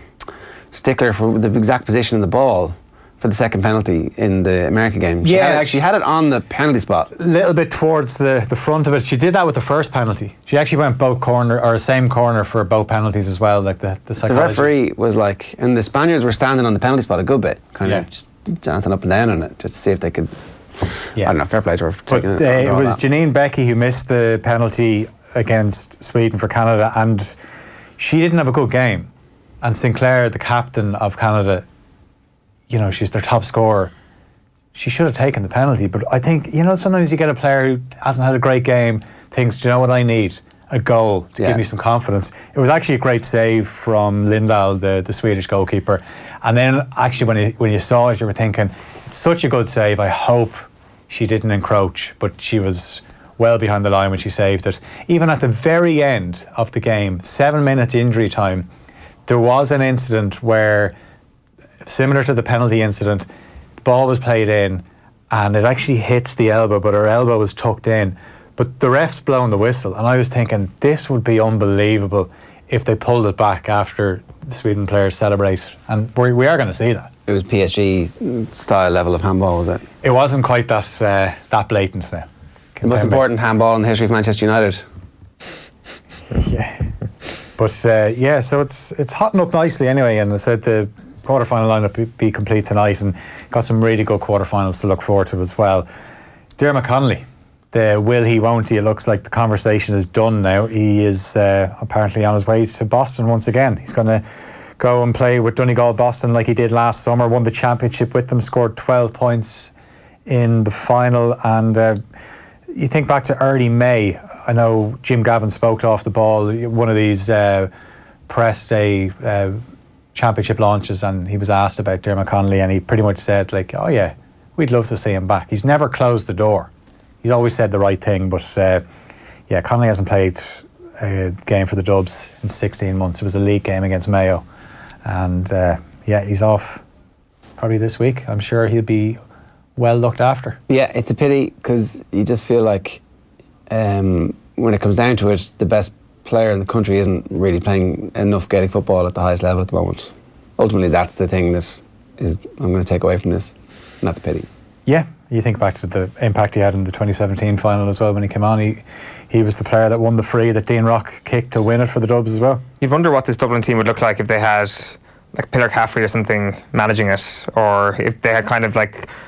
stickler for the exact position of the ball for the second penalty in the America game. She had it on the penalty spot. A little bit towards the front of it. She did that with the first penalty. She actually went same corner for both penalties as well, like the psychology. The referee was and the Spaniards were standing on the penalty spot a good bit, kind of just dancing up and down on it, just to see if they could, I don't know, fair play to her for taking it. It was Janine Becky who missed the penalty against Sweden for Canada, and she didn't have a good game. And Sinclair, the captain of Canada, she's their top scorer. She should have taken the penalty, but I think, sometimes you get a player who hasn't had a great game, thinks, do you know what I need? A goal to give me some confidence. It was actually a great save from Lindahl, the Swedish goalkeeper. And then actually when you saw it, you were thinking, it's such a good save. I hope she didn't encroach, but she was well behind the line when she saved it. Even at the very end of the game, 7 minutes injury time, there was an incident where, similar to the penalty incident, the ball was played in and it actually hits the elbow, but her elbow was tucked in. But the ref's blowing the whistle, and I was thinking, this would be unbelievable if they pulled it back after the Sweden players celebrate. And we are going to see that. It was PSG style level of handball, was it? It wasn't quite that blatant now. The most important handball in the history of Manchester United. Yeah. But so it's hotting up nicely anyway, and I said the quarterfinal lineup be complete tonight, and got some really good quarterfinals to look forward to as well. Diarmuid Connolly, the will he, won't he, it looks like the conversation is done now. He is apparently on his way to Boston once again. He's going to go and play with Donegal Boston like he did last summer, won the championship with them, scored 12 points in the final. And you think back to early May, I know Jim Gavin spoke off the ball, one of these press day championship launches, and he was asked about Diarmuid Connolly, and he pretty much said, oh yeah, we'd love to see him back. He's never closed the door. He's always said the right thing, but Connolly hasn't played a game for the Dubs in 16 months. It was a league game against Mayo, and he's off probably this week. I'm sure he'll be well looked after. Yeah, it's a pity, because you just feel like when it comes down to it, the best player in the country isn't really playing enough Gaelic football at the highest level at the moment. Ultimately, that's the thing that I'm going to take away from this, and that's a pity. Yeah, you think back to the impact he had in the 2017 final as well when he came on. He was the player that won the free that Dean Rock kicked to win it for the Dubs as well. You'd wonder what this Dublin team would look like if they had Pillar Caffrey or something managing it, or if they had kind of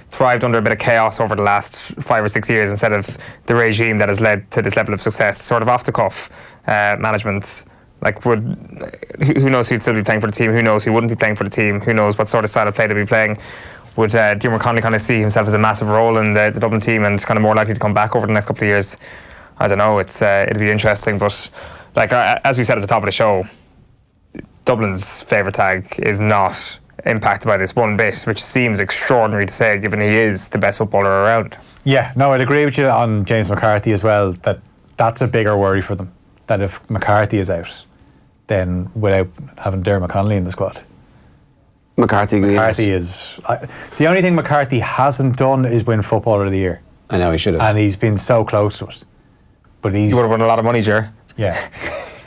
thrived under a bit of chaos over the last 5 or 6 years instead of the regime that has led to this level of success, sort of off the cuff management. Who knows who'd still be playing for the team, who knows who wouldn't be playing for the team, who knows what sort of style of play they'd be playing. Would Diarmuid Connolly kind of see himself as a massive role in the Dublin team and kind of more likely to come back over the next couple of years? I don't know, it'll be interesting, but as we said at the top of the show, Dublin's favourite tag is not impacted by this one bit, which seems extraordinary to say given he is the best footballer around. Yeah, no, I'd agree with you on James McCarthy as well, that's a bigger worry for them, that if McCarthy is out, then without having Diarmuid Connolly in the squad. McCarthy is... the only thing McCarthy hasn't done is win Footballer of the Year. I know, he should have. And he's been so close to it. But You would have won a lot of money, Ger. Yeah.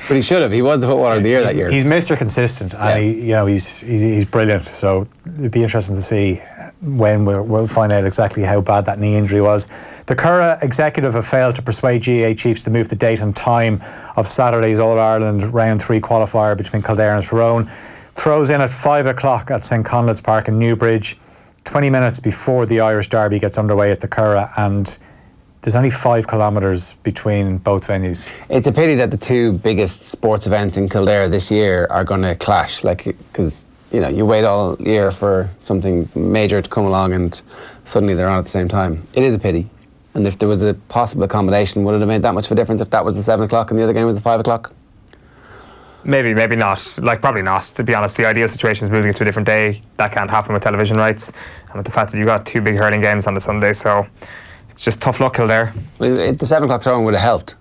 But he should have. He was the Footballer of the Year that year. He's Mr. Consistent, and he's brilliant. So it'd be interesting to see when we'll find out exactly how bad that knee injury was. The Curragh executive have failed to persuade GAA chiefs to move the date and time of Saturday's All-Ireland Round 3 qualifier between Kildare and Tyrone. Throws in at 5 o'clock at St Conleth's Park in Newbridge, 20 minutes before the Irish Derby gets underway at the Curragh, and there's only 5 kilometres between both venues. It's a pity that the two biggest sports events in Kildare this year are going to clash, because you wait all year for something major to come along and suddenly they're on at the same time. It is a pity. And if there was a possible accommodation, would it have made that much of a difference if that was the 7 o'clock and the other game was the 5 o'clock? Maybe not. Probably not. To be honest, the ideal situation is moving it to a different day. That can't happen with television rights, and with the fact that you got 2 big hurling games on the Sunday, so it's just tough luck, Kildare. The 7 o'clock throwing would have helped.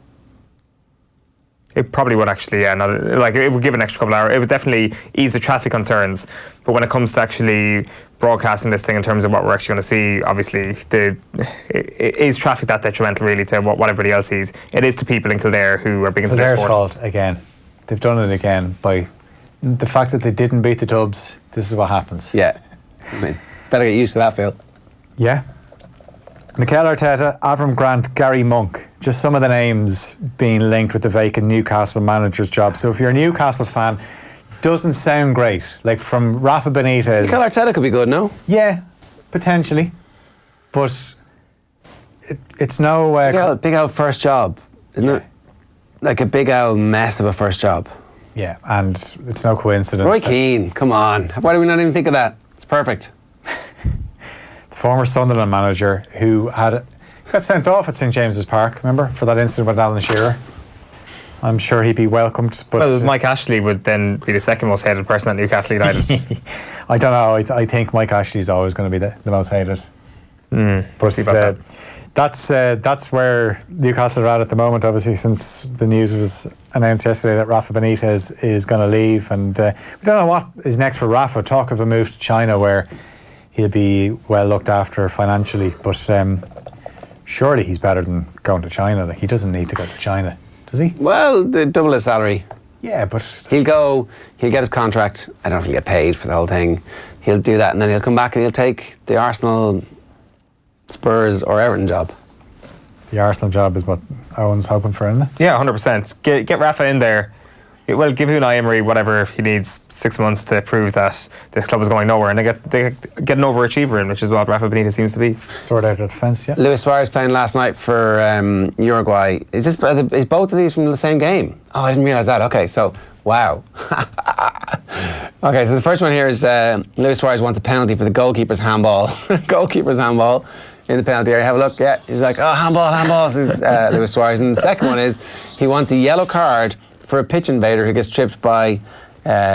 It probably would actually, yeah. It would give an extra couple of hours. It would definitely ease the traffic concerns. But when it comes to actually broadcasting this thing in terms of what we're actually going to see, obviously, is traffic that detrimental really to what everybody else sees? It is to people in Kildare who are big into their sport. Kildare's fault again. They've done it again by the fact that they didn't beat the Dubs. This is what happens. Yeah. Better get used to that, Phil. Yeah. Mikel Arteta, Avram Grant, Gary Monk. Just some of the names being linked with the vacant Newcastle manager's job. So if you're a Newcastle fan, doesn't sound great. Like from Rafa Benitez. Mikel Arteta could be good, no? Yeah, potentially. But it's no... big old first job, isn't it? Like a big old mess of a first job. Yeah, and it's no coincidence. Roy Keane, come on. Why do we not even think of that? It's perfect. The former Sunderland manager who got sent off at St James's Park, remember, for that incident with Alan Shearer. I'm sure he'd be welcomed. But Mike Ashley would then be the second most hated person at Newcastle United. I don't know. I think Mike Ashley's always going to be the most hated. But that's where Newcastle are at the moment, obviously, since the news was announced yesterday that Rafa Benitez is going to leave. And we don't know what is next for Rafa. Talk of a move to China where he'll be well looked after financially. But surely he's better than going to China. Like, he doesn't need to go to China, does he? Well, double his salary. Yeah, but... He'll get his contract. I don't know if he'll get paid for the whole thing. He'll do that and then he'll come back and he'll take the Arsenal... Spurs or Everton job. The Arsenal job is what Owen's hoping for, isn't it? Yeah, 100%. Get Rafa in there. Well, give Unai Emery whatever he needs, 6 months to prove that this club is going nowhere, and they get an overachiever in, which is what Rafa Benitez seems to be. Sort out the defence, yeah. Luis Suarez playing last night for Uruguay. Is both of these from the same game? Oh, I didn't realise that. Okay, so wow. Okay, so the first one here is Luis Suarez wants a penalty for the goalkeeper's handball. Goalkeeper's handball in the penalty area. Have a look. Yeah, he's like, oh, handball. This is Luis Suarez. And the second one is he wants a yellow card for a pitch invader who gets tripped by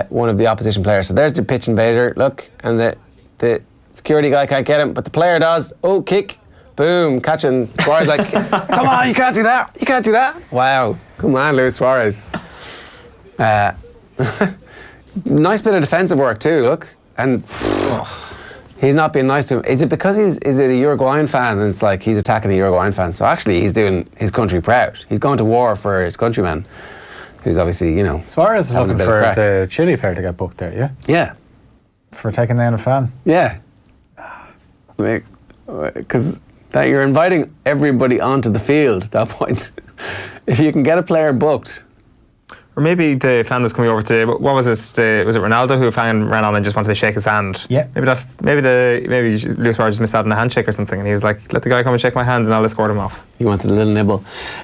one of the opposition players. So there's the pitch invader. Look, and the security guy can't get him, but the player does. Oh, kick. Boom, catching. Suarez like, come on, you can't do that. You can't do that. Wow. Come on, Luis Suarez. Nice bit of defensive work too, look. And he's not being nice to him. Is it because he's a Uruguayan fan and it's like he's attacking a Uruguayan fan? So actually he's doing his country proud. He's going to war for his countryman, who's obviously, Suarez is looking for the Chile player to get booked there, yeah? Yeah. For taking down a fan? Yeah. Because you're inviting everybody onto the field at that point. If you can get a player booked. Or maybe the fan was coming over to, what was it? Was it Ronaldo who ran on and just wanted to shake his hand? Yeah. Maybe Luis Suarez just missed out on a handshake or something, and he was like, let the guy come and shake my hand and I'll escort him off. He wanted a little nibble.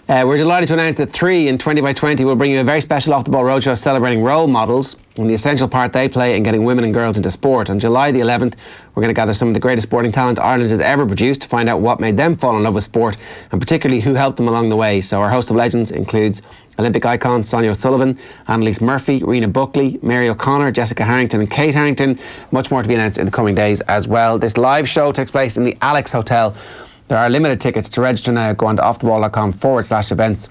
We're delighted to announce that 3 in 20 by 20 will bring you a very special off-the-ball roadshow celebrating role models and the essential part they play in getting women and girls into sport. On July the 11th, we're going to gather some of the greatest sporting talent Ireland has ever produced to find out what made them fall in love with sport and particularly who helped them along the way. So our host of legends includes Olympic icons Sonia O'Sullivan, Annalise Murphy, Rena Buckley, Mary O'Connor, Jessica Harrington and Kate Harrington. Much more to be announced in the coming days as well. This live show takes place in the Alex Hotel. There are limited tickets. To register now, go on to offtheball.com/events.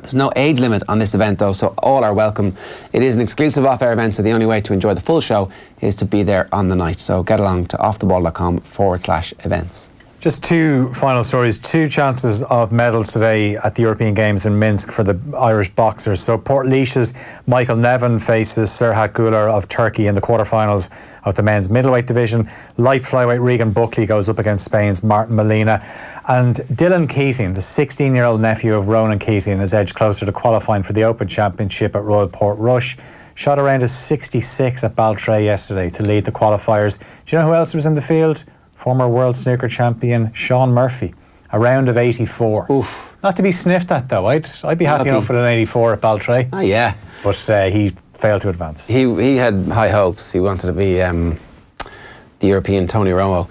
There's no age limit on this event though, so all are welcome. It is an exclusive off-air event, so the only way to enjoy the full show is to be there on the night. So get along to offtheball.com/events. Just two final stories. 2 chances of medals today at the European Games in Minsk for the Irish boxers. So Portlaois's Michael Nevin faces Serhat Güler of Turkey in the quarterfinals of the men's middleweight division. Light flyweight Regan Buckley goes up against Spain's Martin Molina. And Dylan Keating, the 16-year-old nephew of Ronan Keating, has edged closer to qualifying for the Open Championship at Royal Portrush. Shot around a 66 at Baltray yesterday to lead the qualifiers. Do you know who else was in the field? Former world snooker champion Sean Murphy, a round of 84. Oof. Not to be sniffed at though. I'd be happy enough with an 84 at Baltray. Oh yeah. But he failed to advance. He had high hopes. He wanted to be the European Tony Romo.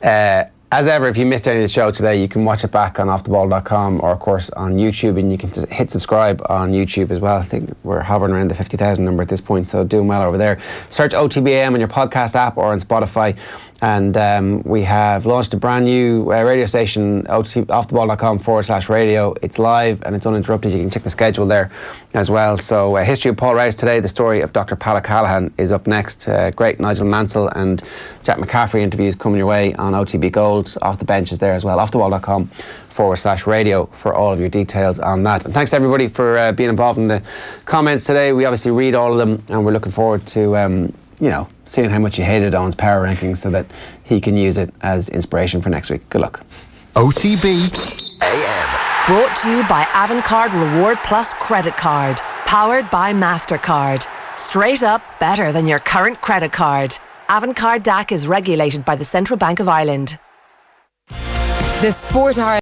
As ever, if you missed any of the show today, you can watch it back on offtheball.com or, of course, on YouTube, and you can hit subscribe on YouTube as well. I think we're hovering around the 50,000 number at this point, so doing well over there. Search OTBAM on your podcast app or on Spotify, and we have launched a brand new radio station, offtheball.com/radio. It's live and it's uninterrupted. You can check the schedule there as well. So, History of Paul Rouse today. The story of Dr. Pat O'Callaghan is up next. Great Nigel Mansell and Jack McCaffrey interviews coming your way on OTB Gold. Off the bench is there as well. offtheball.com/radio for all of your details on that. And thanks to everybody for being involved in the comments today. We obviously read all of them, and we're looking forward to seeing how much you hated Owen's power rankings so that he can use it as inspiration for next week. Good luck. OTB AM. Brought to you by Avantcard Reward Plus Credit Card. Powered by Mastercard. Straight up better than your current credit card. Avantcard DAC is regulated by the Central Bank of Ireland. The Sport Ireland